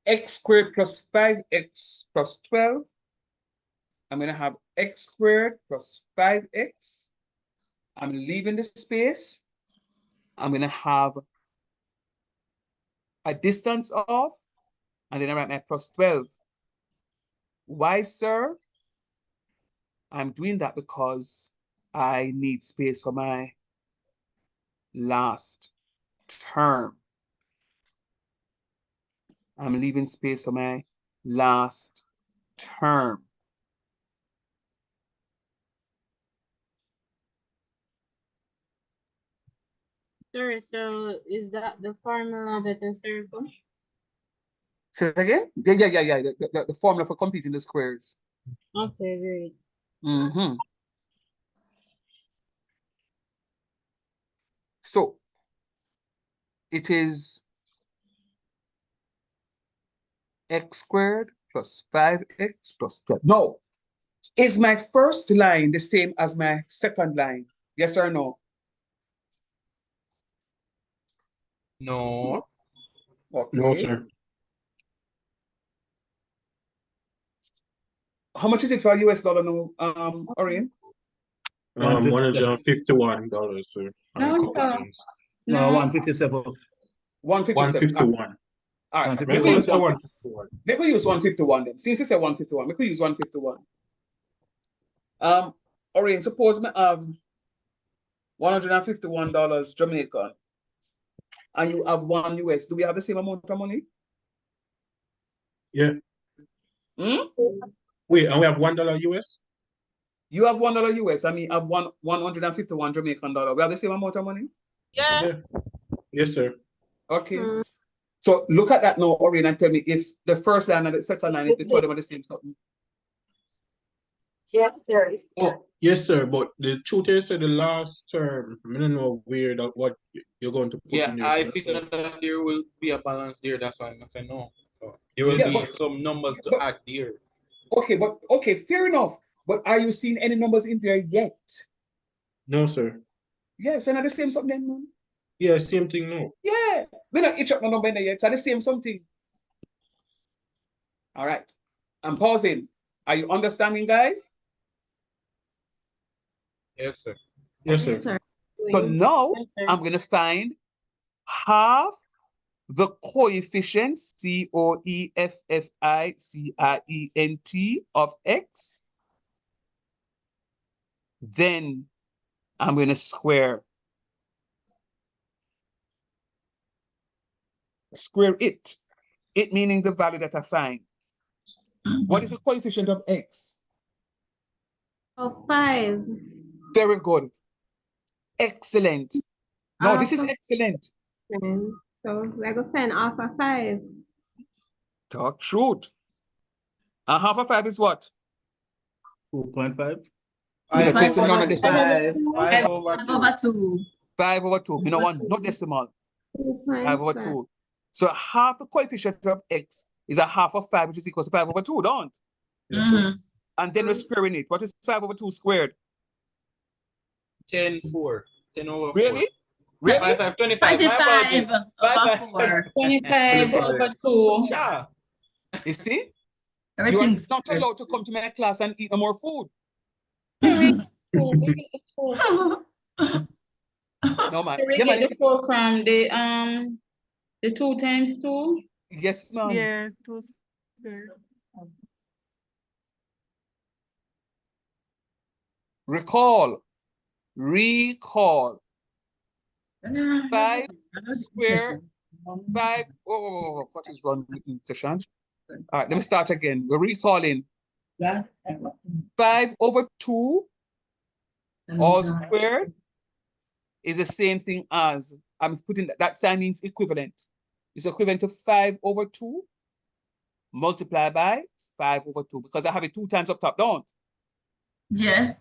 x squared plus 5x plus 12. I'm going to have x squared plus 5x. I'm leaving the space. I'm going to have a distance of, and then I write my plus 12. Why, sir? I'm doing that because I need space for my last term. I'm leaving space for my last term. Sure, so is that the formula that the circle? Say it again? Yeah. The formula for completing the squares. Okay, great. So it is x squared plus 5x plus 12. No. Is my first line the same as my second line? Yes or no? No. Okay. No, sir. How much is it for US dollar now, Orion? $151, sir. and a No, couple sir. cents. No, No. 157. 157. 151. All right. Make Make we we use use one. 151. Make we use 151 then. Since you said 151, make we use 151. Orion, suppose me have $151 Jamaican and you have one US. Do we have the same amount of money? Yeah. Hmm? Wait, and we have $1 US? You have $1 US and me have 151 Jamaican dollar. We have the same amount of money? Yeah. Yes, sir. Okay. So look at that now, Orion, and tell me if the first line and the second line, if the two of them are the same something. Yes, sir. Oh, yes, sir. But the truth is, the last term, I don't know where that what you're going to put Yeah, in there. I So that's figured why. that there will be a balance there. That's why I'm saying no. So there will Yeah, be but some numbers to add there. okay, fair enough. But are you seeing any numbers in there yet? No, sir. Yes, and are the same something then, man. Yeah, same thing. No. Yeah, we not each up no number in there yet. Are the same something. All right. I'm pausing. Are you understanding, guys? Yes, sir. Yes, sir. So now I'm going to find half the coefficient, coefficient of x. Then I'm going to square it. It meaning the value that I find. What is the coefficient of x? Oh, 5. Very good. Excellent. No, this is excellent. So we're going to find half of 5. Talk truth. And half of 5 is what? 2.5. You know, decimal, not decimal. 5 over 2. 5 over 2. You know what? Not decimal. 5 over 2. So half the coefficient of x is a half of 5, which is equal to 5 over 2, don't? And then we're squaring it. What is 5 over 2 squared? 10 over 4. Really? Really? 5, 25. 25 over 4. 25 over 2. Sure. You see? You are Everything's not allowed to come to my class and eat no more food. So No, man. we Yeah, get man. the 4 from the 2 times 2. Yes, ma'am. Yeah, it was good. Recall. 5 square 5. Oh, what is wrong with you, Tashan? All right, let me start again. We're recalling 5 over 2 all squared is the same thing as, I'm putting that sign means equivalent. It's equivalent to 5 over 2 multiplied by 5 over 2 because I have it 2 times up top, don't? Yes.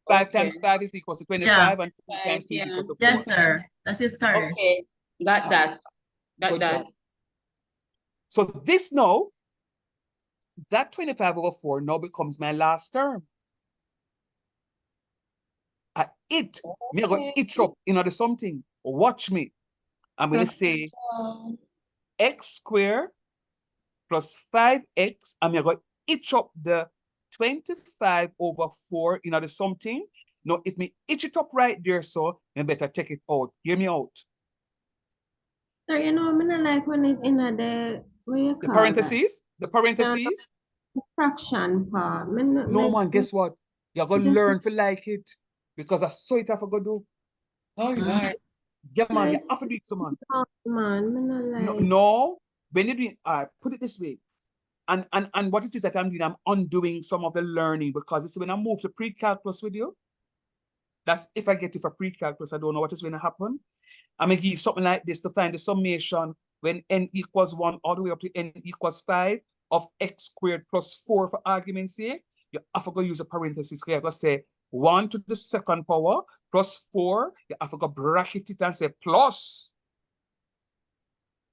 5 times 5 is equal to 25 and 2 times 2 is equal to 4. Yes, sir. That is correct. Okay, got that. Got that. So this now, that 25 over 4 now becomes my last term. Me I'm going to itch up into something. Watch me. I'm going to say x squared plus 5x. I'm going to itch up the 25 over 4 into something. Now, if me itch it up right there, so you better take it out. Hear me out. So, you know, I don't like when it's in the, what you The call parentheses? The parentheses? that? Fraction part. No, man, guess what? You're going to learn to like it because I saw it I forgot to do. Oh, yeah. Yeah, man, you have to do it, so man. Man, No, when you're doing, put it this way. And what it is that I'm doing, I'm undoing some of the learning because it's when I move to pre-calculus with you. That's if I get to for pre-calculus, I don't know what is going to happen. I'm going to give you something like this to find the summation when n equals 1 all the way up to n equals 5 of x squared plus 4 for argument's sake. You have to go use a parenthesis here. You have to say 1 to the second power plus 4. You have to go bracket it and say plus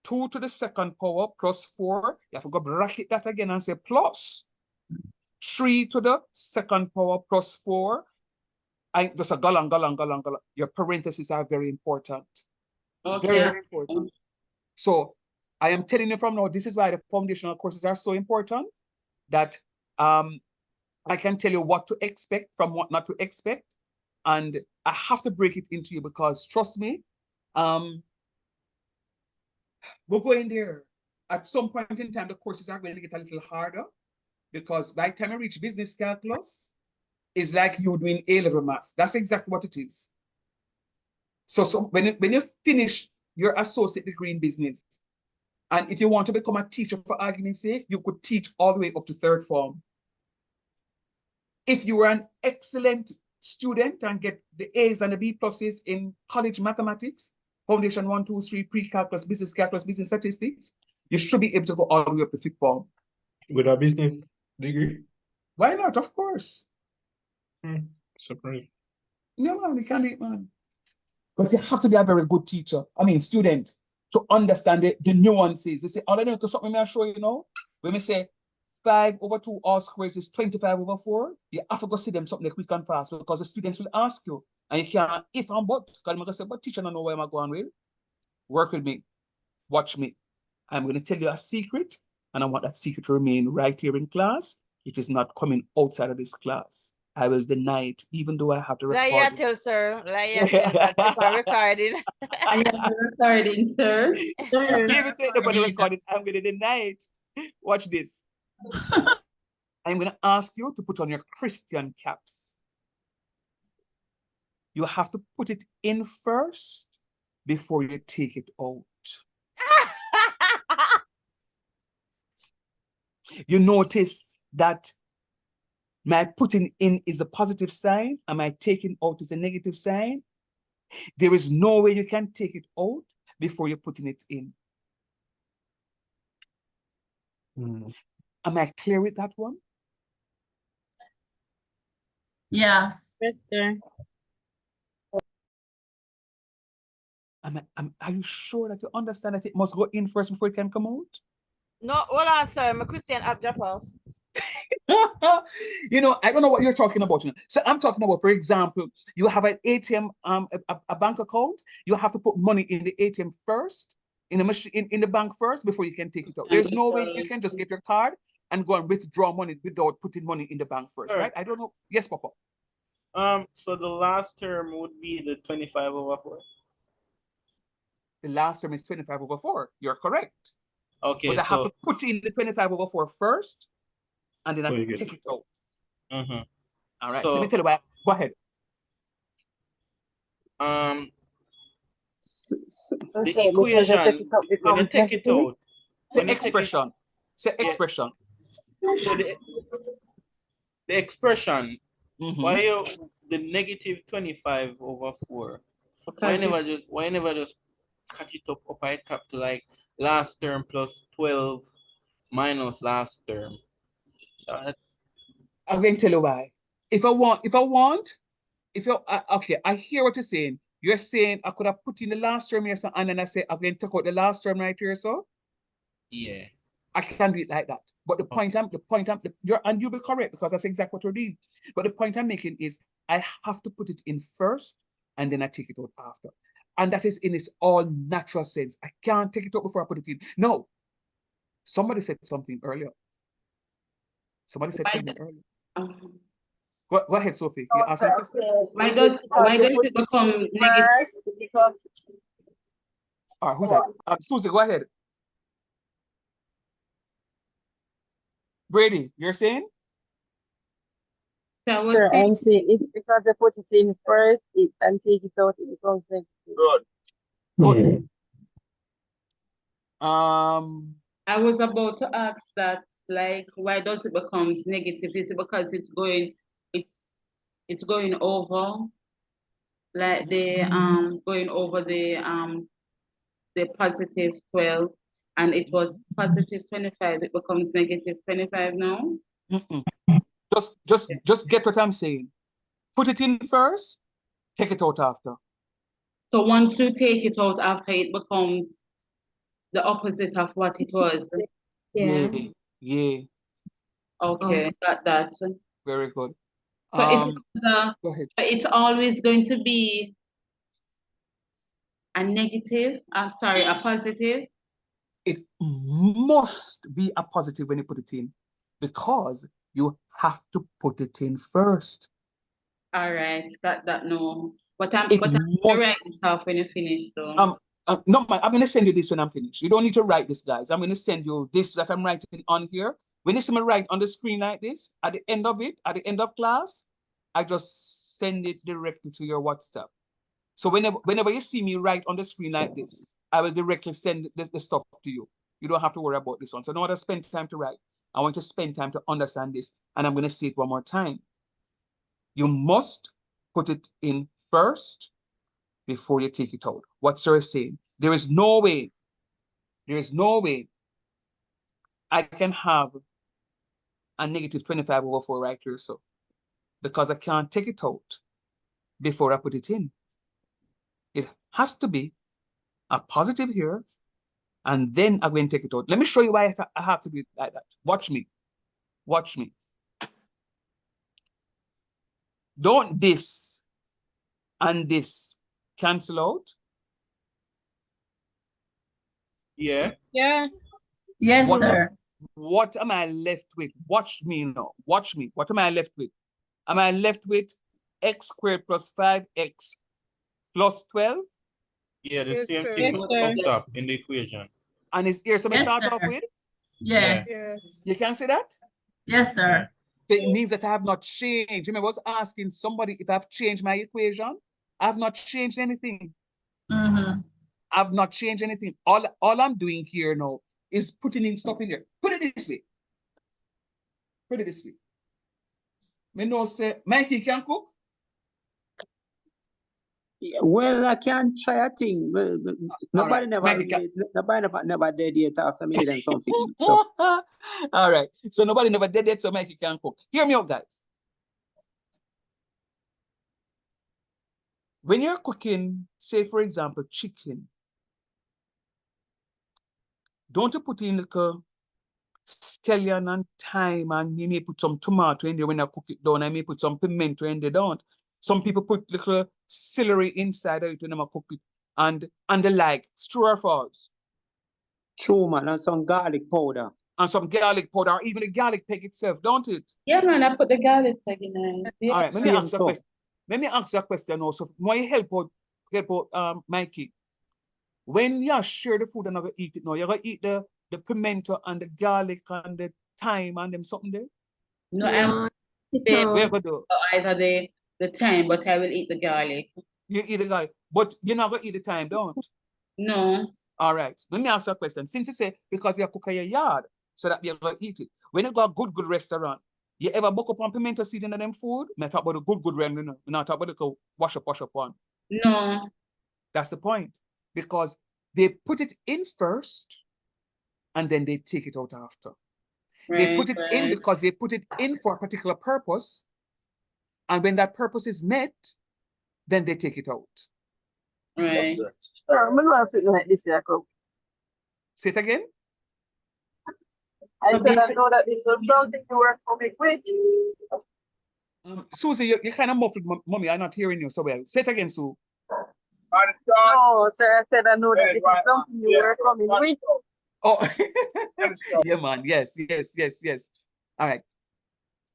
2 to the second power plus 4. You have to go bracket that again and say plus 3 to the second power plus 4. And just a gallon. Your parentheses are very important. Okay. Very, very important. So I am telling you from now, this is why the foundational courses are so important, that I can tell you what to expect from what not to expect. And I have to break it into you because trust me, we'll go in there. At some point in time, the courses are going to get a little harder because by the time I reach business calculus, it's like you're doing A-level math. That's exactly what it is. So when you finish your associate degree in business, and if you want to become a teacher for argument's sake, you could teach all the way up to third form. If you were an excellent student and get the A's and the B pluses in college mathematics, foundation 1, 2, 3, pre-calculus, business statistics, you should be able to go all the way up to fifth form. With a business degree? Why not? Of course. Surprise. No, man, you can't do it, man. But you have to be a very good teacher, student, to understand the nuances. You say, oh, I know because something I'll show you now. When we say 5 over 2 all squares is 25 over 4, you have to go see them something quick and fast because the students will ask you. And you can't, if I'm but, because I'm going to say, but teacher, I don't know where I'm going with. Work with me. Watch me. I'm going to tell you a secret, and I want that secret to remain right here in class. It is not coming outside of this class. I will deny it, even though I have to record. Lie tell, sir. Lie tell, because if I'm recording. I am recording, sir. Even though nobody recording, I'm going to deny it. Watch this. I'm going to ask you to put on your Christian caps. You have to put it in first before you take it out. You notice that my putting in is a positive sign and my taking out is a negative sign. There is no way you can take it out before you're putting it in. Am I clear with that one? Yes. Yes, sir. Are you sure that you understand that it must go in first before it can come out? No, hold on, sir. My Christian app drop off. I don't know what you're talking about. So I'm talking about, for example, you have an ATM, a bank account. You have to put money in the ATM first, in the machine, in the bank first before you can take it out. There's no way you can just get your card and go and withdraw money without putting money in the bank first, Sure. right? I don't know. Yes, Papa. So the last term would be the 25 over 4. The last term is 25 over 4. You're correct. Okay, but I have to put in the 25 over 4 first, and then I take it out. All right. Let me tell you why. Go ahead. The equation, when you take it out, the expression. Expression. So the expression, why the negative 25 over 4? Why never just cut it up at top to like last term plus 12 minus last term? I'm going to tell you why. Okay, I hear what you're saying. You're saying I could have put in the last term here, so, and then I say I'm going to take out the last term right here, so. Yeah. I can do it like that. But and you'll be correct because that's exactly what we're doing. But the point I'm making is I have to put it in first and then I take it out after. And that is in its all natural sense. I can't take it out before I put it in. No. Somebody said something earlier. Go ahead, Sophie. You asked a question. Why does it become negative? All right, who's that? Susie, go ahead. Brady, you're saying? Sure, I'm saying if because they put it in first and take it out, it becomes negative. Good. I was about to ask that, like, why does it become negative? Is it because it's going over, like going over the positive 12, and it was positive 25, it becomes negative 25 now? Just get what I'm saying. Put it in first, take it out after. So once you take it out after, it becomes the opposite of what it was. Yeah. Okay, got that. Very good. So it's always going to be a negative, a positive, it must be a positive when you put it in, because you have to put it in first. All right, got that no. But I'm It gonna must. write this off when you finish though. No, man, I'm going to send you this when I'm finished. You don't need to write this, guys. I'm going to send you this that I'm writing on here. When you see me write on the screen like this, at the end of it, at the end of class, I just send it directly to your WhatsApp. So whenever you see me write on the screen like this, I will directly send the stuff to you. You don't have to worry about this one. So no matter spend time to write. I want to spend time to understand this. And I'm going to say it one more time. You must put it in first before you take it out. What sir is saying, there is no way I can have a negative 25/4 right here, so, because I can't take it out before I put it in. It has to be a positive here, and then I'm going to take it out. Let me show you why I have to do it like that. Watch me. Watch me. Don't this and this cancel out? Yeah. Yeah. Yes, What, sir. what am I left with? Watch me now. Watch me. What am I left with? Am I left with x squared plus 5x plus 12? Yeah, the Yes, same sir. thing Yes, sir. up top in the equation. And it's here, so we Yes, start sir. off with? Yeah. Yes. You can see that? Yes, sir. So it means that I have not changed. Remember, I was asking somebody if I've changed my equation. I have not changed anything. Mm-hmm. I've not changed anything. All I'm doing here now is putting in stuff in here. Put it this way. Put it this way. Me know say, Mikey can cook? Well, I can try a thing. Nobody right, Mikey never did it after me and something. So all right. So nobody never did it, so Mikey can cook. Hear me out, guys. When you're cooking, say for example, chicken, don't you put in like a scallion and thyme, and you may put some tomato in there when I cook it down. I may put some pimento in there, don't. Some people put little celery inside of it when I cook it, and the like, true or false? True, man, and some garlic powder. And some garlic powder, or even the garlic peg itself, don't it? Yeah, man, I put the garlic egg in there. Yeah. All right, let me ask you a question. Let me ask you a question also. Why you help out Mikey? When you share the food and you eat it now, you're gonna eat the pimento and the garlic and the thyme and them something there? No, I'm We're gonna do either the thyme, but I will eat the garlic. you eat the garlic, but you're not gonna eat the thyme, don't? No. All right. Let me ask you a question. Since you say because you cook in your yard, so that you're gonna eat it. When you go a good restaurant, you ever book up on pimento seed in them food? I talk about the good restaurant, you know. I talk about the wash up one. No. That's the point. Because they put it in first and then they take it out after. They put it in because they put it in for a particular purpose. And when that purpose is met, then they take it out. Right. I'm not sitting like this, Jacob. Say it again. I said I know that this was something to work for me quick. Susie, you kind of muffled, mommy. I'm not hearing you so well. Say it again, Sue. No, sir, I said I know that this is something you work for me quick. Oh, yeah, man. Yes. All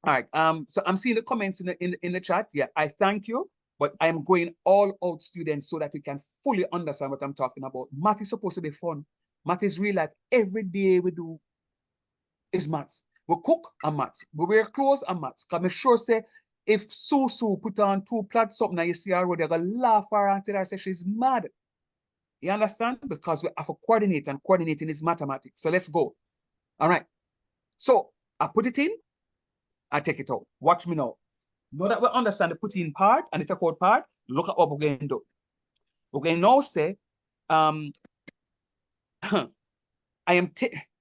right. So I'm seeing the comments in the chat. Yeah, I thank you, but I'm going all out, students, so that you can fully understand what I'm talking about. Math is supposed to be fun. Math is real life. Every day we do is maths. We cook and maths. We wear clothes and maths. Because I'm sure say if Sue put on two plats something and you see her, they're gonna laugh her until I say she's mad. You understand? Because we have to coordinate, and coordinating is mathematics. So let's go. All right. So I put it in, I take it out. Watch me now. Now that we understand the put in part and the take out part, look at what we're going to do. We're going to now say, I am,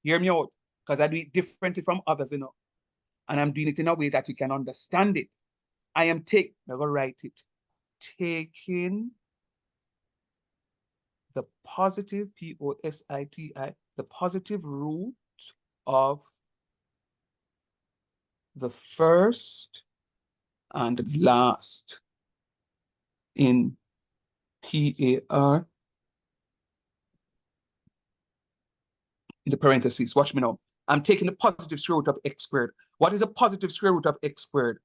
hear me out, because I do it differently from others, you know. And I'm doing it in a way that you can understand it. I am I'm going to write it. Taking the positive, P-O-S-I-T-I, the positive root of the first and last in PAR in the parentheses. Watch me now. I'm taking the positive square root of x squared. What is a positive square root of x squared?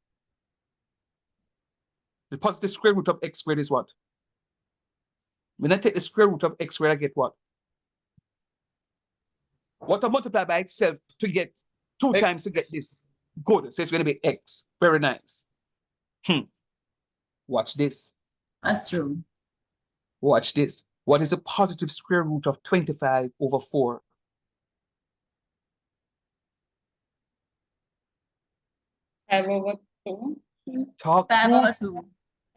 The positive square root of x squared is what? When I take the square root of x squared, I get what? What I multiply by itself to get 2 times to get this. Good. So it's going to be x. Very nice. Watch this. That's true. Watch this. What is a positive square root of 25 over 4? Five over 2. Talk 5 true. over 2.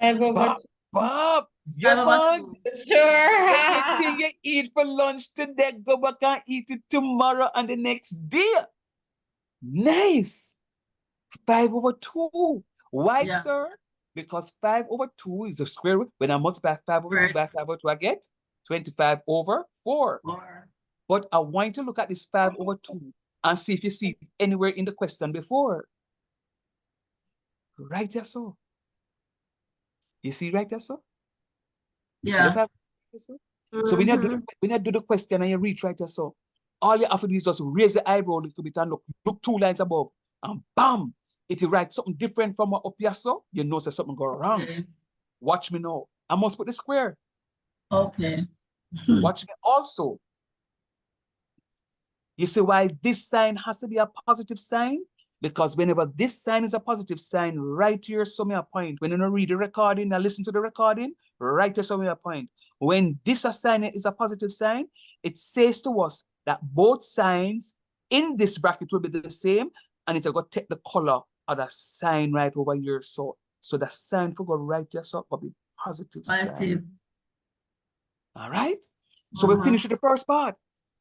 5 over Bob, 2. Bob, yeah, 5 over man. 2. Sure. Anything you eat for lunch today, go back and eat it tomorrow and the next day. Nice. 5 over 2. Why, Yeah. sir? Because 5 over 2 is the square root. When I multiply 5 over 2 by 5 over 2, I get 25 over 4. But I want you to look at this 5 over 2 and see if you see it anywhere in the question before. Right there, so. You see right there, so? You see the 5? So when you do the question and you reach right there, so all you have to do is just raise the eyebrow a little bit and look 2 lines above, and bam! If you write something different from what up here, so you know there's something going wrong. Okay. Watch me now. I must put the square. Okay. Watch me also. You see why this sign has to be a positive sign? Because whenever this sign is a positive sign, right here, somewhere a point. When you read the recording and listen to the recording, right here, somewhere a point. When this sign is a positive sign, it says to us that both signs in this bracket will be the same, and it will go take the color of the sign right over here. So the sign for go right here, so it will be positive sign. All right? So we finish with the first part.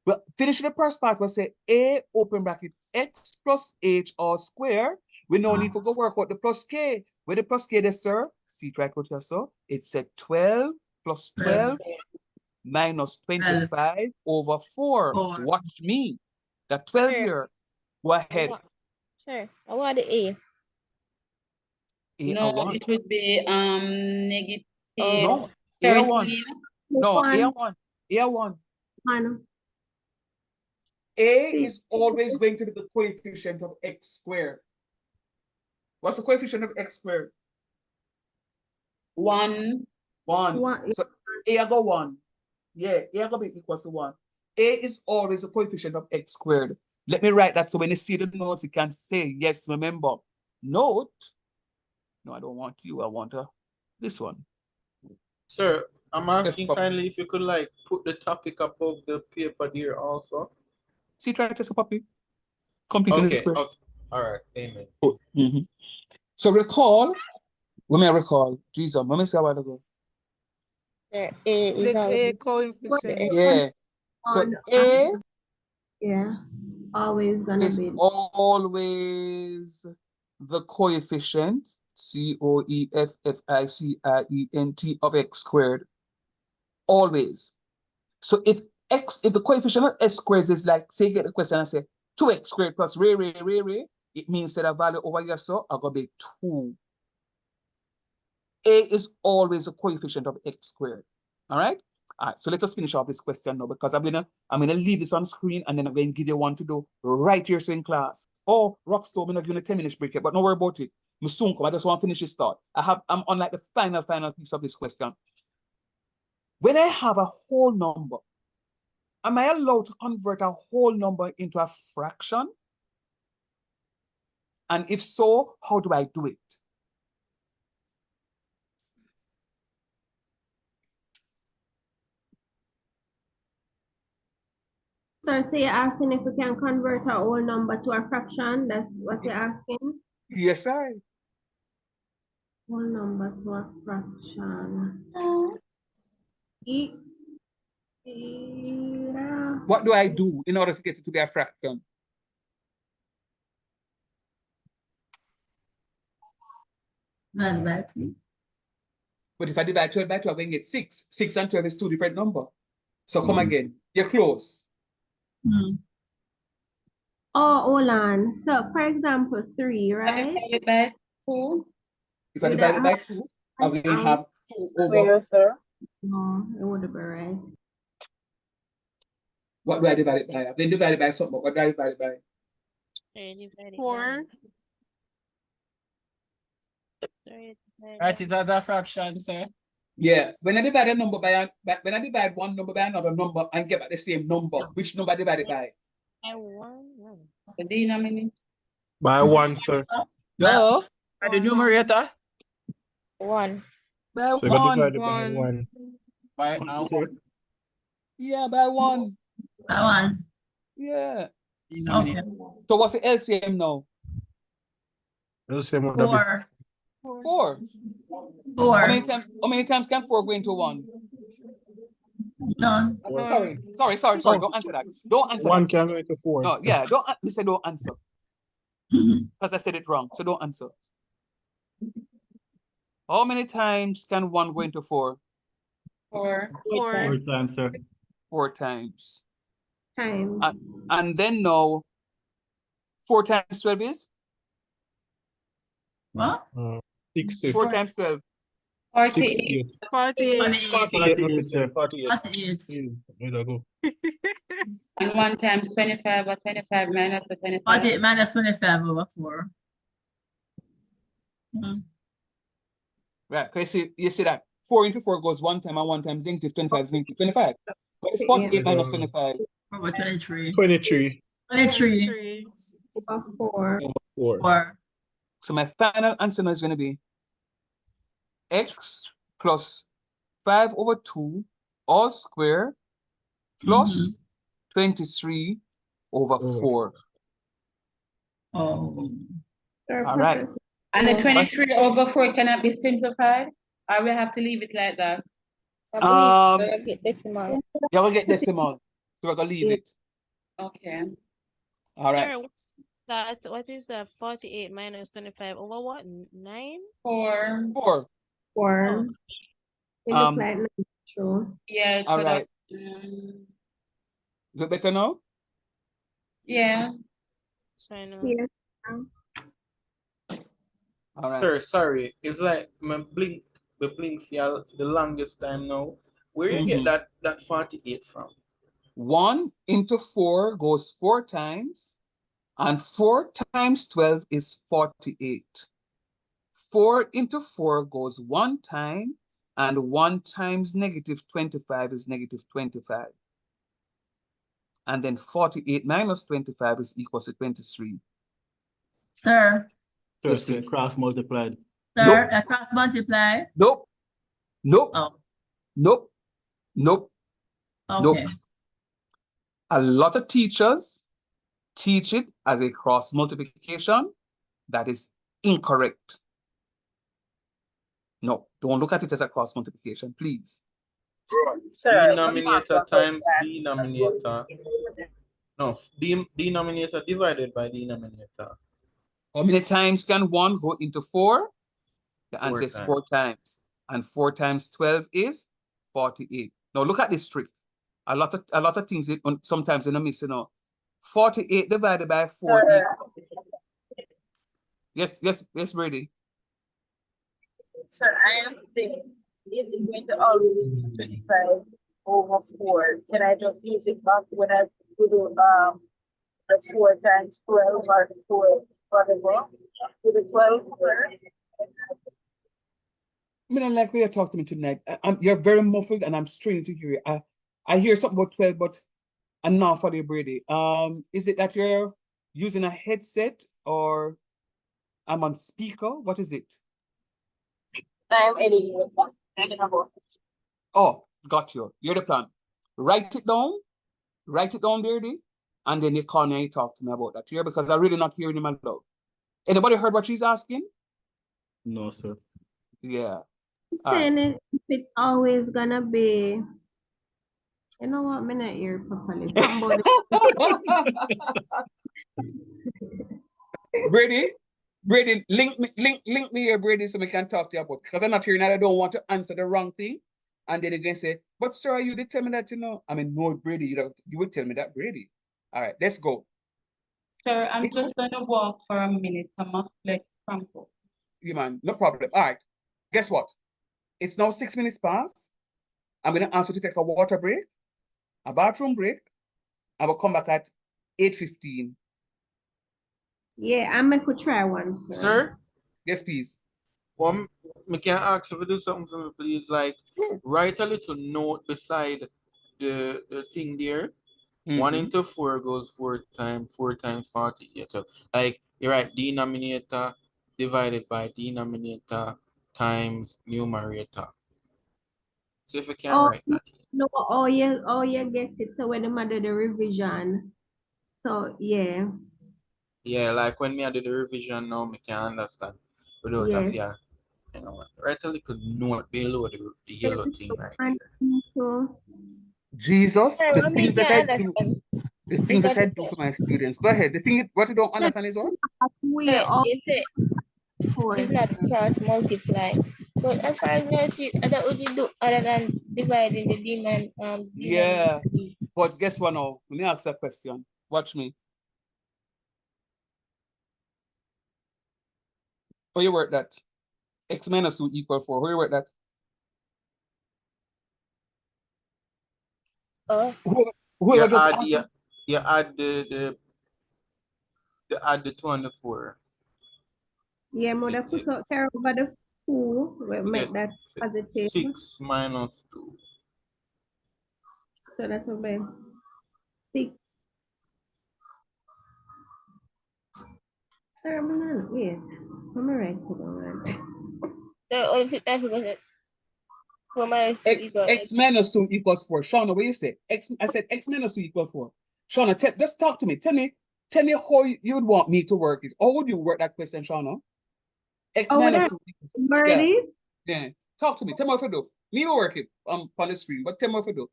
Well, finish the first part, we'll say A open bracket x plus h all square. We no need to go work out the plus k. Where the plus k there, sir? See it right out here, so it said 12 plus 12 minus 25 over 4. Watch me. The 12 here. Go ahead. Sure. I want the A. No, 1. it would be negative No, 13. No, A1. A1. A is always going to be the coefficient of x squared. What's the coefficient of x squared? 1. 1. So A go 1. Yeah, A go be equals to 1. A is always a coefficient of x squared. Let me write that so when you see the notes, you can say, yes, remember. Note. No, I don't want you. I want this one. Sir, I'm asking kindly if you could like put the topic above the paper there also. See, try to copy. Completing the square. Okay. All right. Amen. So recall. When I recall, Jesus, let me say a while ago. A is A coefficient. Yeah. So A always gonna is be always the coefficient coefficient of x squared. Always. So if the coefficient of x squared is like, say you get the question and say 2x squared plus ray, it means that a value over here, so I'm gonna be 2. A is always a coefficient of x squared. All right? All right, so let us finish off this question now, because I'm gonna leave this on screen and then I'm going to give you one to do right here in class. Oh, Rockstone, I'm not giving a 10 minutes break yet, but don't worry about it. I'm soon come. I just want to finish this thought. I'm on like the final piece of this question. When I have a whole number, am I allowed to convert a whole number into a fraction? And if so, how do I do it? So you're asking if we can convert our whole number to a fraction? That's what you're asking? Yes, I. Whole number to a fraction. Yeah. What do I do in order to get it to be a fraction? Divide by 2. But if I divide 12 by 12, I can get 6. 6 and 12 is 2 different numbers. So come again. You're close. Oh, hold on. So, for example, 3, right? Divided by 2. If I divide it by 2, I will have 2 over. Square, sir. No, it would be right. What do I divide it by? I've been divided by something, but what do I divide it by? 4. Write it as a fraction, sir. Yeah, when I divide a number by when I divide one number by another number and get back the same number, which number divided by? The denominator. By 1, sir. No. By the numerator? 1. By So you got 1. divided by 1. By 1. Yeah, by 1. By 1. Yeah. Okay. So what's the LCM now? LCM would that be 4. 4. 4. How many times can 4 go into 1? None. Sorry. Don't answer that. Don't answer 1 that. can go into 4. No, yeah, you said don't answer. Because I said it wrong, so don't answer. How many times can 1 go into 4? 4. 4 times, sir. 4 times. Times. And then now, 4 times 12 is? What? 60. 4 times 12. 68. 48. 48, nothing, sir. 48. 48. Please, where do I go? And 1 times 25 or 25 minus or 25. 48 minus 25 over 4. Right, because you see that 4 into 4 goes 1 time, and 1 times negative 25 is negative 25. But it's 48 minus 25. Over 23. 23. 23. Over 4. Over 4. 4. So my final answer now is going to be x plus 5 over 2 all square plus 23 over 4. Oh. All right. And the 23 over 4 cannot be simplified? Or we have to leave it like that? Get decimal. Yeah, we'll get decimal. So we're going to leave it. Okay. All right. Sir, what is that? 48 minus 25 over what? 9? 4. 4. 4. It looks like 9. Sure. Yeah. All right. Is it better now? Yeah. It's fine now. Yes. All right. Sir, sorry. It's like my blink for the longest time now. Where you get that 48 from? 1 into 4 goes 4 times, and 4 times 12 is 48. 4 into 4 goes 1 time, and 1 times negative 25 is negative 25. And then 48 minus 25 is equal to 23. Sir. Yes, please. Cross multiplied. Sir, a cross multiply? Nope. Nope. Oh. Nope. Nope. Okay. Nope. A lot of teachers teach it as a cross multiplication. That is incorrect. No, don't look at it as a cross multiplication, please. Denominator times denominator. No, denominator divided by denominator. How many times can 1 go into 4? The answer is 4 times. And 4 times 12 is 48. Now look at this trick. A lot of things sometimes in a miss, you know. 48 divided by 4 is... Yes, Brady. Sir, I am thinking, if it's going to always be 25 over 4, can I just use it back when I do the 4 times 12 or 4 whatever? Do the 12 first? I mean, I like when you talk to me tonight. You're very muffled and I'm straining to hear you. I hear something about 12, but I'm not for you, Brady. Is it that you're using a headset or I'm on speaker? What is it? I'm editing it. Oh, got you. You're the plan. Write it down, Brady, and then you call me and you talk to me about that here because I'm really not hearing him aloud. Anybody heard what she's asking? No, sir. Yeah. Saying it, if it's always gonna be, you know what, I'm not hear properly. Somebody. Brady, link me here, Brady, so we can talk to you about, because I'm not hearing that. I don't want to answer the wrong thing. And then again say, but sir, you did tell me that, you know. I mean, no, Brady, you would tell me that, Brady. All right, let's go. Sir, I'm just going to walk for a minute. I'm not like crumple. Yeah, man, no problem. All right, guess what? It's now 6 minutes past. I'm going to ask you to take a water break, a bathroom break, I will come back at 8:15. Yeah, I could try one, sir. Sir? Yes, please. Well, I can ask you to do something for me, please. Like, write a little note beside the thing there. 1 into 4 goes 4 times 48. So, like, you write denominator divided by denominator times numerator. So if you can write that. No, you get it. So when I do the revision, so yeah. Yeah, like when me I do the revision now, me can understand. Without Yes. you know, write a little note below the yellow thing right there. So Jesus, Sir, the what me things that I can't do, understand. the things that I do for my students. Go ahead. The thing, what you don't understand is what? You say it's not cross multiply. But as far as I see, other would you do other than dividing the demand Yeah, but guess what now? Let me ask a question. Watch me. How you work that? X minus 2 equal 4. How you work that? Whoever just answered. You add the add the 2 and the 4. yeah, mother put out care over the 2 will make that positive. 6 minus 2. So that's what be 6. Sir, wait. I'm right to So all 50% 4 minus 2 equals X minus 2 equals 4. Shauna, what you say? I said X minus 2 equals 4. Shauna, just talk to me. Tell me how you would want me to work it. How would you work that question, Shauna? X minus 2 equals 4. Yeah. Yeah. Talk to me. Tell me what to do. Me will work it on the screen, but tell me what to do.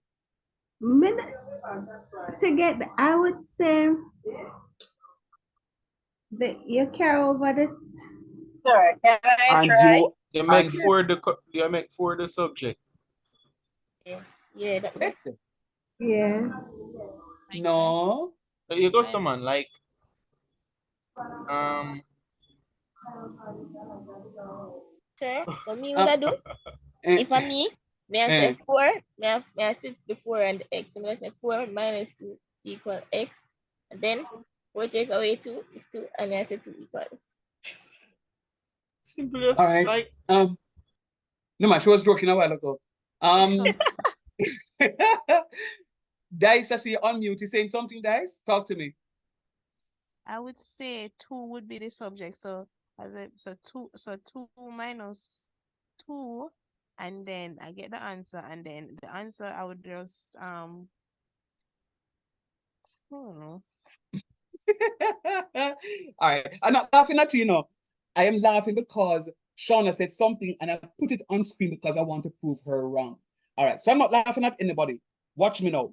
To get, I would say that you carry over the. Sorry, can I And try? You make 4 the subject. Yeah, that makes sense. Yeah. No. You got someone like Sir, what me would I do? If I'm me, may I say 4, may I switch the 4 and the x. So may I say 4 minus 2 equal x. And then 4 take away 2 is 2, and may I say 2 equal x. Simple. All right. Like no man, she was joking a while ago. Dice, I see you on mute. You saying something, Dice? Talk to me. I would say 2 would be the subject. So so 2 minus 2, and then I get the answer, and then the answer I would just I don't know. All right. I'm not laughing at you, I am laughing because Shauna said something and I put it on screen because I want to prove her wrong. All right. So I'm not laughing at anybody. Watch me now.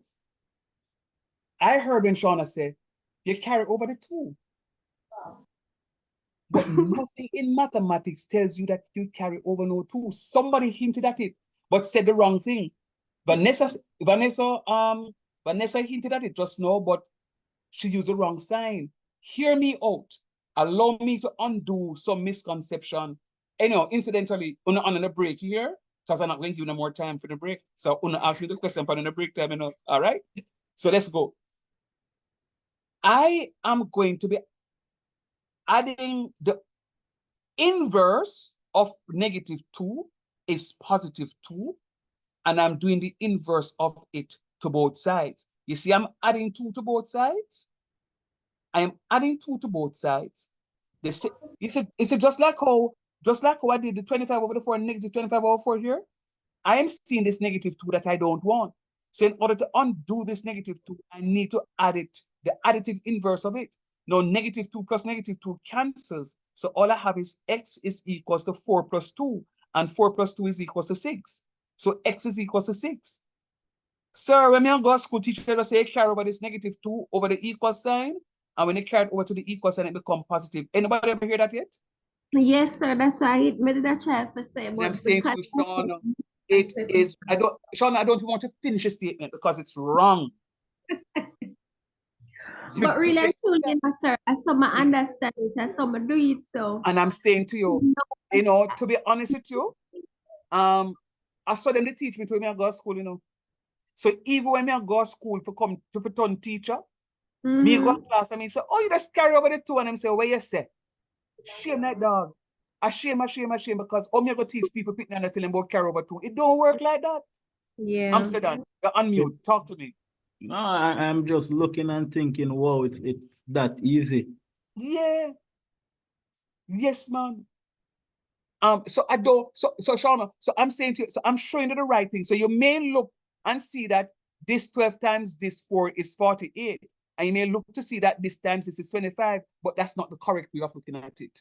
I heard when Shauna said, you carry over the 2. But nothing in mathematics tells you that you carry over no 2. Somebody hinted at it, but said the wrong thing. Vanessa hinted at it just now, but she used the wrong sign. Hear me out. Allow me to undo some misconception. Incidentally, on the break here, because I'm not going to give you no more time for the break. So ask me the question for the break time, all right? So let's go. I am going to be adding the inverse of -2 is +2, and I'm doing the inverse of it to both sides. You see, I'm adding 2 to both sides. I am adding 2 to both sides. It's just like how I did the 25 over the 4 and -25 over 4 here. I am seeing this -2 that I don't want. So in order to undo this -2, I need to add it, the additive inverse of it. Now, -2 plus -2 cancels. So all I have is x is equals to 4 plus 2, and 4 plus 2 is equals to 6. So x is equals to 6. Sir, when I go to school, teacher just say carry over this -2 over the equal sign, and when you carry it over to the equal sign, it becomes positive. Anybody ever hear that yet? Yes, sir. That's why I made that try to say. But I'm saying to you, Shauna, it is, Shauna, I don't even want to finish a statement because it's wrong. But really, I told you, sir, I some understand it, I some do it, so. And I'm saying to you, to be honest with you, I saw them to teach me to me I go to school, So even when me go to school for come to turn teacher, me go to class and me say, oh, you just carry over the two, and them say, what you say? Shame that dog. I shame, because me go teach people picking and tell them about carry over two. It don't work like that. Yeah. Amsterdam, you're unmute. Talk to me. No, I'm just looking and thinking, wow, it's that easy. Yeah. Yes, man. So I don't, so Shauna, so I'm saying to you, so I'm showing you the right thing. So you may look and see that this 12 times this 4 is 48. And you may look to see that this times this is 25, but that's not the correct way of looking at it.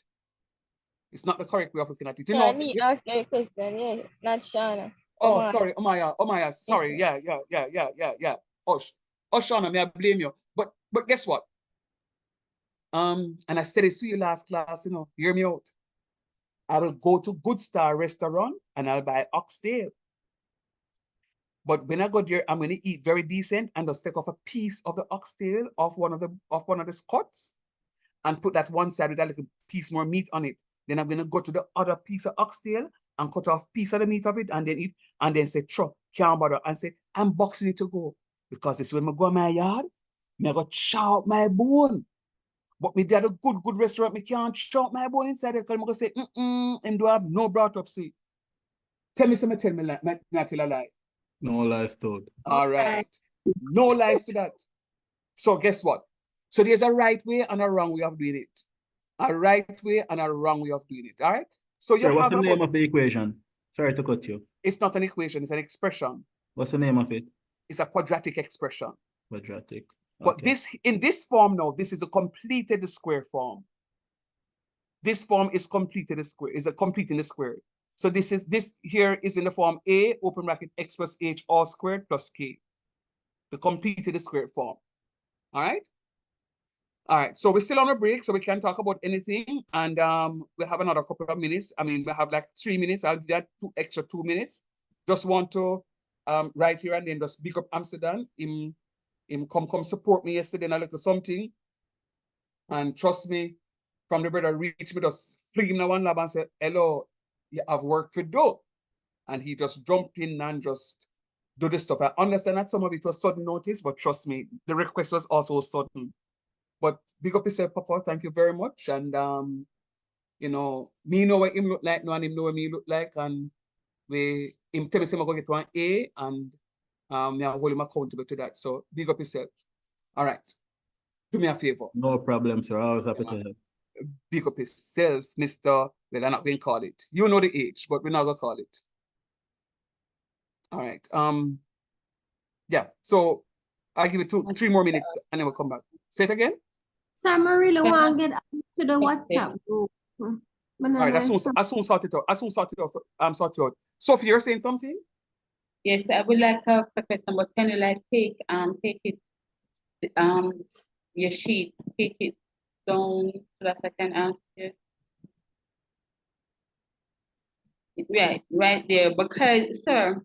It's not the correct way of looking at it. You know, me ask a question, yeah, not Shauna. oh, sorry, Omaya, sorry, yeah. Oh, Shauna, may I blame you? But guess what? And I said it to you last class, you know, hear me out. I will go to Good Star restaurant and I'll buy oxtail. But when I go there, I'm going to eat very decent and just take off a piece of the oxtail off one of the cuts and put that one side with a little piece more meat on it. Then I'm going to go to the other piece of oxtail and cut off piece of the meat of it and then eat and then say, can't bother, and say, I'm boxing it to go. Because it's when I go in my yard, I go chow up my bone. But me did a good restaurant, me can't chow up my bone inside it because I'm going to say, and do I have no brought up seat. Tell me like, not tell a lie. No lies told. All right. No lies to that. So guess what? So there's a right way and a wrong way of doing it. A right way and a wrong way of doing it. All right. So Sir, what's the name of the equation? Sorry to cut you. It's not an equation, it's an expression. What's the name of it? It's a quadratic expression. Quadratic. Okay. But in this form now, this is a completed square form. This form is completed the square, is a completing the square. So this here is in the form A, open bracket, x plus h all squared plus k. The completed square form. All right? All right, so we're still on a break, so we can talk about anything. And we have another couple of minutes. I mean, we have like 3 minutes. I'll do that extra 2 minutes. Just want to right here and then just big up Amsterdam. Him come support me yesterday and I look at something. And trust me, from the brother reach me, just fling him in one lab and say, hello, you have work to do. And he just jumped in and just do this stuff. I understand that some of it was sudden notice, but trust me, the request was also sudden. But big up yourself, Papa. Thank you very much. And you know, me know what him look like now and him know what me look like. And him tell me I'm gonna get one A and me I hold him accountable to that. So big up yourself. All right. Do me a favor. No problem, sir. I always happy to help. Big up yourself, Mr. Well, I'm not going to call it. You know the age, but we're not going to call it. All right. Yeah. So I'll give it 3 more minutes and then we'll come back. Say it again. So I really want to get to the WhatsApp group. All right. I soon sort it out. Sort it out. Sophie, you're saying something? Yes, I would like to ask a question, but can you like take it your sheet, take it down so that I can answer. Right there, because sir,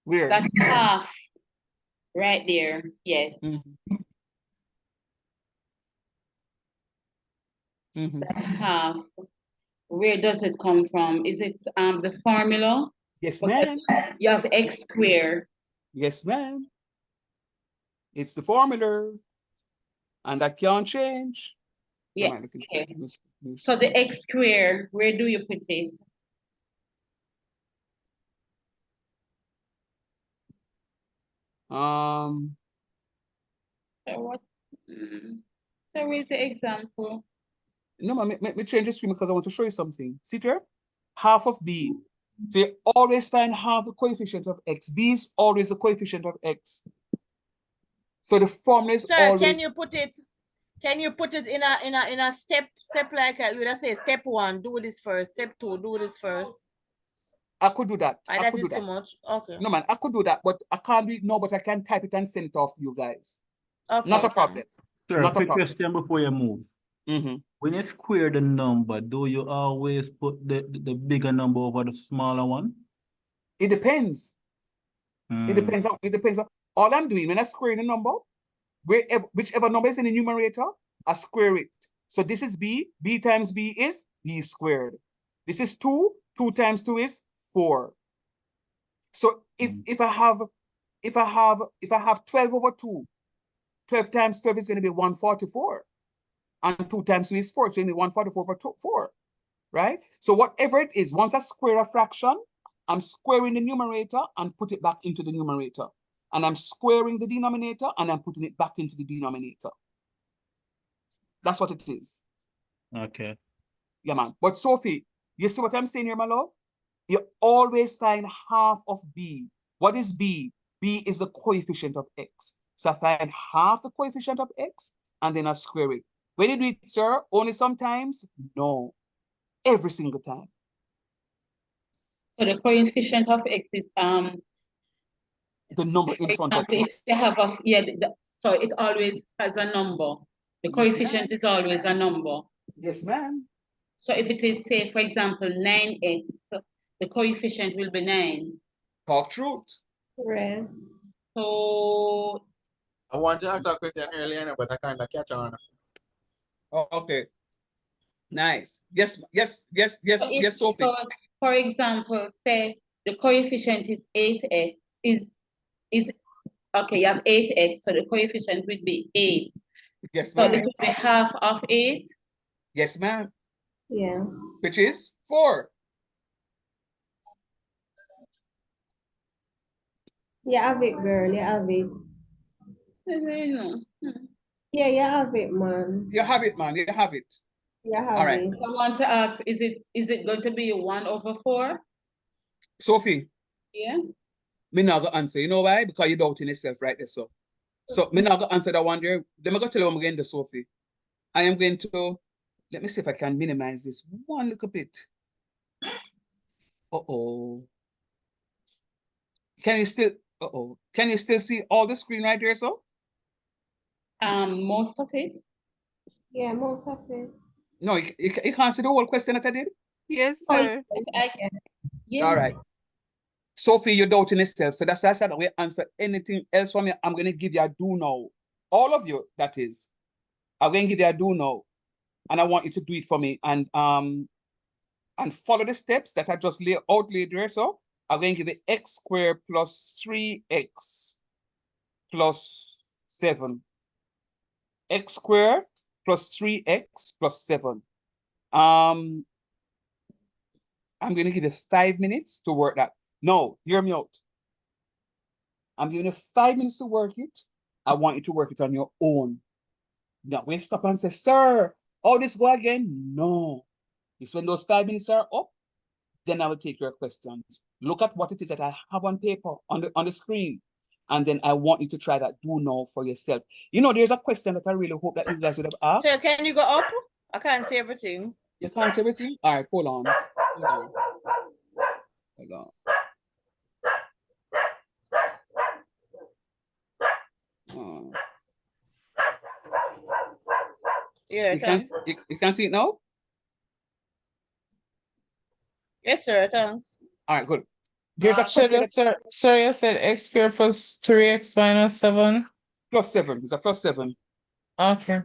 where that half right there, yes. That half, where does it come from? Is it the formula? Yes, ma'am. You have x squared. Yes, ma'am. It's the formula, and that can't change. Yeah. Okay. So the x squared, where do you put it? So what? So where's the example? No, man, let me change the screen because I want to show you something. See here? Half of b. So you always find half the coefficient of x. B is always the coefficient of x. So the formula is always. Can you put it? Can you put it in a step like you would say step 1, do this first. Step 2, do this first. I could do that. That is too much. Okay. No, man, I could do that, but I can't do it now, but I can type it and send it off to you guys. Okay. Not a problem. Sir, a quick question before you move. When you square the number, do you always put the bigger number over the smaller one? It depends. It depends on all I'm doing when I square the number, whichever number is in the numerator, I square it. So this is b times b is b squared. This is 2 times 2 is 4. So if I have 12 over 2, 12 times 12 is going to be 144. And 2 times 2 is 4, so it's going to be 144 over 4, right? So whatever it is, once I square a fraction, I'm squaring the numerator and put it back into the numerator. And I'm squaring the denominator and I'm putting it back into the denominator. That's what it is. Okay. Yeah, man. But Sophie, you see what I'm saying here, my love? You always find half of B. What is B? B is the coefficient of X. So I find half the coefficient of X and then I square it. When you do it, sir, only sometimes? No. Every single time. So the coefficient of X is the number in front of if they have a so it always has a number. The coefficient is always a number. Yes, ma'am. So if it is, say, for example, 9x, the coefficient will be 9. Talk truth. Right. So I want to ask a question earlier, but I kind of catch on. Oh, okay. Nice. Yes, Sophie. So, for example, say the coefficient is 8x, is okay, you have 8x, so the coefficient would be 8. Yes, So ma'am. it would be half of 8. Yes, ma'am. Yeah. Which is 4. You have it, girl. You have it. Yeah, you have it, man. You have it, man. You have it. You have All right. it. So I want to ask, is it going to be 1/4? Sophie. Yeah. Me not gonna answer. You know why? Because you're doubting yourself right there. So me not gonna answer that one there. Let me go tell you what I'm going to do, Sophie. I am going to, let me see if I can minimize this one little bit. Uh-oh. Can you still see all the screen right there, so? Most of it. Yeah, most of it. No, you can't see the whole question that I did? Yes, Oh, sir. yeah. All right. Sophie, you're doubting yourself. So that's why I said I will answer anything else from you. I'm going to give you a do now. All of you, that is. I'm going to give you a do now. And I want you to do it for me. And follow the steps that I just outlaid there. So I'm going to give you x squared plus 3x plus 7. X squared plus 3x plus 7. I'm going to give you 5 minutes to work that. No, hear me out. I'm giving you 5 minutes to work it. I want you to work it on your own. Now, when you stop and say, sir, how this go again? No. If when those 5 minutes are up, then I will take your questions. Look at what it is that I have on paper, on the screen. And then I want you to try that do now for yourself. You know, there's a question that I really hope that you guys would have asked. Sir, can you go up? I can't see everything. You can't see everything? All right, hold on. Hold on. Yeah, you can see it now? Yes, sir, thanks. All right, good. There's a So question. sir, you said x squared plus 3x minus 7? Plus 7. It's a plus 7. Okay.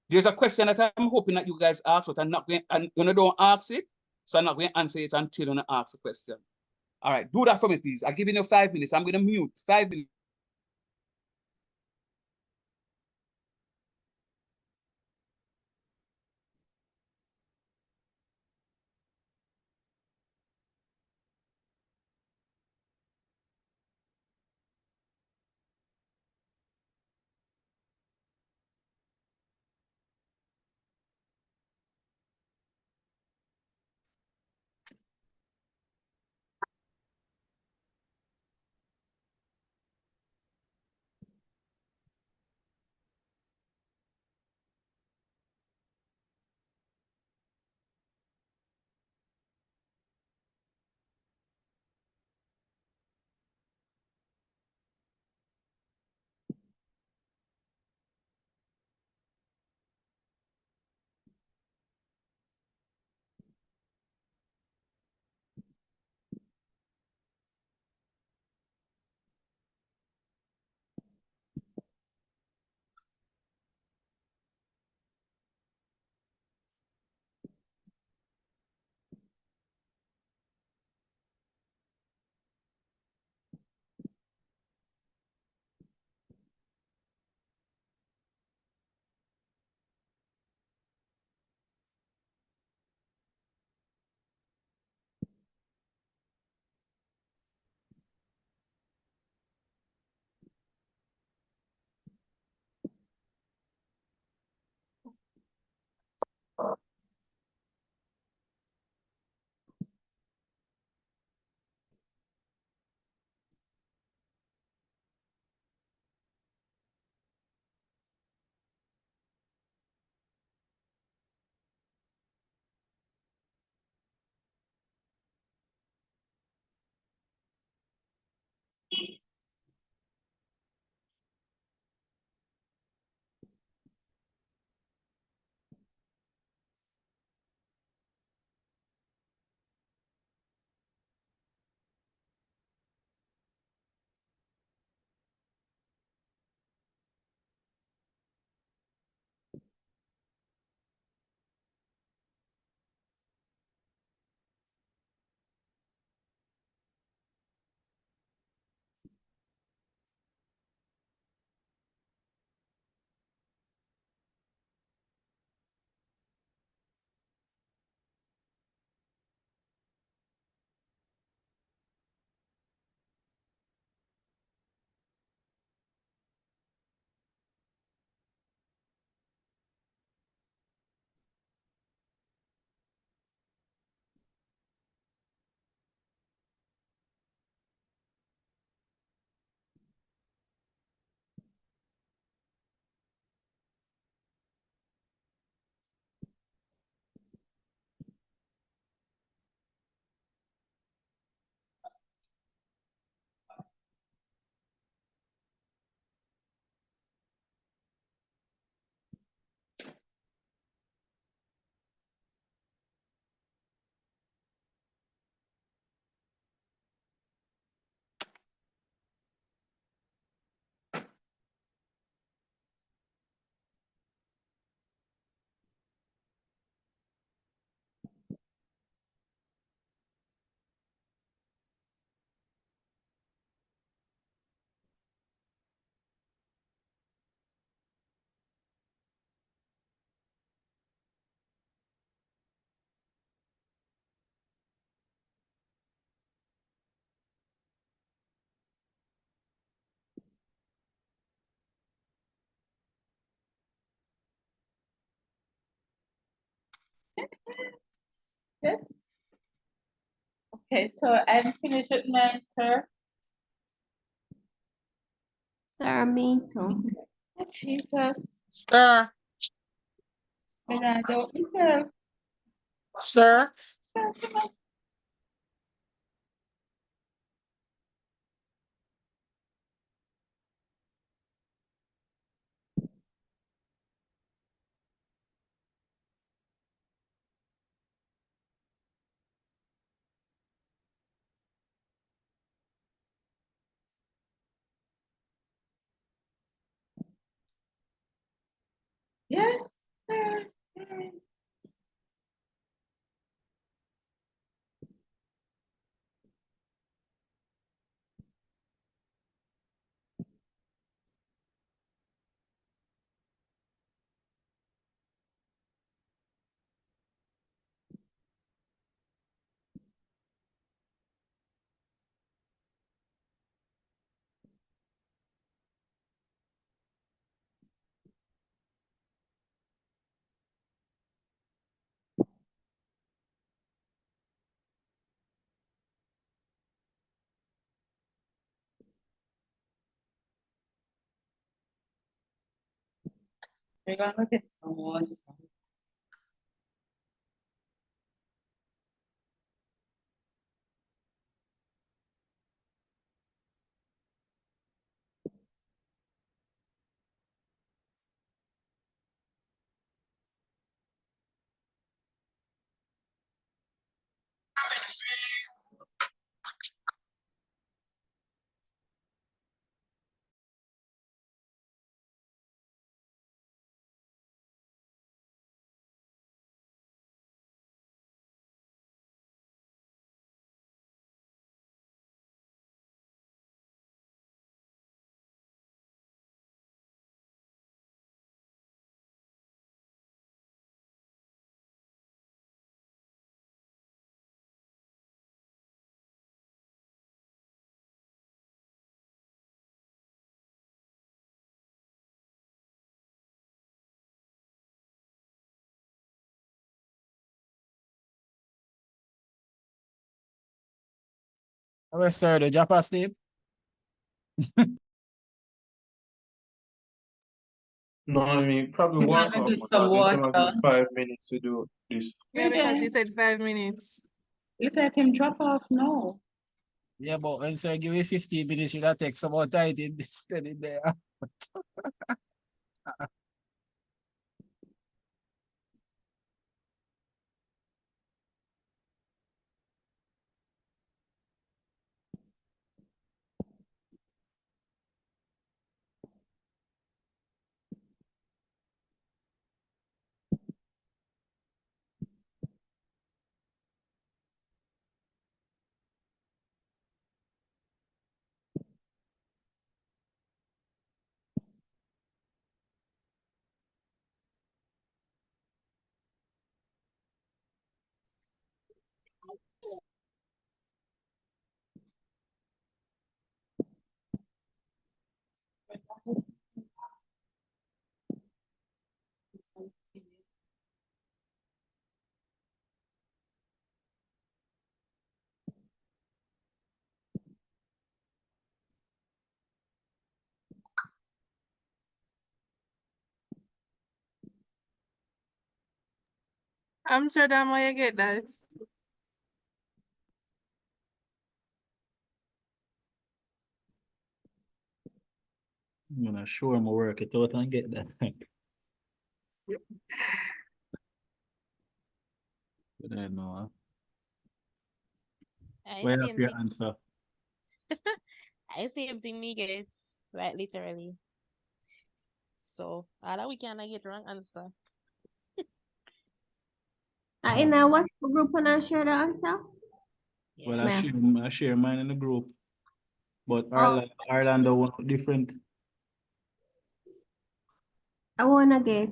There's a question that I'm hoping that you guys ask, but I'm not going, and you don't ask it, so I'm not going to answer it until you ask the question. All right, do that for me, please. I'm giving you 5 minutes. I'm going to mute 5 minutes. Yes. Okay, so I'm finished with mine, sir. Sir, me too. Jesus. Sir, When I don't myself. sir, Sir, come on. Yes, sir. We're gonna get some water. Oh, sir, the drop asleep. No, I mean, probably You want walk to up get some because it's only water? 5 minutes to do this. Yeah, because Yeah. he said 5 minutes. You take him drop off now. Yeah, but when sir give me 15 minutes, you that take some more time in this study there. Amsterdam, where you get that? I'm gonna show him work it out and get that. But I know. I Where see have him your think answer? I see him think me get it, like literally. So all that we can I get wrong answer. In a WhatsApp group and I share the answer? Well, Yeah. I share mine in the group, but Oh, Ireland the one different. I wanna get.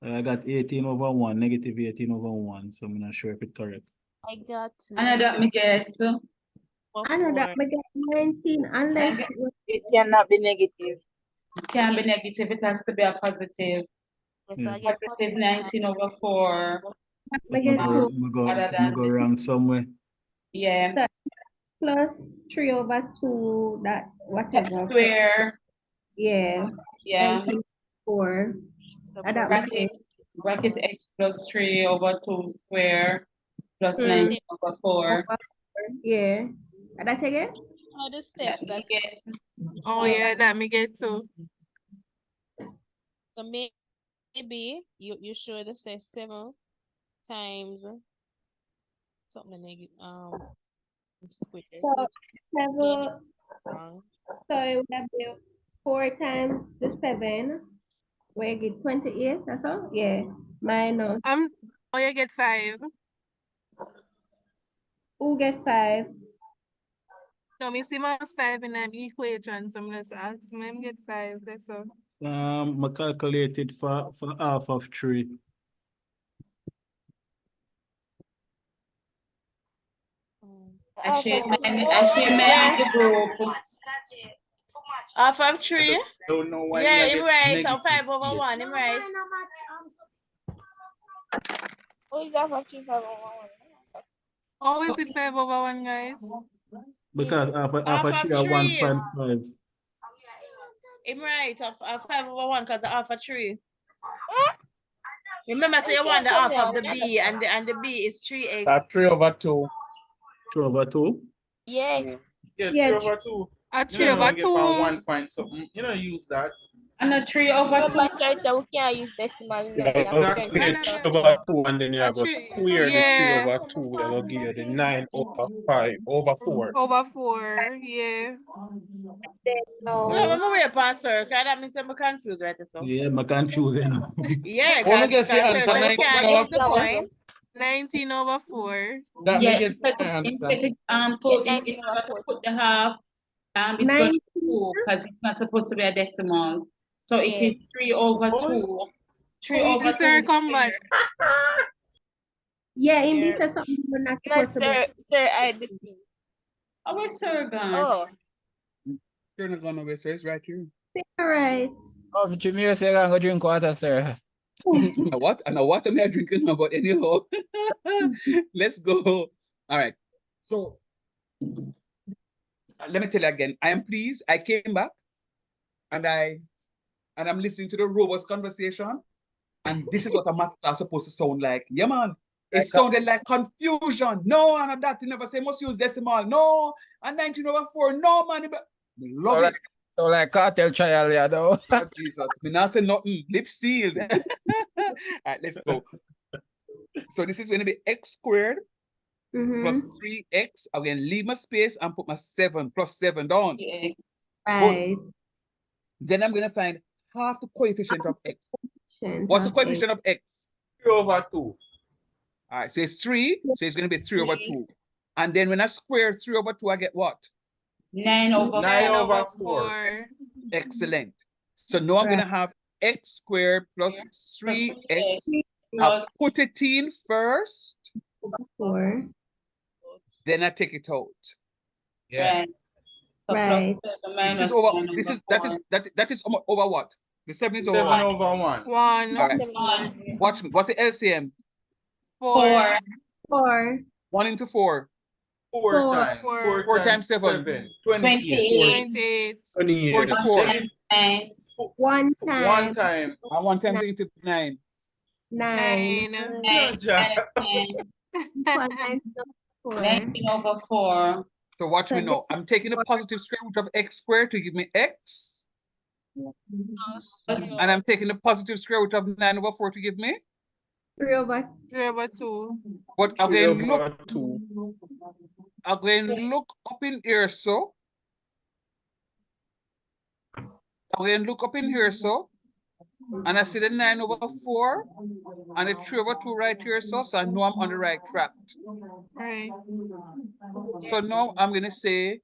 I got 18/1, negative 18/1, so I'm not sure if it's correct. I got Another me get. Another I get 19 unless It cannot be negative. It can't be negative, it has to be a positive. So I get Positive 19/4. I get two. Other than go wrong somewhere. yeah. So plus 3/2 that whatever. Square. Yeah. Yeah. 4. Bracket x plus 3/2 square plus Hmm. 19/4. Yeah. And that again? all the steps that Oh yeah, that me get too. so maybe you should say 7 times something negative square. So Again, 7. it's wrong. So it would have been 4 times the 7. Where you get 28, that's all? Yeah. Minus. Oh you get 5. Who get 5? No, me see my 5 in an equation, so I'm just ask me get 5, that's all. I calculated for half of 3. I share mine in the group. Half of 3? Don't know why Yeah, we him get right. So negative 5/1, him right. Who is half of 3 5/1? How is it 5/1, guys? Because half Half of of 3 are 3. 1.5. Him right. Of 5/1 because half of 3. Remember, say you want the half of the B and the B is 3x. 3/2. 3/2? Yes. Yeah, Yeah. 3/2. A You know, 3/2. get from 1 point something. You know, use that. And a 3/2. Remember, sir, so we can't use decimal. You have to Exactly. get 3/2 and then you have to square the Yeah. 3/2. We're going to give you the 9/5/4. Over 4, yeah. No, I'm away upon sir, because that means I'm confused right so. Yeah, I'm confused now. Yeah, What me because get the answer? we can't use the point. 19/4. That Yeah, me get instead my of, answer. in order to put the half, it's going to be 2 because it's not supposed to be a decimal. So it is 3/2. 3/2 Sir, come back. Yeah, in this is something we're not supposed to be. Sir, I did. Oh, where's Sir gone? Oh. You're not going away, sir. It's right here. All right. Oh, Jimmy, say I'm going to drink water, sir. What? I know what am I drinking now, but anyhow. Let's go. All right. So let me tell you again. I am pleased. I came back, and I'm listening to the robust conversation, and this is what a math class supposed to sound like. Yeah, man. It sounded like confusion. No, and that you never say must use decimal. No, and 19/4. No, man. Love it. So like cartel trial, yeah, though. Oh, Jesus. Me not say nothing. Lip sealed. All right, let's go. So this is going to be x squared plus 3x. I'm going to leave my space and put my 7 plus 7 down. Right. Then I'm going to find half the coefficient of x. What's the coefficient of x? 3/2. All right, so it's 3. So it's going to be 3/2. And then when I square 3/2, I get what? 9/4. Excellent. So now I'm going to have x squared plus 3x. I'll put it in first. 4. Then I take it out. Yeah. Right. This is over. That is over what? The 7 is over 7/1. 1. All right. Watch me. What's the LCM? 4. 4. 1 into 4. 4 times. 4 times 7. 28. 28. 44. 1 time. 1 time. And 1 times 8 is 9. 9. 19/4. So watch me now. I'm taking the positive square root of x squared to give me x. And I'm taking the positive square root of 9/4 to give me 3/2. But again, look 2. again, look up in here, so. Again, look up in here, so. And I see the 9/4 and the 3/2 right here, so I know I'm on the right track. Right. So now I'm going to say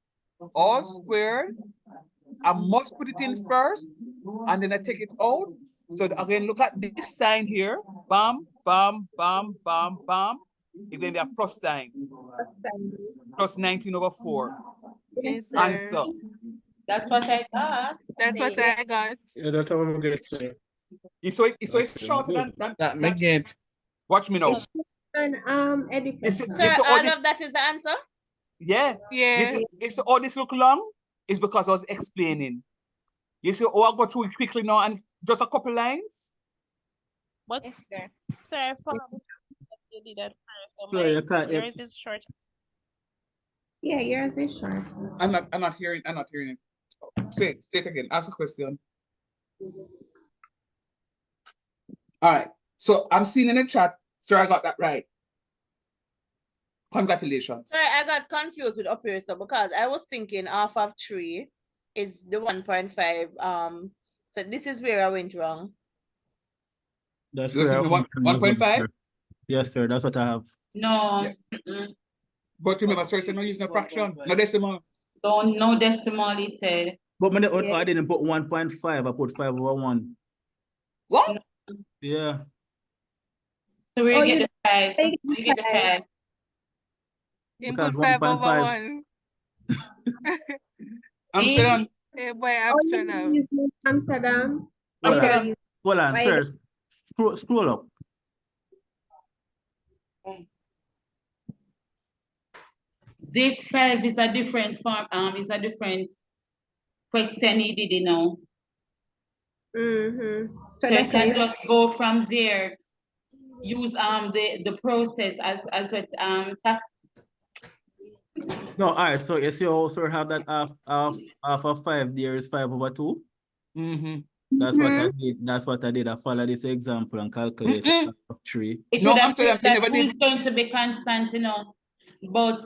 all squared. I must put it in first, and then I take it out. So again, look at this sign here. Bam, bam, bam, bam, bam. It's going to be a plus sign. Plus 19/4. Yes, sir. Answer. That's what I got. That's what I got. Yeah, that's how we get there. It's so shorter than that. Make it. Watch me now. And education. Sir, all of that is the answer? Yeah. Yeah. You see all this look long? It's because I was explaining. You see, I go through it quickly now and just a couple lines. What? Sir, I found you did that first. So So you can't- yours is short. Yeah, yours is short. I'm not hearing it. Say it again. Ask a question. All right. So I'm seeing in the chat, sir, I got that right. Congratulations. Sorry, I got confused with operator because I was thinking half of 3 is the 1.5. So this is where I went wrong. That's Yours where is I the want to know, 1.5? sir. Yes, sir. That's what I have. No. But remember, sir, it's not using a fraction, no decimal. No decimal, he said. But I didn't put 1.5. I put 5/1. What? Yeah. So we Oh, get you- the 5. We get the 5. Because Input 5/1. Amsterdam. Yeah, by Amsterdam. Amsterdam. Amsterdam. Hold on, Why- sir. Scroll up. This 5 is a different form. Is a different question he did, you know. Mm-hmm. So you can just go from there. Use the process as it task. No, all right. So you see also have that half of 5 there is 5/2. Mm-hmm. That's what I did. That's what I did. I follow this example and calculate half of 3. It No, would I'm have sorry, said I that never 2 did. is going to be constant, you know. But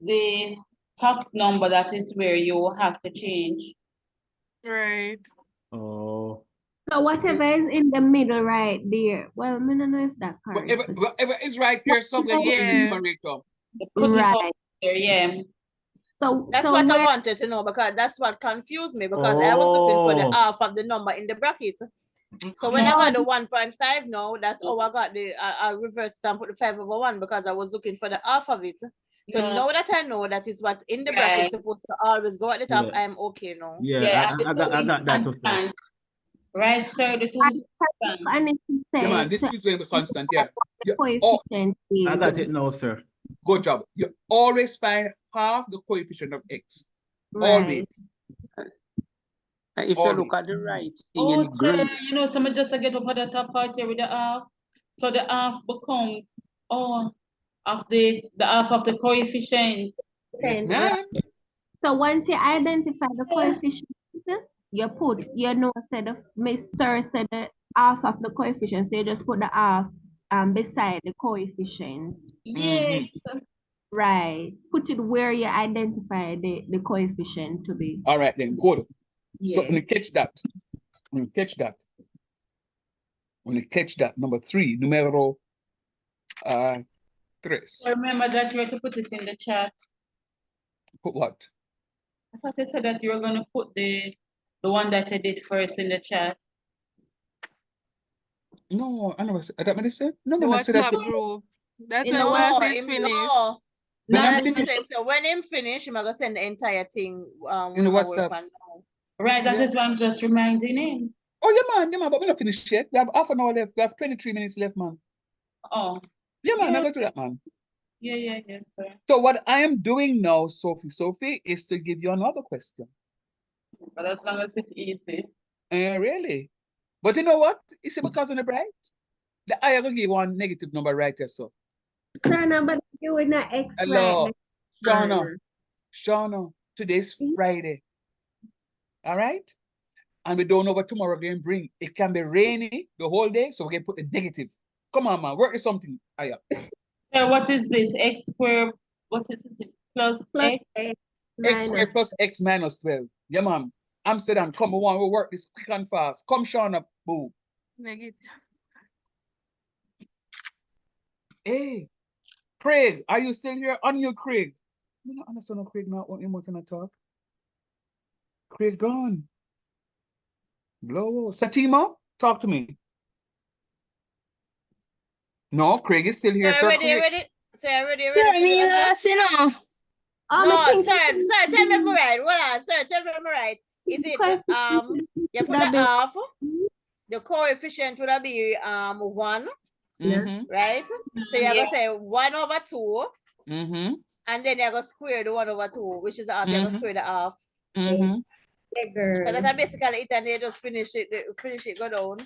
the top number, that is where you have to change. Right. Oh. So whatever is in the middle right there. Well, I don't know if that correct. Whatever is right here, somewhere in the numerator. Put it up Right. there, yeah. So That's so what I where- wanted to know because that's what confused me because I was looking for the Oh. half of the number in the bracket. So when I got the 1.5 now, that's how I got the I reversed and put the 5/1 because I was looking for the half of it. So No. now that I know that is what in the Yeah. bracket supposed to always go at the top, Yeah. I'm okay now. Yeah, and I the 2 got is that too. constant. Right, so the 2 is constant. and it Yeah, man, said this is going to be constant, yeah. the coefficient I is. got it now, sir. Good job. You always find half the coefficient of x. Always. Right. And if you look at the writing Oh, in sir, Greek, you know, someone just get up at the top part here with the half. So the half becomes, of the half of the coefficient. Yes, Right. ma'am. So once you identify the coefficient, you put, say the Mr. said the half of the coefficient, so you just put the half beside the coefficient. Yes. Right. Put it where you identify the coefficient to be. All right, then, good. So Yeah. when you catch that, number 3, numero tres. Remember that you have to put it in the chat. Put what? I thought you said that you were gonna put the one that I did first in the chat. No, I never said that. What I said? No, The man, I said that. WhatsApp group. That's In why the when I WhatsApp. say it's finished. No. When I'm That's what finished I said. So when him finish, I'm gonna send the entire thing. in the With my work WhatsApp. on now. Right, that is why I'm just reminding him. Oh, yeah, man, but we're not finished yet. We have half an hour left. We have 23 minutes left, man. Oh. Yeah, man, Yeah. I got to that, man. Yeah, sir. So what I am doing now, Sophie, is to give you another question. But as long as it's easy. Really? But you know what? Is it because of the bright? I am going to give one negative number right there, so. Sir, no, but you would not X Hello, right. Shauna, today's Friday. All right? And we don't know what tomorrow we're going to bring. It can be rainy the whole day, so we're going to put the negative. Come on, man, work with something. What is this? X squared, what is it? Plus X? X squared plus X minus 12. Yeah, man. Amsterdam, come on, we'll work this quick and fast. Come, Shauna, boo. Negative. Hey, Craig, are you still here? Unmute Craig. I don't understand Craig not wanting more to talk. Craig gone. Blow. Satima, talk to me. No, Craig is still here. Sir, Craig. ready? Sir, ready? Sir, me last, you know. No, sir, tell me right. Hold on, sir, tell me right. Is it you put the half, the coefficient would be 1, right? So you're gonna say 1/2, and then you're gonna square the 1/2, which is half. You're gonna square the half. So that's basically it, and they just finish it, go down.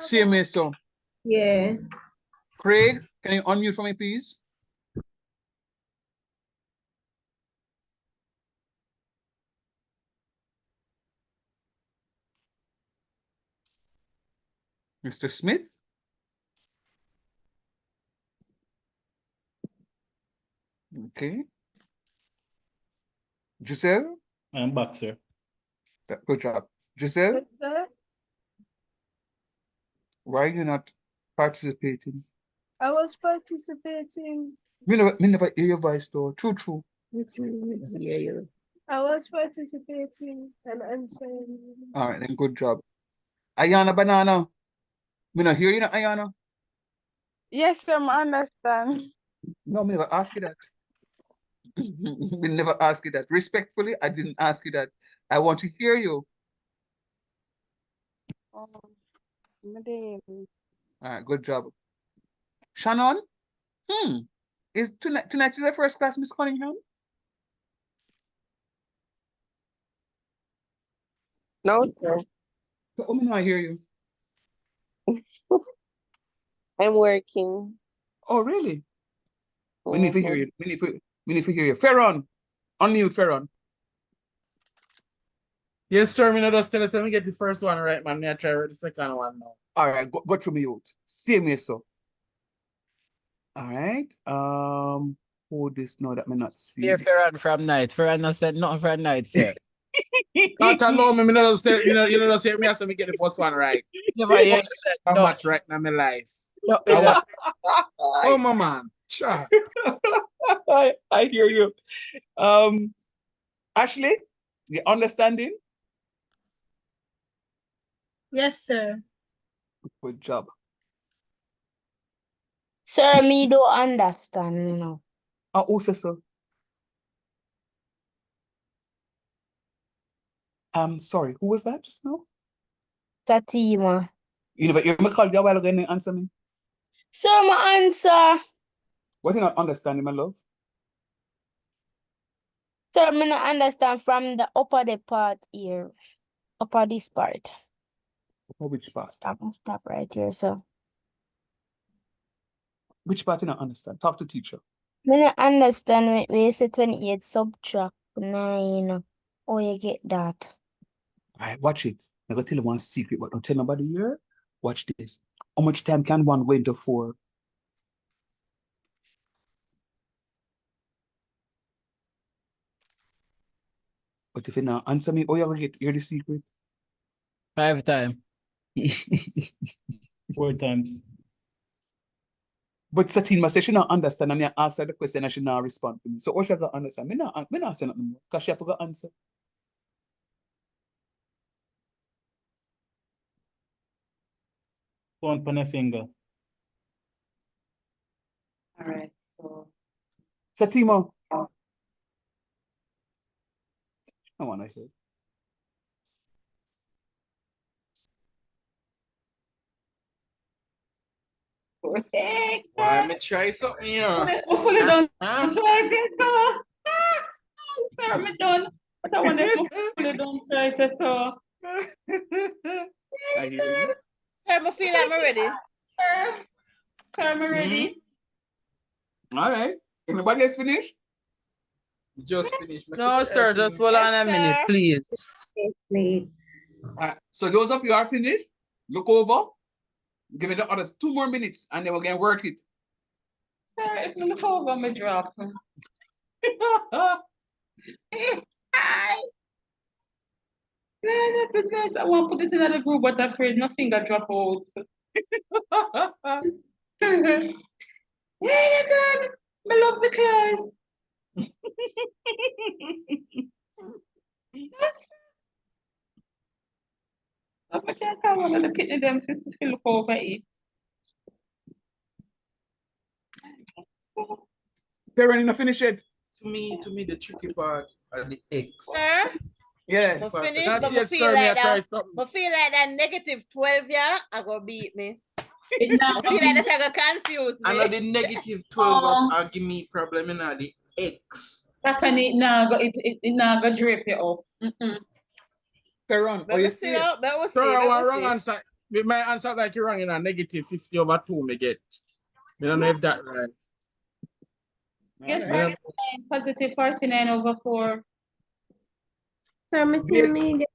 See me, so. Yeah. Craig, can you unmute for me, please? Mr. Smith? Okay. Giselle? I'm back, sir. Good job. Giselle? Why are you not participating? I was participating. Me never hear your voice though. True. I was participating and answering. All right, then good job. Ayana Banana. Me not hear you, Ayana. Yes, sir, I understand. No, me never ask you that. Me never ask you that. Respectfully, I didn't ask you that. I want to hear you. Oh, madam. All right, good job. Shannon? Is tonight is the first class, Miss Cunningham? No, sir. So, I hear you. I'm working. Oh, really? We need to hear you. We need to hear you. Ferron, unmute Ferron. Yes, sir. Me not just tell us let me get the first one right, man. Me I try the second one now. All right, go through me out. See me so. All right. Who this now that me not see? Here, Ferran from night. Ferran not said nothing from night, sir. Can't allow me. Me not just tell you know just say me has to me get the first one right. Never hear you said how much right now my life. No, oh my man. Sure. I hear you. Ashley, you understanding? Yes, sir. Good job. Sir, me don't understand, you know. Also, sir. Sorry, who was that just now? Tatima. You never hear me call you a while ago and you answer me? Sir, my answer. What you not understanding, my love? Sir, I not understand from the upper the part here. Upper this part. Oh, which part? Stop right here, so. Which part you not understand? Talk to teacher. I not understand when you say 28 subtract 9. Oh, you get that. All right, watch it. I'm gonna tell you one secret, but don't tell nobody here. Watch this. How much time can 1 go into 4? But if you not answer me, oh, you gonna hear the secret? 5 times. 4 times. But Satima said she not understand and I ask her the question and she not respond to me. So what she gonna understand? Me not say nothing more because she have to answer. One on a finger. All right, so. Satima. I wanna hear. Correct. Why me try something here? Fully done. Try this, so. Sir, me done. But I wonder if I fully done try this, so. I hear you. Sir, I feel like I'm ready. Sir, I'm ready. All right. Everybody else finished? Just finished. No, sir, just hold on a minute, please. Yes, please. All right. So those of you are finished, look over. Give it the others 2 more minutes and then we're gonna work it. Sir, if you look over, me drop. Yeah, goodness. I want to put it in the group, but I'm afraid my finger drop out. Yeah, God. I love the class. I can't tell one of the kidney them to look over it. Karen, you finish it. To me, the tricky part are the X. Sir? Yeah. I finish, but I feel like that. I feel like that -12, yeah, I go beat me. I feel like that I go confuse me. I know the -12 are give me problem in the X. Definitely, it now go drape you up. Karen, But we see. Sir, I wrong answer. My answer like you're wrong in a -50/2 me get. I don't know if that right. Yes, right. Positive 49 over 4. Sir, me Bailey, tell me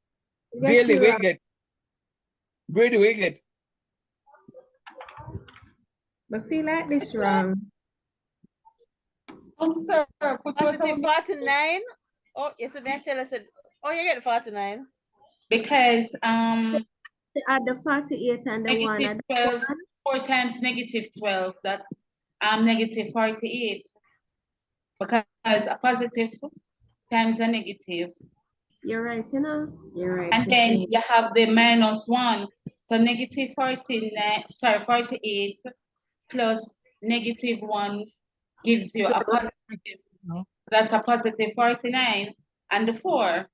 Bailey, we get. Brady, we get. I feel like this wrong. Sir, positive 49. Oh, yes, then tell us. Oh, you get 49. Because to add the 48 and the negative 1. 12, 4 times -12. That's negative 48. Because a positive times a negative. You're right, you know. You're right. And then you have the -1. So negative 48 plus -1 gives you a positive. That's a positive 49 and the 4.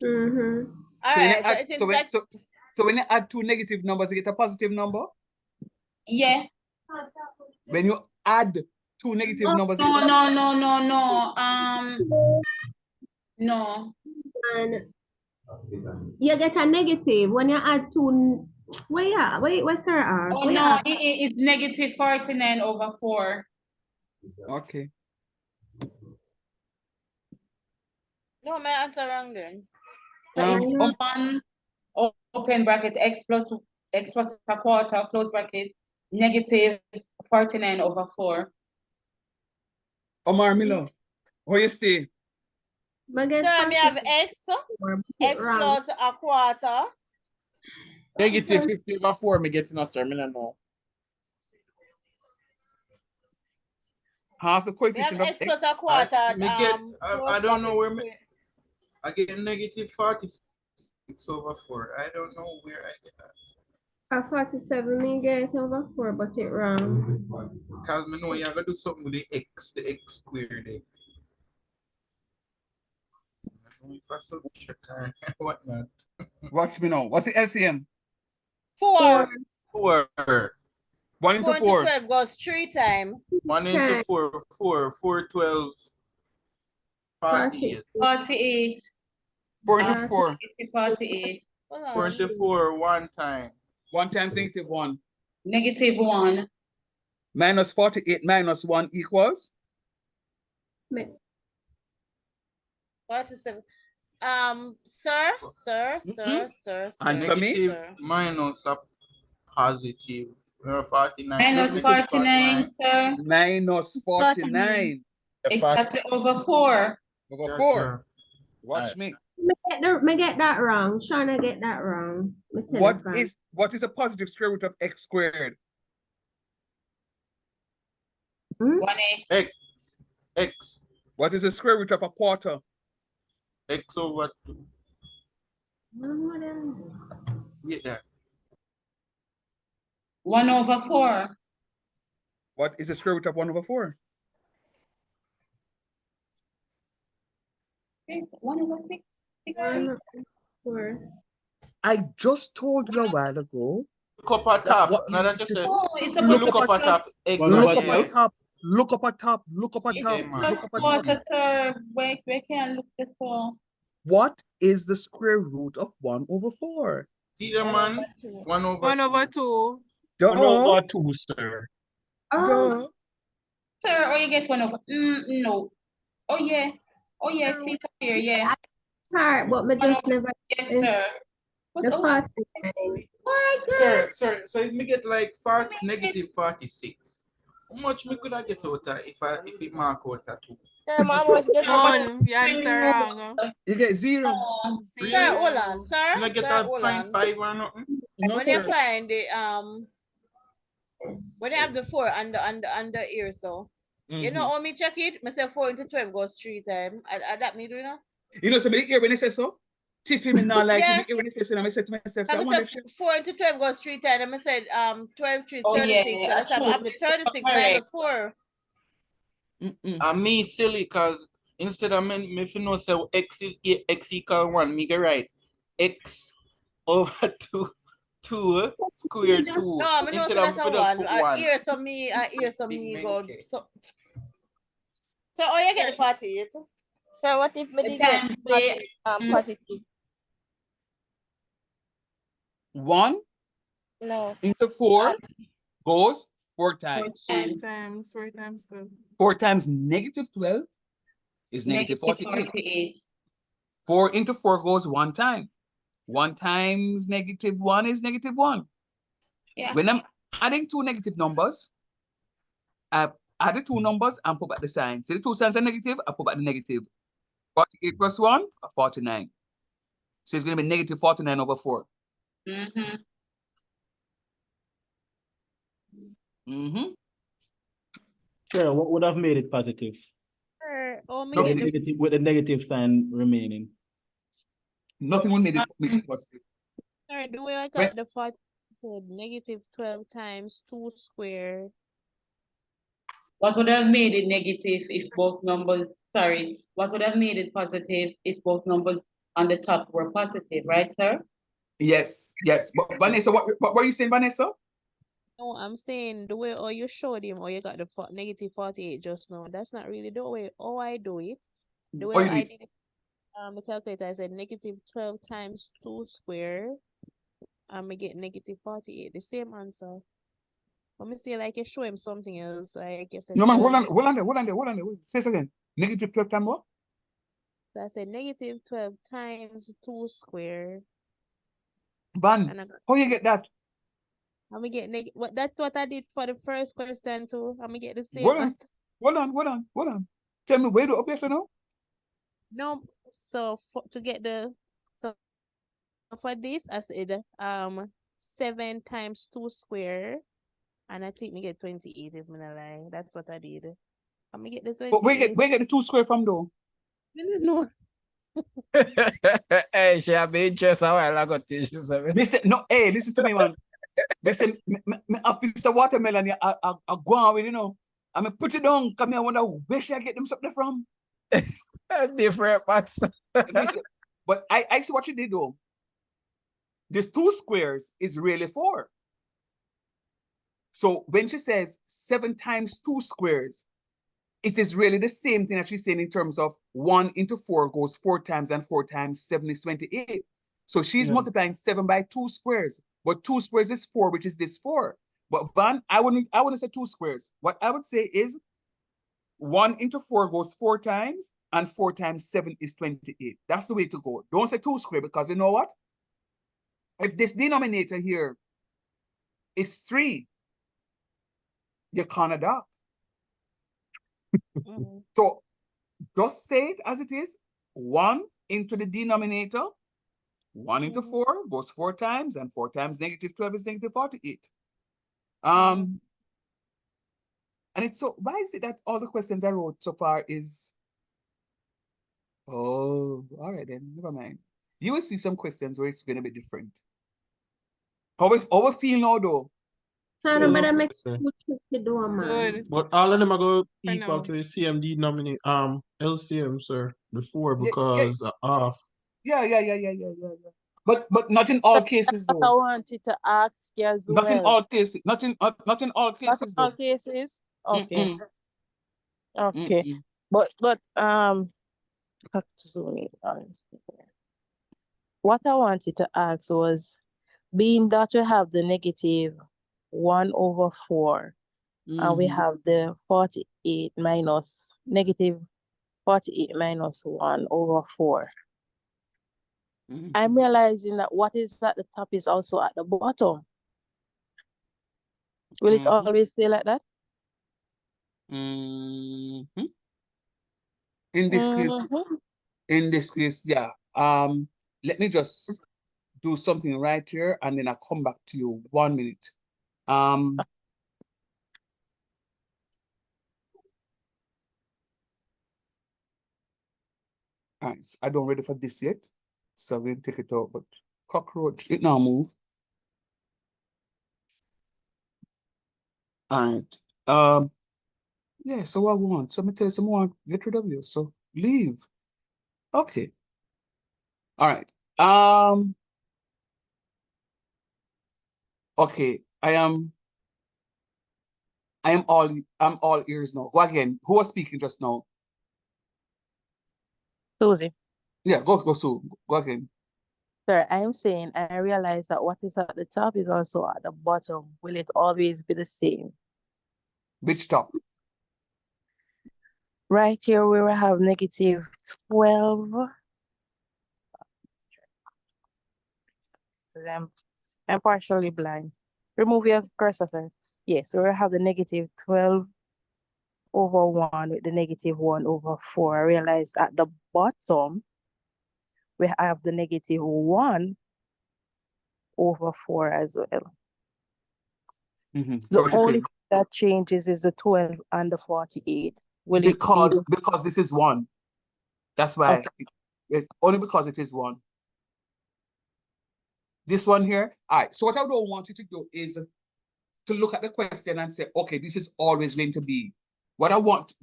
Mm-hmm. All right. So when you add 2 negative numbers, you get a positive number? Yeah. When you add 2 negative numbers, No. No. And you get a negative when you add 2. What's her? Oh no, it's negative 49 over 4. Okay. No, my answer wrong then. So 1 open bracket x plus a quarter close bracket negative 49 over 4. Omar Milo, where you stay? So me have x plus a quarter. -50/4 me getting a sir, me don't know. Half the coefficient of x plus a quarter. I don't know where I get -46 over 4. I don't know where I get that. A 47 me get over 4, but it wrong. Because I know you have to do something with the x squared there. If I subtract and whatnot. Watch me now. What's the LCM? 4. 4. 1 into 4 into 4. 12 goes 3 times. 1 into 4, 4 12, 48. 48. 4 into 4. 48. 4 into 4, 1 time. 1 times -1. -1. Minus 48 minus 1 equals? 47. Sir. Answer me. Sir. Minus a positive. 49. Minus 49, sir. Minus 49. Exactly over 4. Over 4. Watch me. Me get that wrong. Shauna get that wrong. What is a positive square root of x squared? 1x. X. What is the square root of a quarter? X over 2. Get that. 1 over 4. What is the square root of 1 over 4? 1 over 6. 4. I just told you a while ago. Look up at top. Now that you said, it's look up at top. Look up at top. Look up at top. Look up at top. Plus quarter, sir. We can't look this one. What is the square root of 1 over 4? See the man? 1 over 1 over 2. Duh. 1 over 2, sir. Duh. Sir, or you get 1 over. No. Oh yeah. Oh yeah. Click up here. Yeah. Hard, but me just never. Yes, sir. The first What? Sir, so if me get like negative 46, how much me could I get out of if it mark out at 2? Sir, mom was getting one. You answer wrong. You get 0. Sir, hold on. Sir, Can I get sir, a hold on. 0.5 or nothing? No, When you sir. find the when you have the 4 under here, so you know how me check it? Me say 4 into 12 goes 3 times. That me do, you know? You know, somebody here when they say so. Tiffy me not like me here when they say so. I say to myself, so I wonder if she... 4 into 12 goes 3 times. And I said 12 3 is 36. Oh, yeah, So let's have the 36 minus 4. And me silly because instead of me if you know say x equal 1, me get right. X over 2 square 2. No, I know Instead so of that just put 1. I hear some me go. So oh, you get the 48. So what if me did get positive? 1 No. into 4 goes 4 times. 4 times 2. 4 times -12 is negative 48. 4 into 4 goes 1 time. 1 times -1 is -1. Yeah. When I'm adding 2 negative numbers, I add the 2 numbers and put back the sign. See the 2 signs are negative, I put back the negative. 48 plus 1, 49. So it's going to be negative 49 over 4. Sure, what would have made it positive? Sure. Oh, With the negative sign remaining. Nothing will make it positive. Sir, the way I got the 40 said negative 12 times 2 squared. What would have made it negative if both numbers, what would have made it positive if both numbers on the top were positive, right, sir? Yes. But Vanessa, what were you saying, Vanessa? No, I'm saying the way you showed him or you got the negative 48 just now. That's not really the way I do it. The way I did it, the calculator, I said negative 12 times 2 squared. And we get negative 48. The same answer. Let me see, like you show him something else. I guess. No, man, hold on there. Say it again. Negative 12 times what? So I said negative 12 times 2 squared. Van, how you get that? And we get that's what I did for the first question too. And we get the same. Hold on. Tell me where to up here so now? No, so to get for this I said 7 times 2 squared. And I think me get 28 if I'm not lie. That's what I did. And me get the 28. But where get the 2 squared from though? No. Hey, she have been interested a while ago. Listen, listen to me, man. Listen, me a piece of watermelon I go on with, you know. I mean, put it down, come here, I wonder where should I get them something from? Different parts. Listen, but I see what you did though. This 2 squares is really 4. So when she says 7 times 2 squares, it is really the same thing that she's saying in terms of 1 into 4 goes 4 times, and 4 times 7 is 28. So she's multiplying 7 by 2 squares. But 2 squares is 4, which is this 4. But Van, I wouldn't say 2 squares. What I would say is 1 into 4 goes 4 times, and 4 times 7 is 28. That's the way to go. Don't say 2 square, because you know what? If this denominator here is 3, you can't adopt. So just say it as it is. 1 into the denominator. 1 into 4 goes 4 times, and 4 times -12 is -48. And it's so, why is it that all the questions I wrote so far is, oh, all right then, never mind. You will see some questions where it's going to be different. How we feel now though? So nobody makes to do, man. But all of them are going to equal to the same denominator, LCM, sir, the 4, because of. Yeah. But not in all cases though. I wanted to ask you as well. Not in all cases. Not in all cases though. Not all cases. Okay. Mm-mm. Okay. Mm-mm. But what I wanted to ask was, being that we have the -1/4, and we have the 48 minus -1/4. I'm realizing that what is at the top is also at the bottom. Will it always stay like that? In this case, yeah. Let me just do something right here, and then I'll come back to you. 1 minute. All right, so I don't ready for this yet, so we'll take it out. But cockroach, it now move. All right. Yeah, so what I want. So let me tell you some more. Get rid of you. So leave. Okay. All right. Okay. I'm all ears now. Go again. Who was speaking just now? Susie. Yeah, go Sue. Go again. Sir, I'm saying I realize that what is at the top is also at the bottom. Will it always be the same? Which top? Right here we will have -12. I'm partially blind. Remove your cursor, sir. Yes, we will have the -12/1 with the -1/4. I realize at the bottom we have the -1/4 as well. The only thing that changes is the 12 and the 48. Will it be because this is 1. That's why. Okay. Only because it is 1. This one here. All right. So what I don't want you to do is to look at the question and say, okay, this is always going to be. What I want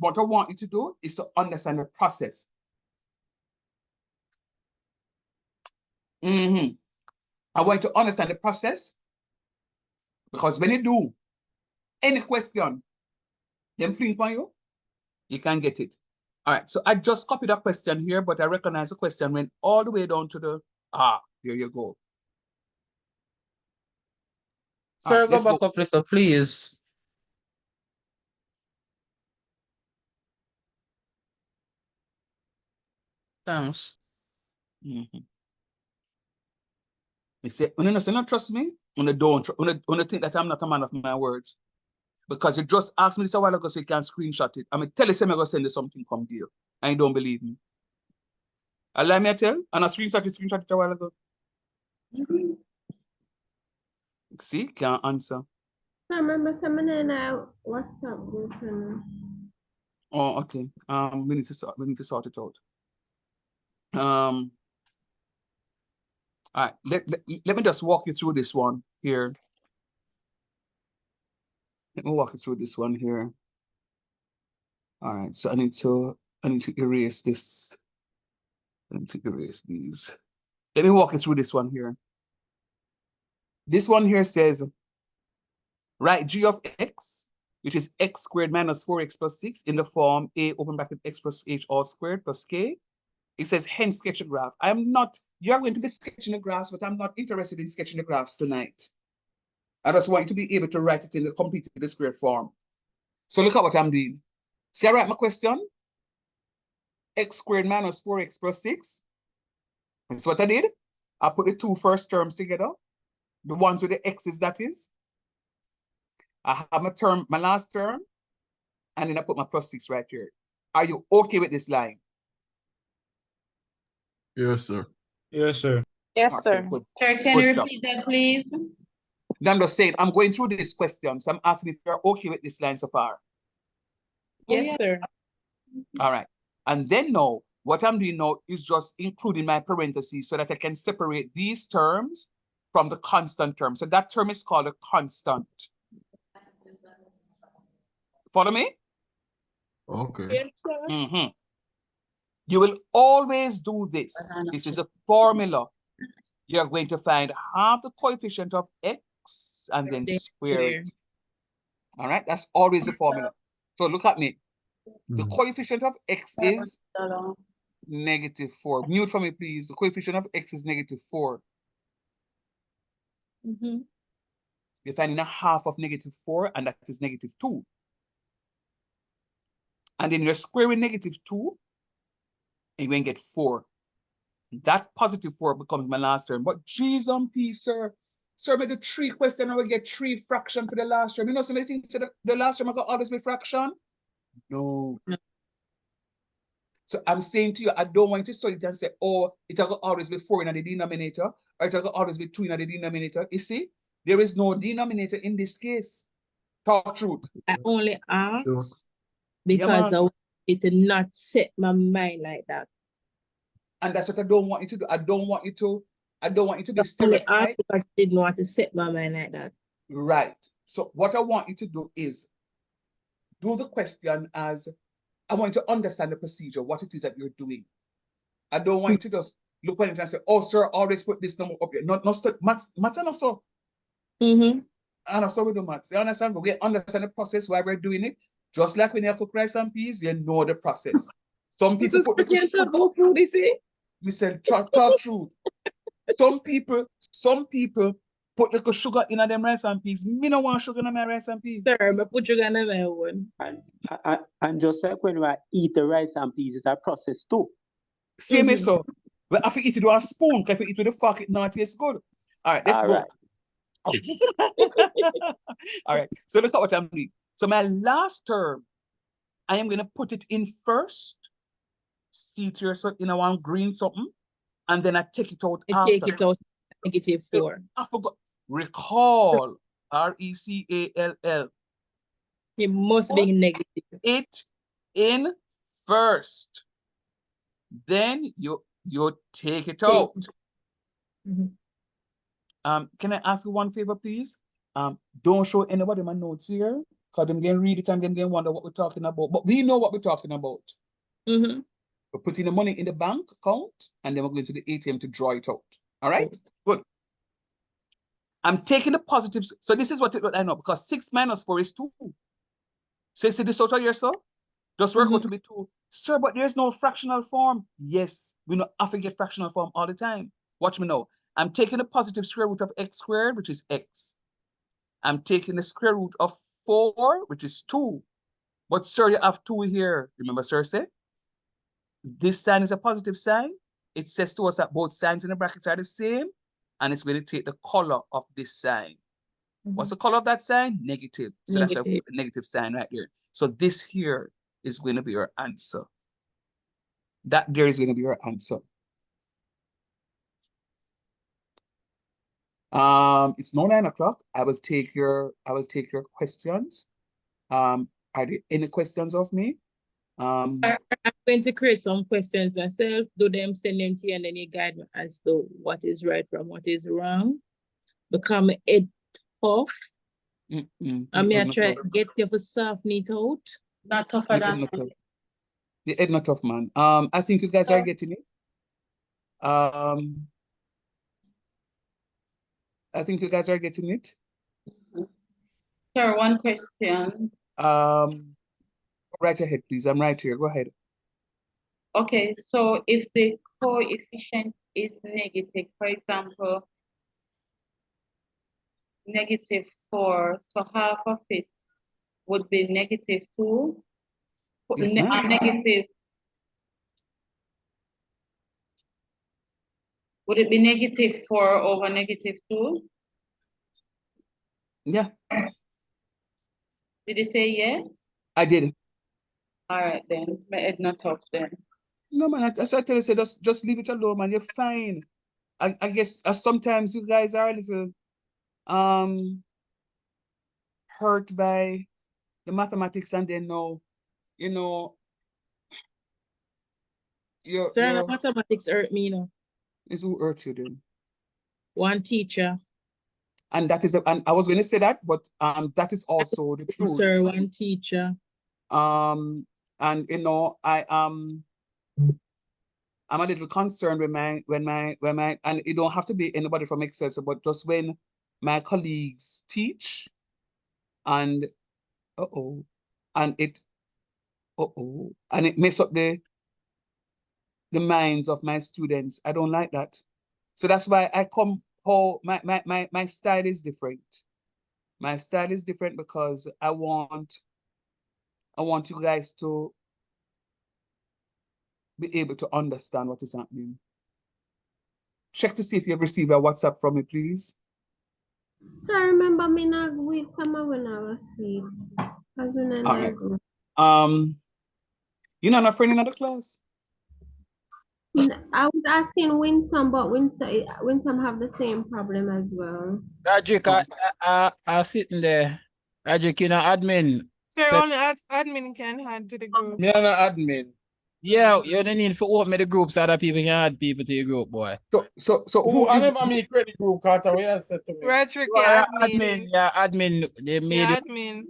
you to do is to understand the process. I want you to understand the process, because when you do any question, them fling on you, you can get it. All right, so I just copied a question here, but I recognize the question went all the way down to the, there you go. Sir, go back up, little, please. Thanks. You say, when you not trust me, when you don't think that I'm not a man of my words. Because you just asked me this a while ago, so you can screenshot it. I mean, tell you, I'm going to send you something from here, and you don't believe me. Allow me to tell, and I screenshot it a while ago. See, can't answer. I remember someone in a WhatsApp group. Oh, okay. We need to sort it out. All right. Let me just walk you through this one here. Let me walk you through this one here. All right. So I need to erase this. I need to erase these. Let me walk you through this one here. This one here says, write g of x, which is x squared minus 4x plus 6 in the form a open bracket x plus h all squared plus k. It says, hence sketch a graph. You're going to be sketching the graphs, but I'm not interested in sketching the graphs tonight. I just want you to be able to write it in the completely squared form. So look at what I'm doing. See, I write my question, x squared minus 4x plus 6. That's what I did. I put the two first terms together, the ones with the x's, that is. I have my last term, and then I put my plus 6 right here. Are you okay with this line? Yes, sir. Yes, sir. Yes, sir. Sir, can you repeat that, please? I'm just saying, I'm going through this question, so I'm asking if you're okay with this line so far. Yes, sir. All right. And then now, what I'm doing now is just including my parentheses so that I can separate these terms from the constant term. So that term is called a constant. Follow me? Okay. Yes, sir. You will always do this. This is a formula. You're going to find half the coefficient of x and then square it. All right, that's always the formula. So look at me. The coefficient of x is -4. Mute for me, please. The coefficient of x is -4. You're finding a half of -4, and that is -2. And then you're squaring -2, and you're going to get 4. That +4 becomes my last term. But G's on P, sir. Sir, make the 3 question, I will get 3 fraction for the last term. You know, so many things said the last term I got always be fraction. No. So I'm saying to you, I don't want you to study it and say, oh, it will always be 4 in the denominator, or it will always be 2 in the denominator. You see, there is no denominator in this case. Talk truth. I only asked Sure. because Yeah, I want it to not set my mind like that. And that's what I don't want you to do. I don't want you to be I only asked stereotyped. because I didn't want to set my mind like that. Right. So what I want you to do is do the question as I want you to understand the procedure, what it is that you're doing. I don't want you to just look at it and say, oh, sir, always put this number up here. Not maths and also. And also with the maths. You understand? But we understand the process why we're doing it. Just like when you cook rice and peas, you know the process. Some people put the go through this. We said talk truth. Some people put little sugar in them rice and peas. Me no want sugar in my rice and peas. Sir, but put sugar in my one. And just like when we eat the rice and peas, it's a process too. Same as so. But if you eat it with a spoon, if you eat with a fork, it not taste good. All right, let's go. All right, so look at what I'm doing. So my last term, I am going to put it in first. See it here, so in a one green something, and then I take it out after. Take it out, -4. I forgot. Recall, R-E-C-A-L-L. It must be negative. It in first. Then you take it out. Can I ask you one favor, please? Don't show anybody my notes here, because them can read it and them can wonder what we're talking about. But we know what we're talking about. We're putting the money in the bank account, and then we're going to the ATM to draw it out. All right? Good. I'm taking the positives. So this is what I know, because 6 minus 4 is 2. So you see this out here, sir? Just work out to be 2. Sir, but there's no fractional form. Yes, we don't have to get fractional form all the time. Watch me now. I'm taking the positive square root of x squared, which is x. I'm taking the square root of 4, which is 2. But sir, you have 2 here. Remember, sir said? This sign is a positive sign. It says to us that both signs in the brackets are the same, and it's going to take the color of this sign. What's the color of that sign? Negative. So that's a negative sign right there. So this here is going to be your answer. That there is going to be your answer. It's now 9 o'clock. I will take your questions. Are there any questions of me? I'm going to create some questions myself, do them, send them to you, and then you guide me as to what is right from what is wrong. Become it tough. I mean, I try to get you for soften it out. Not tougher than the head not tough, man. I think you guys are getting it. I think you guys are getting it. Sir, one question. Right ahead, please. I'm right here. Go ahead. Okay, so if the coefficient is negative, for example, -4, so half of it would be -2. Yes, ma'am. Would it be -4 over -2? Yeah. Did you say yes? I did. All right then, my head not tough then. No, man, that's what I tell you, say, just leave it alone, man. You're fine. I guess sometimes you guys are a little hurt by the mathematics, and then now, you know, Sir, mathematics hurt me, you know. Is who hurt you then? One teacher. And that is, and I was going to say that, but that is also the truth. Sir, one teacher. And you know, I'm a little concerned when my, and it don't have to be anybody from Excel, but just when my colleagues teach, and and it messes up the minds of my students. I don't like that. So that's why I come, my style is different. My style is different because I want you guys to be able to understand what is happening. Check to see if you have received a WhatsApp from me, please. So I remember me not with someone when I was asleep. All right. You're not a friend in another class? I was asking Winsome, but Winsome have the same problem as well. Roderick, I sitting there. Roderick, you know, admin. Sir, So, only admin can add to the group. me no admin. Yeah, you don't need to open the group so other people can add people to your group, boy. So who is never me credit group Carter? What you said to me? Roderick, Yeah, admin. Yeah, admin. They made Yeah, it. admin.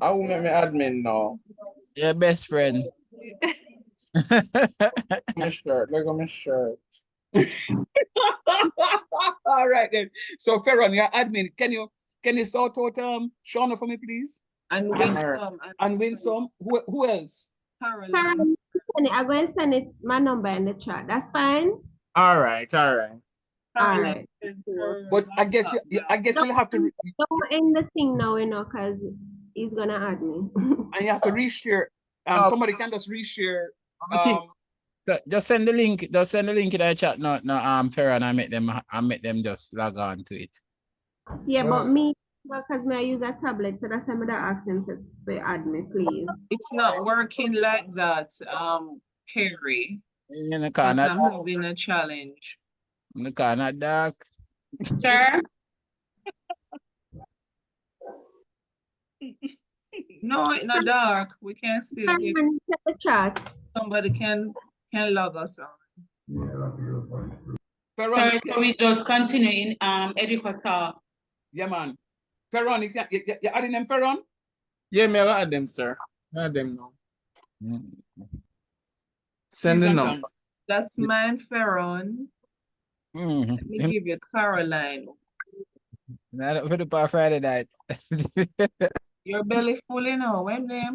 I will make me admin now. Your best friend. My shirt. Look at my shirt. All right then. So Ferron, you're admin. Can you sort out Shauna for me, please? And Winsome. Who else? I'm going to send it my number in the chat. That's fine. All right. All right. But I guess you'll have to Don't end the thing now, you know, because he's gonna add me. and you have to reshare. Somebody can just reshare. Just send the link. Just send the link in the chat. No, Ferron, I make them just log on to it. Yeah, but me, because I use a tablet, so that's why I'm gonna ask him to add me, please. It's not working like that, Perry. In the Because corner. I'm having a challenge. In the corner, dark. Sure. No, it's not dark. We can still get the chat. Somebody can log us on. Sorry, so we just continue in Edicosol. Yeah, man. Ferron, you adding them, Ferron? Yeah, me I add them, sir. I add them now. Send the number. That's mine, Ferron. Let me give you Caroline. Not for the Friday night. Your belly full, you know, when them.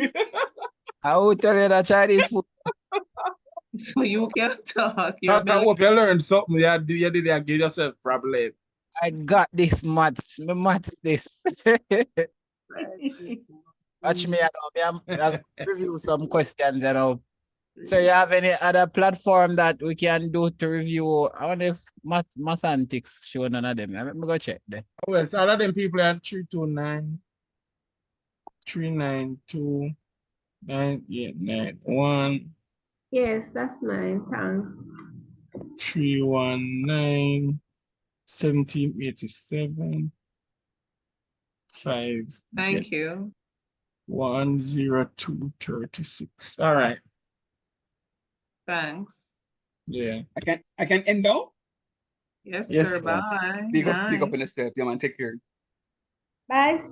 I will tell you that Chinese food. So you can talk. I hope you learned something. You did give yourself problem. I got this maths. My maths this. Watch me, I'll review some questions, you know. So you have any other platform that we can do to review? I wonder if Mathematics show none of them. Let me go check there. Well, so a lot of them people are 329, 392, 9891. Yes, that's mine. Thanks. 319, 1787, 5. Thank you. 10236. All right. Thanks. Yeah. I can end now? Yes, Yes, sir. sir. Bye. Big up in the step. Yeah, man. Take care. Bye, sir.